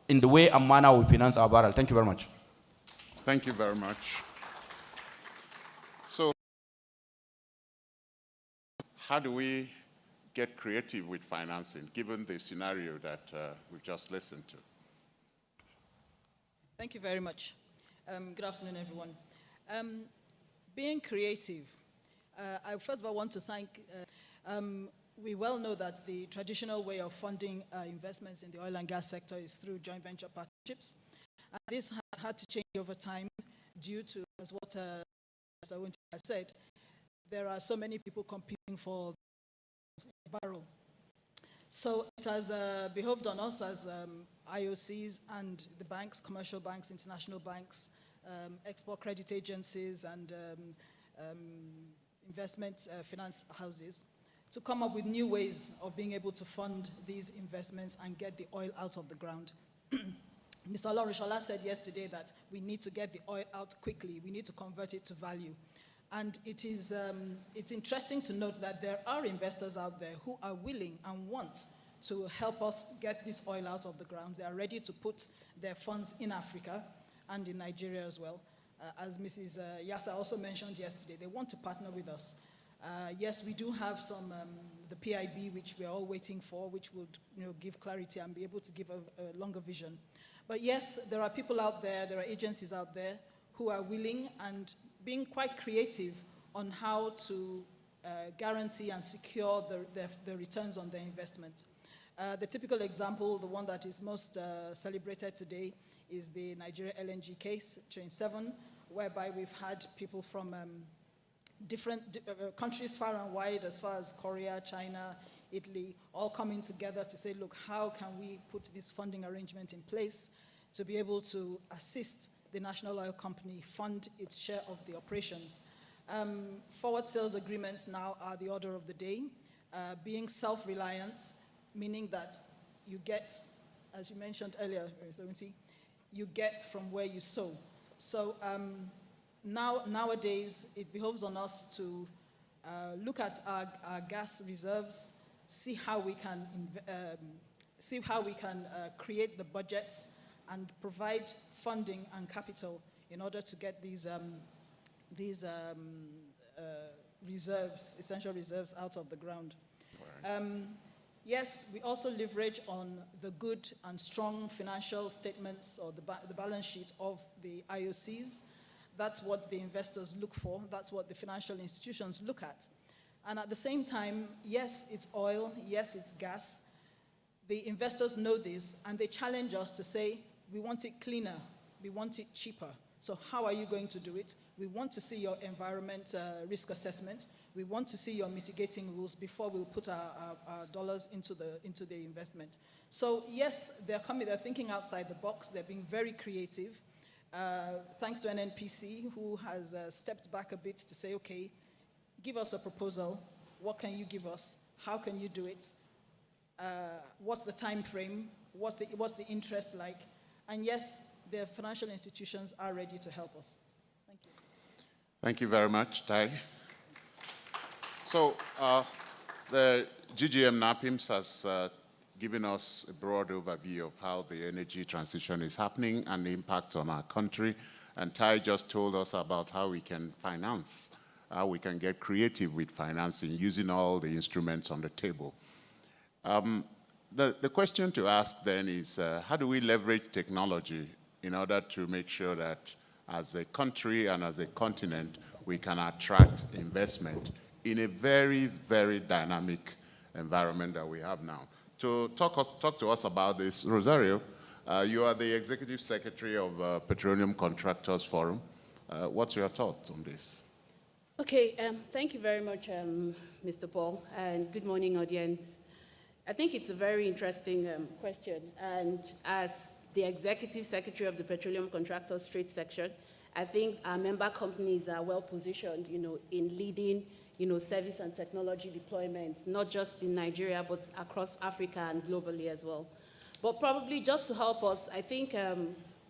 in the way and manner we finance our barrel. Thank you very much. Thank you very much. So, how do we get creative with financing, given the scenario that we've just listened to? Thank you very much. Good afternoon, everyone. Being creative, I first of all want to thank, we well know that the traditional way of funding investments in the oil and gas sector is through joint venture partnerships. And this has had to change over time due to, as what Mr. Wunti has said, there are so many people competing for the barrel. So it has behoved on us as IOCs and the banks, commercial banks, international banks, export credit agencies, and investment finance houses to come up with new ways of being able to fund these investments and get the oil out of the ground. Mr. Olorishola said yesterday that we need to get the oil out quickly. We need to convert it to value. And it's interesting to note that there are investors out there who are willing and want to help us get this oil out of the ground. They are ready to put their funds in Africa and in Nigeria as well. As Mrs. Yasa also mentioned yesterday, they want to partner with us. Yes, we do have some, the PIB, which we're all waiting for, which would give clarity and be able to give a longer vision. But yes, there are people out there, there are agencies out there who are willing and being quite creative on how to guarantee and secure the returns on their investment. The typical example, the one that is most celebrated today, is the Nigeria LNG case, Train 7, whereby we've had people from different countries far and wide, as far as Korea, China, Italy, all coming together to say, look, how can we put this funding arrangement in place to be able to assist the National Oil Company fund its share of the operations. Forward sales agreements now are the order of the day. Being self-reliant, meaning that you get, as you mentioned earlier, Mr. Wunti, you get from where you sow. So nowadays, it behoves on us to look at our gas reserves, see how we can create the budgets and provide funding and capital in order to get these reserves, essential reserves, out of the ground. Right. Yes, we also leverage on the good and strong financial statements or the balance sheet of the IOCs. That's what the investors look for. That's what the financial institutions look at. And at the same time, yes, it's oil, yes, it's gas. The investors know this, and they challenge us to say, we want it cleaner, we want it cheaper. So how are you going to do it? We want to see your environment risk assessment. We want to see your mitigating rules before we'll put our dollars into the investment. So yes, they're thinking outside the box. They're being very creative. Thanks to N.P.S, who has stepped back a bit to say, okay, give us a proposal. What can you give us? How can you do it? What's the time frame? What's the interest like? And yes, the financial institutions are ready to help us. Thank you. Thank you very much, Tai. So the GGM NAPIMS has given us a broad overview of how the energy transition is happening and the impact on our country. And Tai just told us about how we can finance, how we can get creative with financing using all the instruments on the table. The question to ask then is, how do we leverage technology in order to make sure that as a country and as a continent, we can attract investment in a very, very dynamic environment that we have now? To talk to us about this, Rosario, You are the Executive Secretary of Petroleum Contractors Forum. What's your thoughts on this? Okay, thank you very much, Mr. Paul, and good morning, audience. I think it's a very interesting question, and as the Executive Secretary of the Petroleum Contractors Trade Section, I think our member companies are well positioned, in leading, service and technology deployments, not just in Nigeria, but across Africa and globally as well. But probably just to help us, I think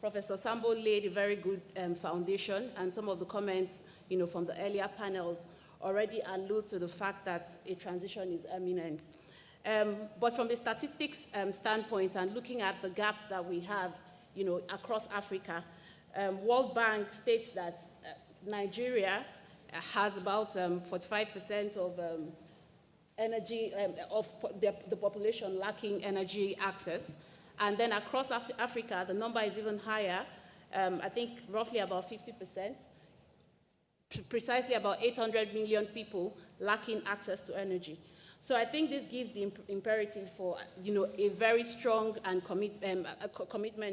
Professor Sambo laid a very good foundation, and some of the comments, from the earlier panels already allude to the fact that a transition is imminent. But from the statistics standpoint and looking at the gaps that we have, across Africa, World Bank states that Nigeria has about 45% of energy, of the population lacking energy access. And then across Africa, the number is even higher, I think roughly about 50%, precisely about 800 million people lacking access to energy. So I think this gives the imperative for, a very strong and commitment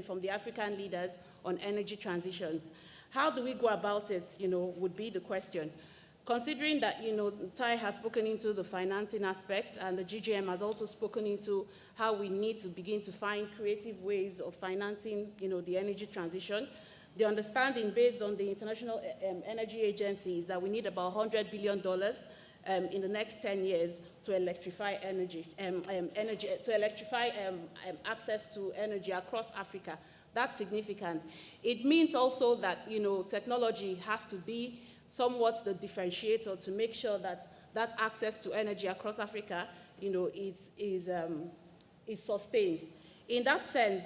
from the African leaders on energy transitions. How do we go about it, would be the question. Considering that, Tai has spoken into the financing aspect, and the GGM has also spoken into how we need to begin to find creative ways of financing, the energy transition. The understanding based on the International Energy Agency is that we need about $100 billion in the next 10 years to electrify access to energy across Africa. That's significant. It means also that, technology has to be somewhat the differentiator to make sure that that access to energy across Africa, is sustained. In that sense,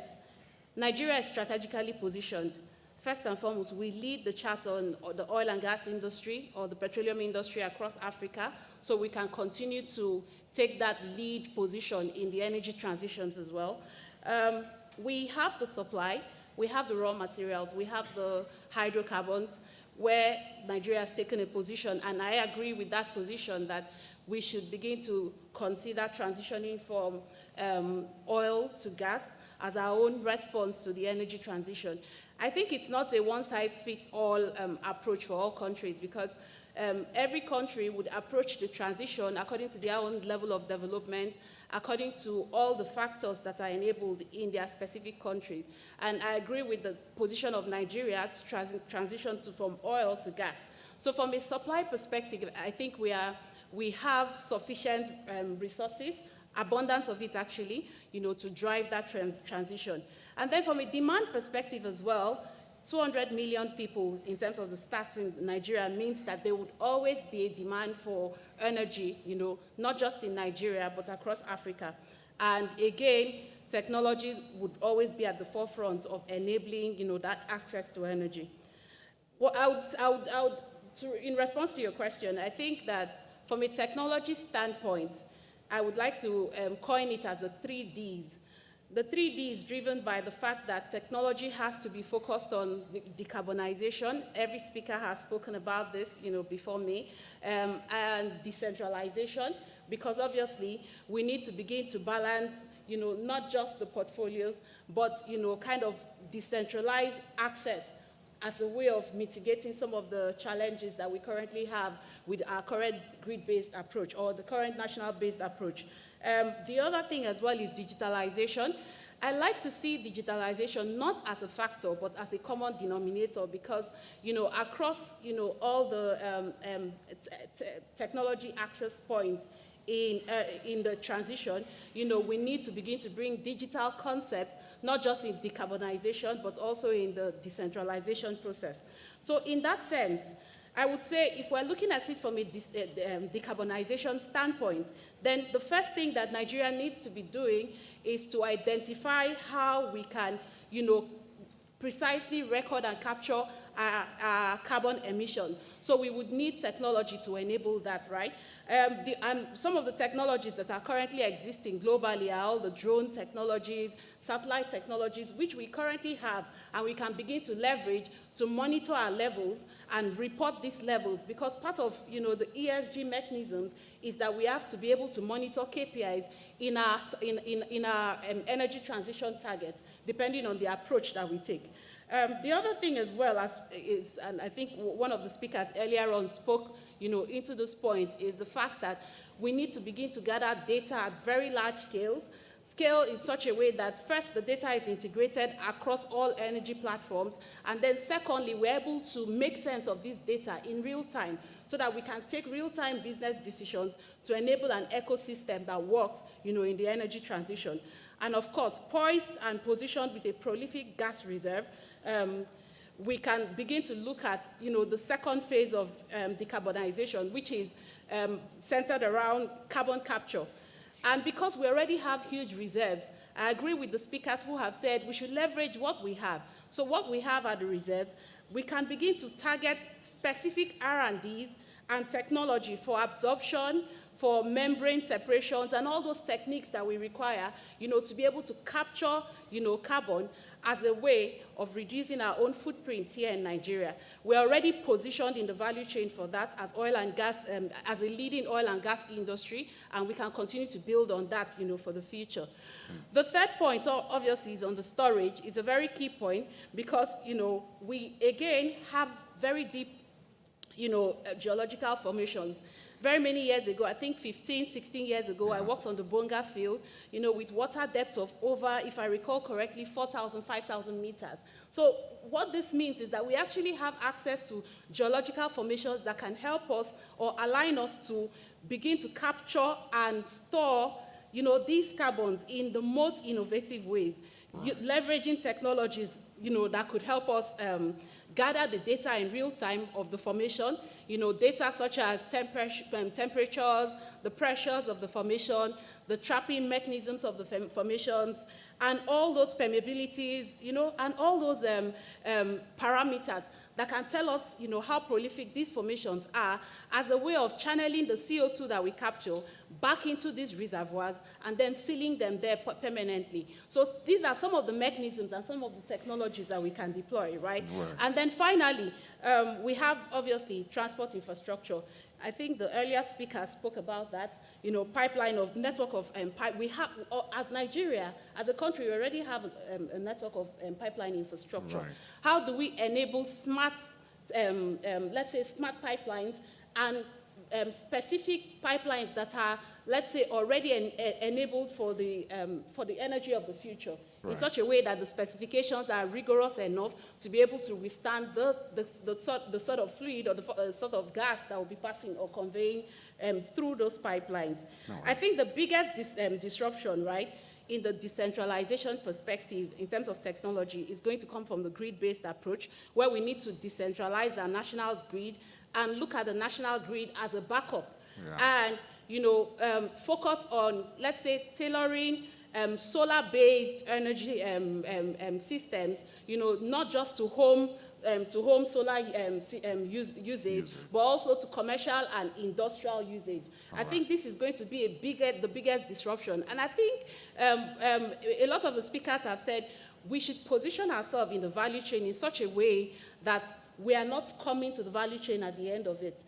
Nigeria is strategically positioned. First and foremost, we lead the chart on the oil and gas industry or the petroleum industry across Africa, so we can continue to take that lead position in the energy transitions as well. We have the supply, we have the raw materials, we have the hydrocarbons, where Nigeria has taken a position, and I agree with that position that we should begin to consider transitioning from oil to gas as our own response to the energy transition. I think it's not a one-size-fits-all approach for all countries, because every country would approach the transition according to their own level of development, according to all the factors that are enabled in their specific country. And I agree with the position of Nigeria to transition from oil to gas. So from a supply perspective, I think we have sufficient resources, abundance of it actually, to drive that transition. And then from a demand perspective as well, 200 million people in terms of the stats in Nigeria means that there would always be a demand for energy, not just in Nigeria, but across Africa. And again, technology would always be at the forefront of enabling, that access to energy. Well, in response to your question, I think that from a technology standpoint, I would like to coin it as the 3 Ds. The 3 D is driven by the fact that technology has to be focused on decarbonization. Every speaker has spoken about this, before me, and decentralization, because obviously we need to begin to balance, not just the portfolios, but, kind of decentralize access as a way of mitigating some of the challenges that we currently have with our current grid-based approach or the current national-based approach. The other thing as well is digitalization. I like to see digitalization not as a factor, but as a common denominator, because, across, all the technology access points in the transition, we need to begin to bring digital concepts, not just in decarbonization, but also in the decentralization process. So in that sense, I would say if we're looking at it from a decarbonization standpoint, then the first thing that Nigeria needs to be doing is to identify how we can, precisely record and capture our carbon emission. So we would need technology to enable that, right? Some of the technologies that are currently existing globally are all the drone technologies, satellite technologies, which we currently have, and we can begin to leverage to monitor our levels and report these levels, because part of the ESG mechanisms is that we have to be able to monitor KPIs in our energy transition targets, depending on the approach that we take. The other thing as well is, and I think one of the speakers earlier on spoke into this point, is the fact that we need to begin to gather data at very large scale in such a way that first the data is integrated across all energy platforms, and then secondly we're able to make sense of this data in real time so that we can take real-time business decisions to enable an ecosystem that works in the energy transition. And of course, poised and positioned with a prolific gas reserve, we can begin to look at the second phase of decarbonization, which is centered around carbon capture. And because we already have huge reserves, I agree with the speakers who have said we should leverage what we have. So what we have are the reserves. We can begin to target specific R&Ds and technology for absorption, for membrane separations, and all those techniques that we require, to be able to capture, carbon as a way of reducing our own footprints here in Nigeria. We're already positioned in the value chain for that as oil and gas, as a leading oil and gas industry, and we can continue to build on that, for the future. The third point, obviously, is on the storage. It's a very key point because, we, again, have very deep, geological formations. Very many years ago, I think 15, 16 years ago, I worked on the Bonga field, with water depths of over, if I recall correctly, 4,000, 5,000 meters. So what this means is that we actually have access to geological formations that can help us or align us to begin to capture and store, these carbons in the most innovative ways, leveraging technologies, that could help us gather the data in real time of the formation, data such as temperatures, the pressures of the formation, the trapping mechanisms of the formations, and all those permeabilities, and all those parameters that can tell us, how prolific these formations are as a way of channeling the CO2 that we capture back into these reservoirs and then sealing them there permanently. So these are some of the mechanisms and some of the technologies that we can deploy, right? And then finally, we have, obviously, transport infrastructure. I think the earlier speaker spoke about that, pipeline of network of pipe. We have, as Nigeria, as a country, we already have a network of pipeline infrastructure. Right. How do we enable smart, let's say, smart pipelines and specific pipelines that are, let's say, already enabled for the energy of the future, in such a way that the specifications are rigorous enough to be able to withstand the sort of fluid or the sort of gas that will be passing or conveying through those pipelines. I think the biggest disruption, right, in the decentralization perspective in terms of technology is going to come from the grid-based approach, where we need to decentralize our national grid and look at the national grid as a backup. And, focus on, let's say, tailoring solar-based energy systems, not just to home solar usage, but also to commercial and industrial usage. I think this is going to be the biggest disruption. And I think a lot of the speakers have said we should position ourselves in the value chain in such a way that we are not coming to the value chain at the end of it.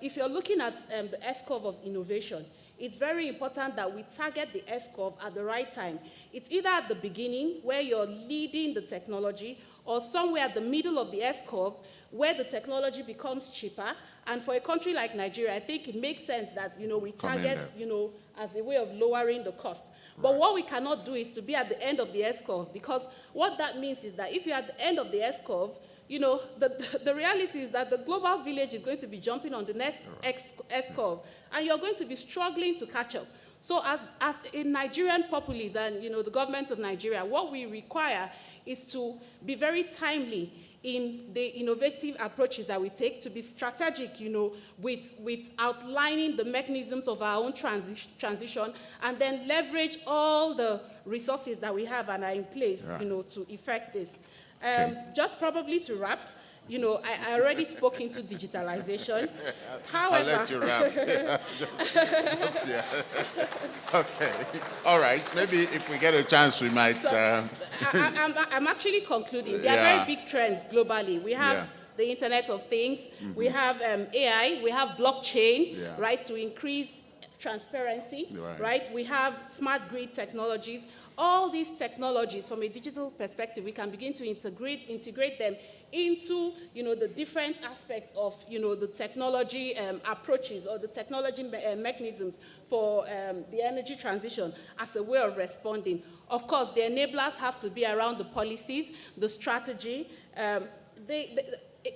If you're looking at the S-curve of innovation, it's very important that we target the S-curve at the right time. It's either at the beginning, where you're leading the technology, or somewhere at the middle of the S-curve, where the technology becomes cheaper. And for a country like Nigeria, I think it makes sense that, we target, as a way of lowering the cost. But what we cannot do is to be at the end of the S-curve, because what that means is that if you're at the end of the S-curve, the reality is that the global village is going to be jumping on the next S-curve, and you're going to be struggling to catch up. So as a Nigerian populace and, the government of Nigeria, what we require is to be very timely in the innovative approaches that we take, to be strategic, with outlining the mechanisms of our own transition, and then leverage all the resources that we have and are in place, to effect this. Just probably to wrap, you know, I already spoke into digitalization. However, I'll let you wrap. Yeah. Okay. All right. Maybe if we get a chance, we might. So, I'm actually concluding. There are Yeah. very big trends globally. We have Yeah. the Internet of Things, we have AI, we have blockchain, Yeah. right, to increase transparency, Right. right? We have smart grid technologies. All these technologies, from a digital perspective, we can begin to integrate them into, you know, the different aspects of, you know, the technology approaches or the technology mechanisms for the energy transition as a way of responding. Of course, the enablers have to be around the policies, the strategy.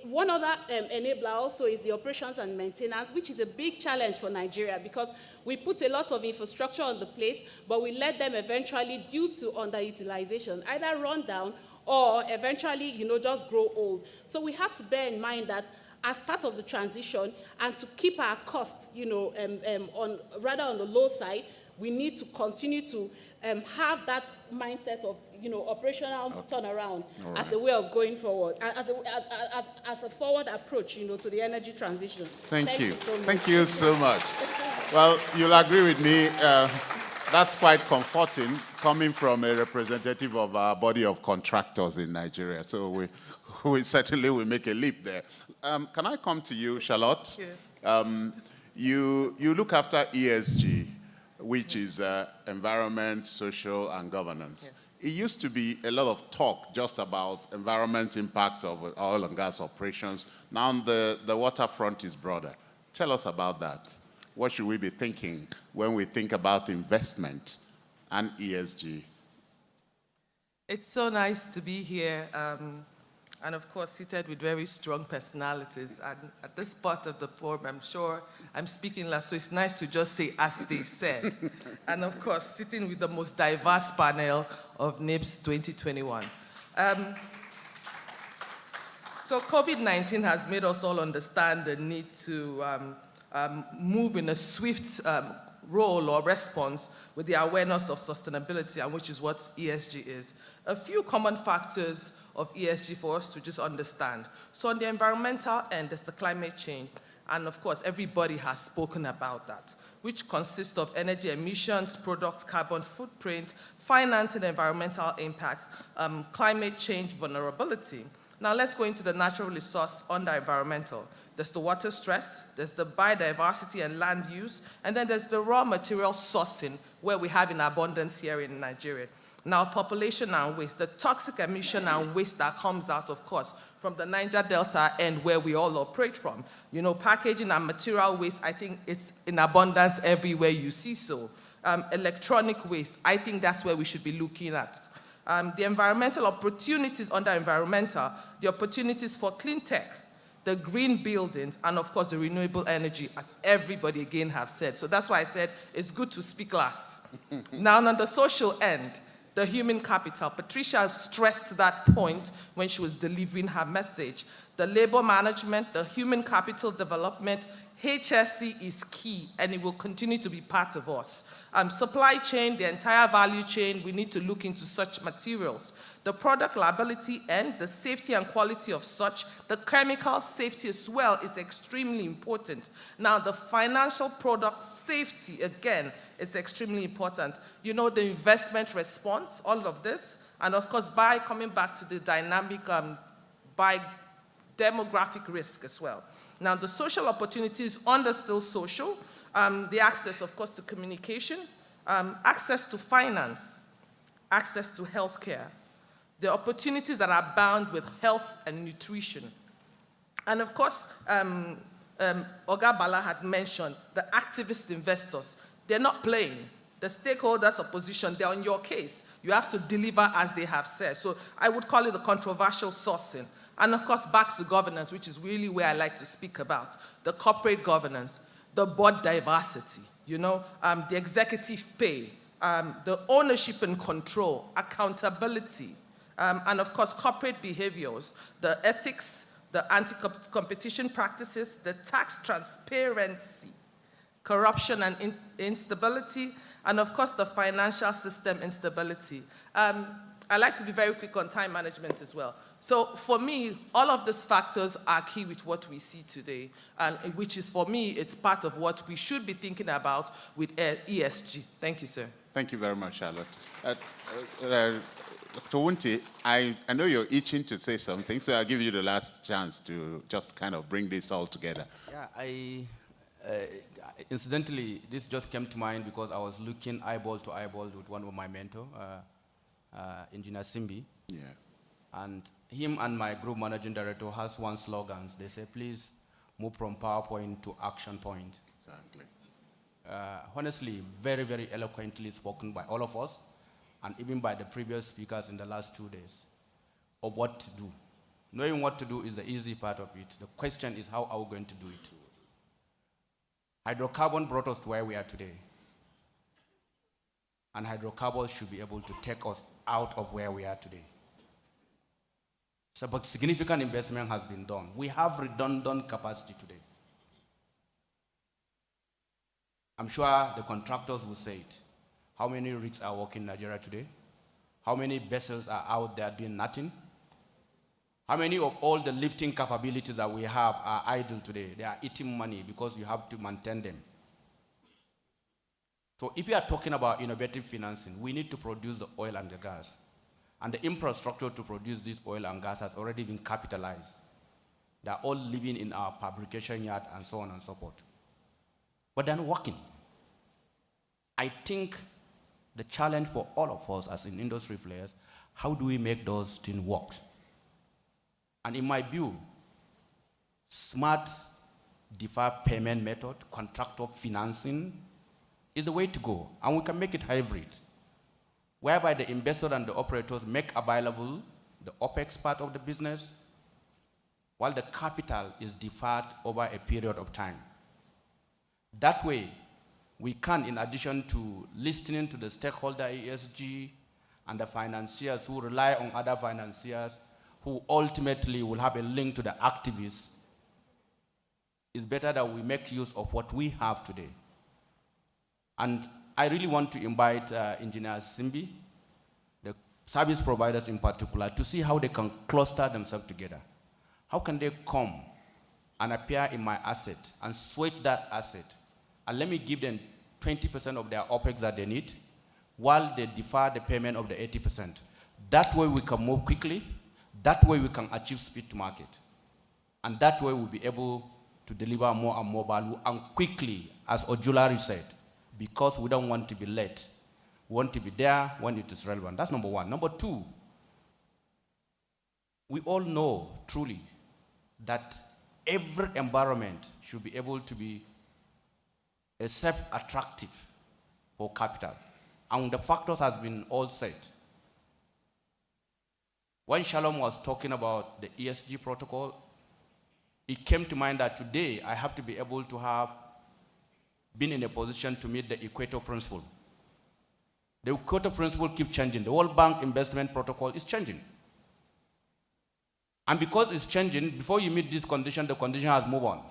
One other enabler also is the operations and maintenance, which is a big challenge for Nigeria because we put a lot of infrastructure on the place, but we let them eventually, due to underutilization, either run down or eventually, you know, just grow old. So we have to bear in mind that as part of the transition and to keep our costs, you know, on the low side, we need to continue to have that mindset of, you know, operational turnaround as a way of going forward, as a forward approach, you know, to the energy transition. Thank you. So much. Thank you so much. Well, you'll agree with me. That's quite comforting coming from a representative of our body of contractors in Nigeria. So we certainly will make a leap there. Can I come to you, Charlotte? Yes. You look after ESG, which is environment, social, and governance. Yes. It used to be a lot of talk just about environment impact of oil and gas operations. Now the waterfront is broader. Tell us about that. What should we be thinking when we think about investment and ESG? It's so nice to be here, and of course seated with very strong personalities. And at this part of the forum, I'm sure I'm speaking last, so it's nice to just say, as they said. And of course, sitting with the most diverse panel of NIPS 2021. So COVID-19 has made us all understand the need to move in a swift role or response with the awareness of sustainability, and which is what ESG is. A few common factors of ESG for us to just understand. So on the environmental end, there's the climate change, and of course, everybody has spoken about that, which consists of energy emissions, product carbon footprint, financing environmental impacts, climate change vulnerability. Now let's go into the natural resource under environmental. There's the water stress, there's the biodiversity and land use, and then there's the raw material sourcing, where we have in abundance here in Nigeria. Now, population and waste, the toxic emission and waste that comes out, of course, from the Niger Delta end where we all operate from. You know, packaging and material waste, I think it's in abundance everywhere you see so. Electronic waste, I think that's where we should be looking at. The environmental opportunities under environmental, the opportunities for clean tech, the green buildings, and of course the renewable energy, as everybody again have said. So that's why I said it's good to speak last. Now on the social end, the human capital. Patricia stressed that point when she was delivering her message. The labor management, the human capital development, HSC is key, and it will continue to be part of us. Supply chain, the entire value chain, we need to look into such materials. The product liability and the safety and quality of such, the chemical safety as well is extremely important. Now, the financial product safety, again, is extremely important. You know, the investment response, all of this, and of course, by coming back to the dynamic, by demographic risk as well. Now, the social opportunities under still social, the access, of course, to communication, access to finance, access to healthcare, the opportunities that are bound with health and nutrition. And of course, Oga Bala had mentioned the activist investors. They're not playing. The stakeholders opposition, they're on your case. You have to deliver as they have said. So I would call it the controversial sourcing. And of course, back to governance, which is really where I like to speak about. The corporate governance, the board diversity, you know, the executive pay, the ownership and control, accountability, and of course, corporate behaviors, the ethics, the anti-competition practices, the tax transparency, corruption and instability, and of course, the financial system instability. I like to be very quick on time management as well. So for me, all of these factors are key with what we see today, and which is, for me, it's part of what we should be thinking about with ESG. Thank you, sir. Thank you very much, Charlotte. Dr. Wunti, I know you're itching to say something, so I'll give you the last chance to just kind of bring this all together. Yeah, incidentally, this just came to mind because I was looking eyeball to eyeball with one of my mentor, Engineer Simbi. Yeah. And him and my group managing director has one slogan. They say, please move from PowerPoint to action point. Exactly. Honestly, very, very eloquently spoken by all of us, and even by the previous speakers in the last 2 days, of what to do. Knowing what to do is the easy part of it. The question is, how are we going to do it? Hydrocarbon brought us to where we are today. And hydrocarbons should be able to take us out of where we are today. So, but significant investment has been done. We have redundant capacity today. I'm sure the contractors will say it. How many rigs are working in Nigeria today? How many vessels are out there doing nothing? How many of all the lifting capabilities that we have are idle today? They are eating money because you have to maintain them. So if we are talking about innovative financing, we need to produce the oil and the gas. And the infrastructure to produce this oil and gas has already been capitalized. They are all living in our fabrication yard and so on and so forth. But they're not working. I think the challenge for all of us as in industry players, how do we make those things work? And in my view, smart deferred payment method, contractor financing, is the way to go. And we can make it hybrid, whereby the investor and the operators make available the OPEX part of the business, while the capital is deferred over a period of time. That way, we can, in addition to listening to the stakeholder ESG and the financiers who rely on other financiers, who ultimately will have a link to the activists, it's better that we make use of what we have today. And I really want to invite Engineer Simbi, the service providers in particular, to see how they can cluster themselves together. How can they come and appear in my asset and sweat that asset, and let me give them 20% of their OPEX that they need, while they defer the payment of the 80%. That way we can move quickly. That way we can achieve speed to market. And that way we'll be able to deliver more and more value and quickly, as Ojulari said, because we don't want to be late. We want to be there when it is relevant. That's number one. Number two, we all know truly that every environment should be able to be a self-attractive for capital. And the factors has been all set. When Shalom was talking about the ESG protocol, it came to mind that today I have to be able to have been in a position to meet the Equator Principle. The Equator Principle keeps changing. The World Bank Investment Protocol is changing. And because it's changing, before you meet this condition, the condition has moved on.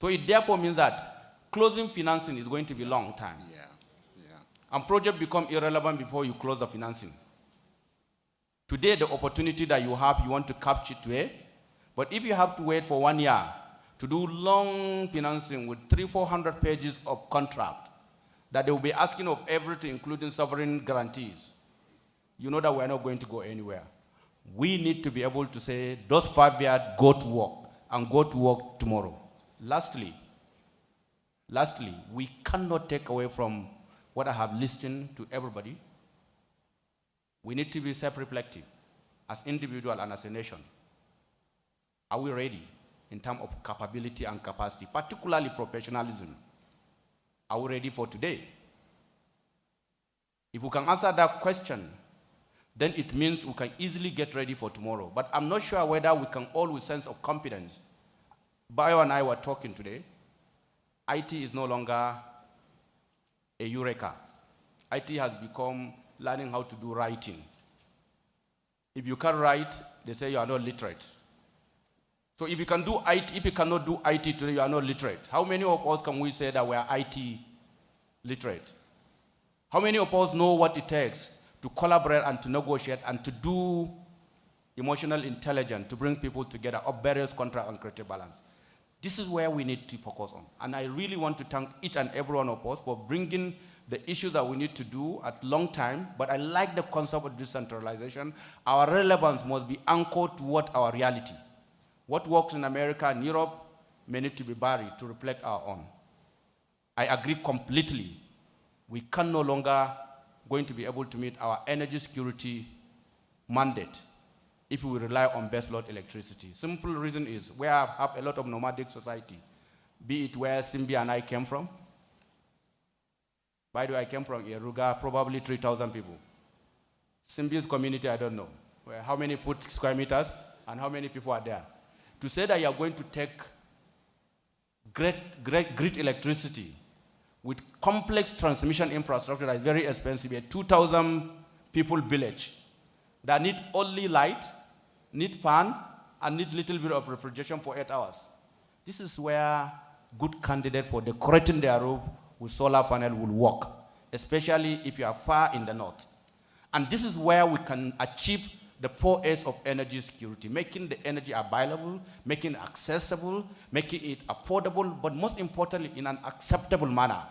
So it therefore means that closing financing is going to be a long time. And projects become irrelevant before you close the financing. Today, the opportunity that you have, you want to capture today. But if you have to wait for 1 year to do long financing with 300-400 pages of contract that they will be asking of everything, including sovereign guarantees, you know that we're not going to go anywhere. We need to be able to say, those 5 years, go to work, and go to work tomorrow. Lastly, we cannot take away from what I have listened to everybody. We need to be self-reflective as individual and as a nation. Are we ready in terms of capability and capacity, particularly professionalism? Are we ready for today? If we can answer that question, then it means we can easily get ready for tomorrow. But I'm not sure whether we can all with sense of confidence. Bayo and I were talking today. IT is no longer a eureka. IT has become learning how to do writing. If you can't write, they say you are not literate. So if you can do IT, if you cannot do IT today, you are not literate. How many of us can we say that we are IT literate? How many of us know what it takes to collaborate and to negotiate and to do emotional intelligence to bring people together of various contract and creative balance. This is where we need to focus on. And I really want to thank each and every one of us for bringing the issues that we need to do at long time, but I like the concept of decentralization. Our relevance must be anchored toward our reality. What works in America and Europe may need to be buried to reflect our own. I agree completely. We can no longer going to be able to meet our energy security mandate if we rely on baseload electricity. Simple reason is we have a lot of nomadic society, be it where Simbi and I came from. By the way, I came from Iruga, probably 3,000 people. Simbi's community, I don't know. How many square meters and how many people are there? To say that you are going to take grid electricity with complex transmission infrastructure that is very expensive, a 2,000 people village that need only light, need fan, and need little bit of refrigeration for 8 hours. This is where good candidate for decorating their roof with solar panel will work, especially if you are far in the north. And this is where we can achieve the 4 A's of energy security, making the energy available, making it accessible, making it affordable, but most importantly, in an acceptable manner.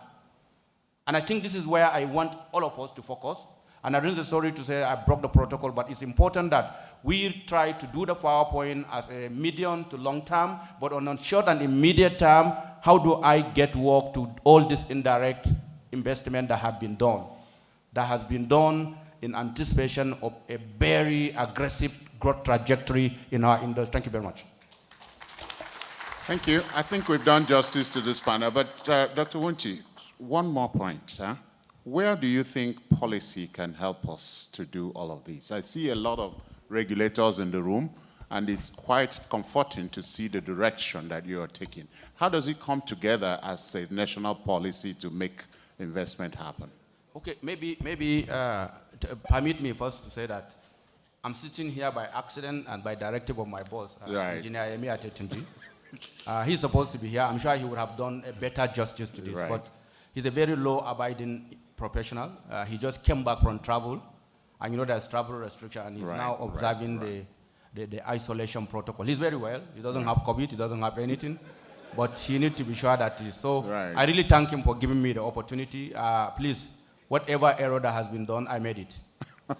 And I think this is where I want all of us to focus. And I'm really sorry to say I broke the protocol, but it's important that we try to do the PowerPoint as a medium to long term, but on a short and immediate term, how do I get work to all this indirect investment that have been done? That has been done in anticipation of a very aggressive growth trajectory in our industry. Thank you very much. Thank you. I think we've done justice to this panel, but Dr. Wunti, one more point. Where do you think policy can help us to do all of this? I see a lot of regulators in the room, and it's quite comforting to see the direction that you are taking. How does it come together as a national policy to make investment happen? Okay, maybe permit me first to say that I'm sitting here by accident and by directive of my boss, Engineer Yemi Atetunji. He's supposed to be here. I'm sure he would have done a better justice to this, but he's a very law-abiding professional. He just came back from travel, and you know there's travel restriction, and he's now observing the isolation protocol. He's very well. He doesn't have COVID. He doesn't have anything, but he needs to be sure that he's so. I really thank him for giving me the opportunity. Please, whatever error that has been done, I made it.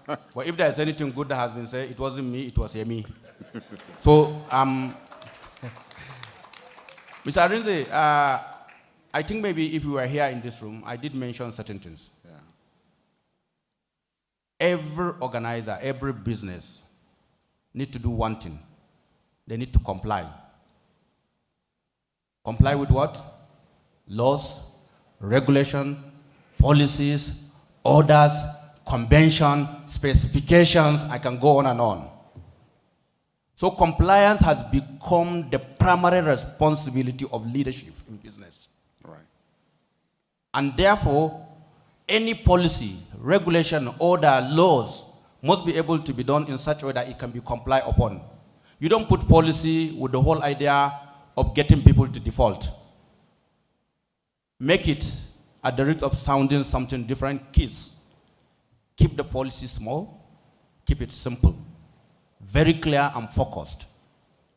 But if there's anything good that has been said, it wasn't me. It was Yemi. So, Mr. Arinze, I think maybe if we were here in this room, I did mention certain things. Yeah. Every organizer, every business need to do one thing. They need to comply. Comply with what? Laws, regulation, policies, orders, convention, specifications. I can go on and on. So compliance has become the primary responsibility of leadership in business. And therefore, any policy, regulation, order, laws must be able to be done in such a way that it can be complied upon. You don't put policy with the whole idea of getting people to default. Make it at the risk of sounding something different. Keep the policy small, keep it simple, very clear and focused,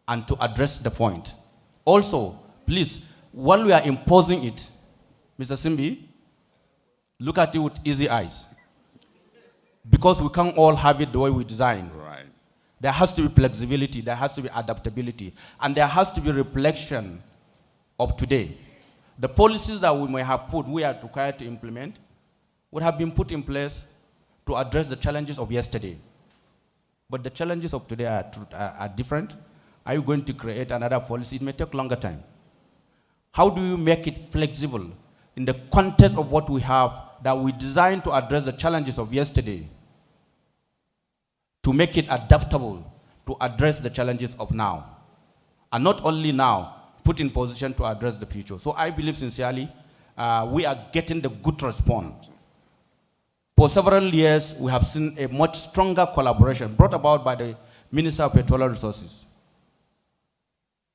and to address the point. Also, please, while we are imposing it, Mr. Simbi, look at it with easy eyes. Because we can't all have it the way we design. There has to be flexibility, there has to be adaptability, and there has to be reflection of today. The policies that we may have put, we are required to implement, would have been put in place to address the challenges of yesterday. But the challenges of today are different. Are you going to create another policy? It may take longer time. How do you make it flexible in the context of what we have that we designed to address the challenges of yesterday, to make it adaptable to address the challenges of now? And not only now, put in position to address the future. So I believe sincerely, we are getting the good response. For several years, we have seen a much stronger collaboration brought about by the Minister of Petroleum Resources.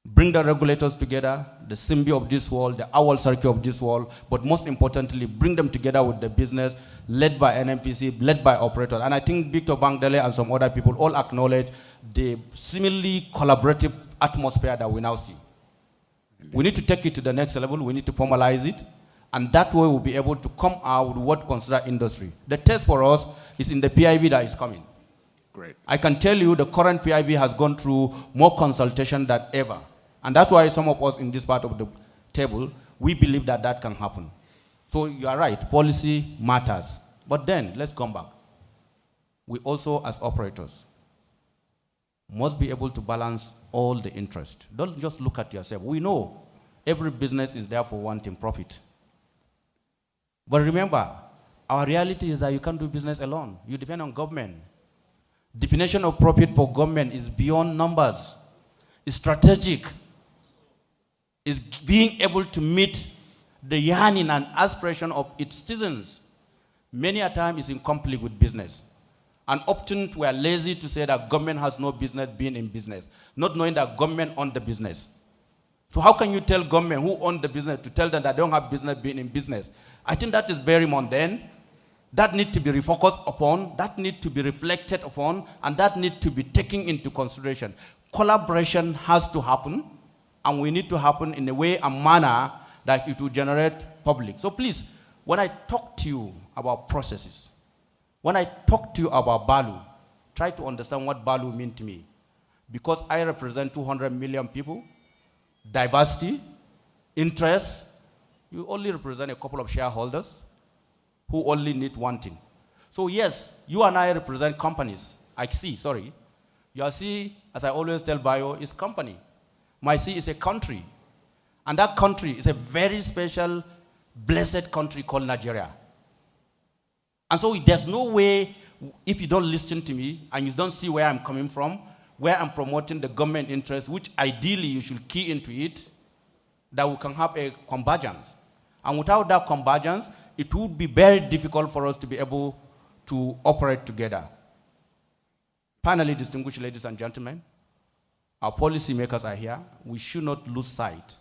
Bring the regulators together, the SIMBI of this world, the OWL circuit of this world, but most importantly, bring them together with the business led by NNPC, led by operators. And I think Victor Bangdele and some other people all acknowledge the similarly collaborative atmosphere that we now see. We need to take it to the next level. We need to formalize it. And that way we'll be able to come out with what consider industry. The test for us is in the PIV that is coming. Great. I can tell you the current PIV has gone through more consultation than ever. And that's why some of us in this part of the table, we believe that that can happen. So you are right, policy matters. But then, let's come back. We also, as operators, must be able to balance all the interest. Don't just look at yourself. We know every business is there for wanting profit. But remember, our reality is that you can't do business alone. You depend on government. Definition of profit for government is beyond numbers. It's strategic. It's being able to meet the yearning and aspiration of its citizens. Many a time is in conflict with business. And often we are lazy to say that government has no business being in business, not knowing that government owns the business. So how can you tell government who owns the business to tell them that they don't have business being in business? I think that is very mundane. That needs to be refocused upon, that needs to be reflected upon, and that needs to be taken into consideration. Collaboration has to happen, and we need to happen in a way and manner that it will generate public. So please, when I talk to you about processes, when I talk to you about value, try to understand what value means to me. Because I represent 200 million people, diversity, interest, you only represent a couple of shareholders who only need one thing. So yes, you and I represent companies. Your C, as I always tell Bio, is company. My C is a country. And that country is a very special, blessed country called Nigeria. And so there's no way, if you don't listen to me and you don't see where I'm coming from, where I'm promoting the government interest, which ideally you should key into it, that we can have a convergence. And without that convergence, it would be very difficult for us to be able to operate together. Finally, distinguished ladies and gentlemen, our policymakers are here. We should not lose sight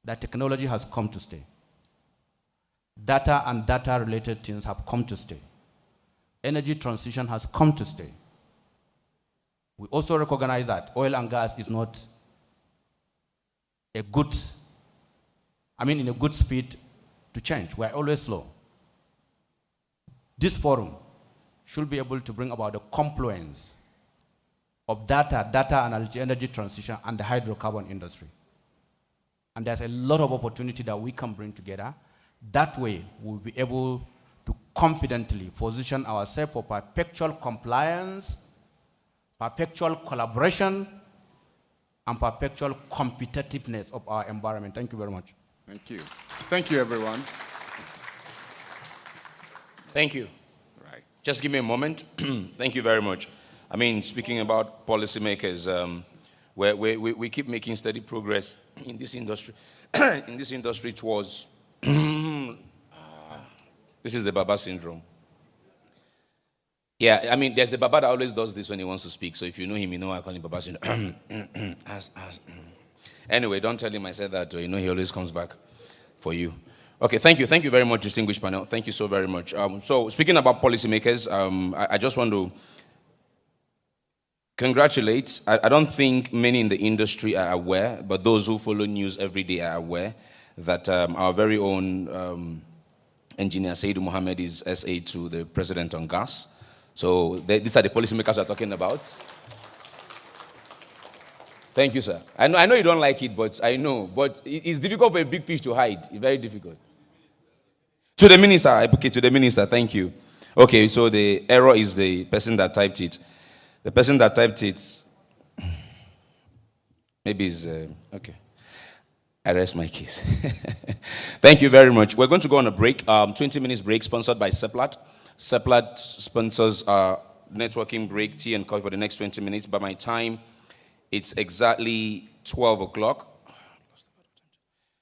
that technology has come to stay. Data and data-related things have come to stay. Energy transition has come to stay. We also recognize that oil and gas is not in a good speed to change. We're always slow. This forum should be able to bring about the confluence of data and energy transition and the hydrocarbon industry. And there's a lot of opportunity that we can bring together. That way, we'll be able to confidently position ourselves for perpetual compliance, perpetual collaboration, and perpetual competitiveness of our environment. Thank you very much. Thank you. Thank you, everyone. Thank you. Right. Just give me a moment. Thank you very much. I mean, speaking about policymakers, we keep making steady progress in this industry. In this industry towards this is the Baba syndrome. Yeah, I mean, there's a Baba that always does this when he wants to speak. So if you know him, you know I call him Baba syndrome. Anyway, don't tell him I said that. You know he always comes back for you. Okay, thank you. Thank you very much, distinguished panel. Thank you so very much. So speaking about policymakers, I just want to congratulate. I don't think many in the industry are aware, but those who follow news every day are aware that our very own engineer Saidu Mohammed is SA to the president on gas. So these are the policymakers we're talking about. Thank you, sir. I know you don't like it, but I know. But it's difficult for a big fish to hide. It's very difficult. To the minister, okay, to the minister, thank you. Okay, so the error is the person that typed it. The person that typed it, maybe is, okay. I rest my case. Thank you very much. We're going to go on a break, 20 minutes break, sponsored by Seplat. Seplat sponsors our networking break, tea and coffee for the next 20 minutes. By my time, it's exactly 12 o'clock.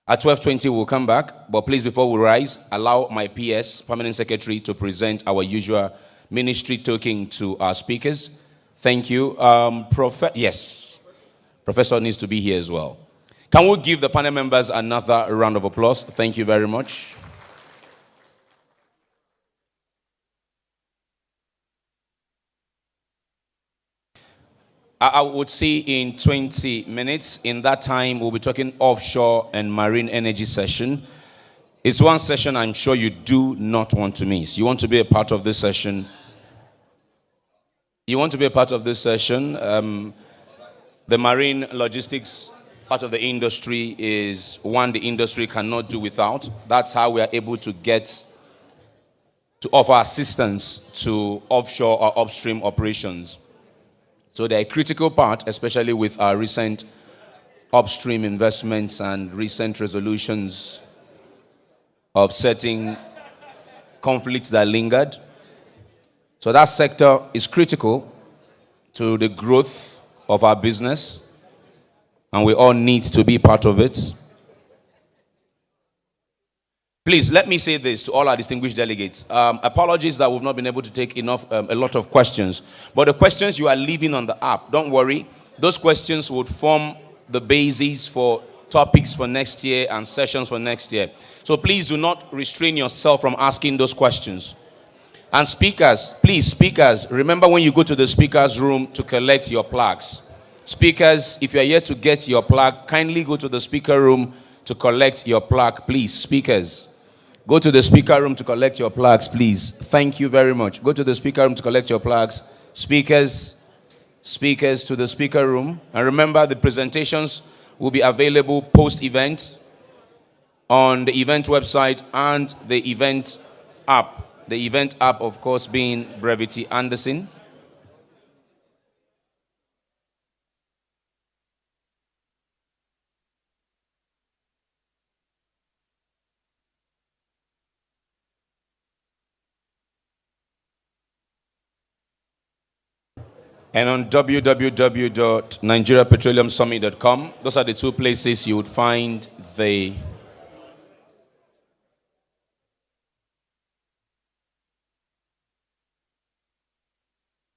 At 12:20, we'll come back. But please, before we rise, allow my PS, Permanent Secretary, to present our usual ministry token to our speakers. Thank you. Yes, Professor needs to be here as well. Can we give the panel members another round of applause? Thank you very much. I would say in 20 minutes. In that time, we'll be talking offshore and marine energy session. It's one session I'm sure you do not want to miss. You want to be a part of this session. You want to be a part of this session. The marine logistics part of the industry is one the industry cannot do without. That's how we are able to get to offer assistance to offshore or upstream operations. So they're a critical part, especially with our recent upstream investments and recent resolutions of certain conflicts that lingered. So that sector is critical to the growth of our business, and we all need to be part of it. Please, let me say this to all our distinguished delegates. Apologies that we've not been able to take a lot of questions. But the questions you are leaving on the app, don't worry. Those questions would form the basis for topics for next year and sessions for next year. So please do not restrain yourself from asking those questions. And speakers, please, speakers, remember when you go to the speakers room to collect your plaques. Speakers, if you are here to get your plaque, kindly go to the speaker room to collect your plaque, please. Speakers, go to the speaker room to collect your plaques, please. Thank you very much. Go to the speaker room to collect your plaques. Speakers to the speaker room. And remember, the presentations will be available post-event on the event website and the event app. The event app, of course, being Brevity Anderson. And on www.nigeriapetroleumsummit.com. Those are the two places you would find the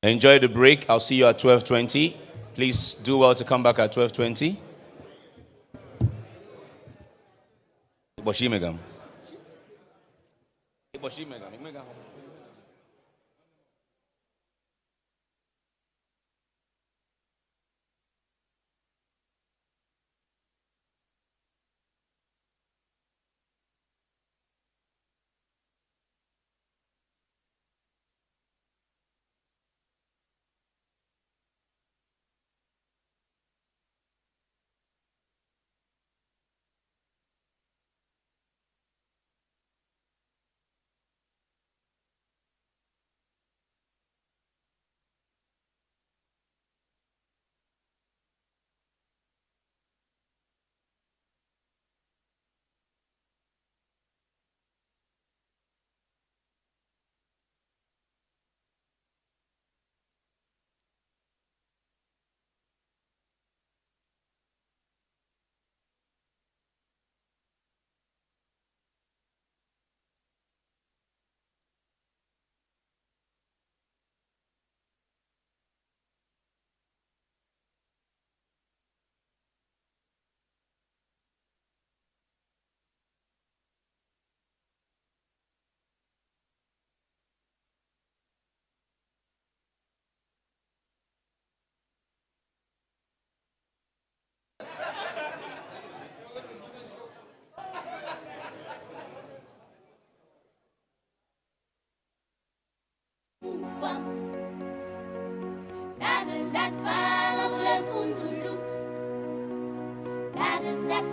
enjoy the break. I'll see you at 12:20. Please do well to come back at 12:20. That's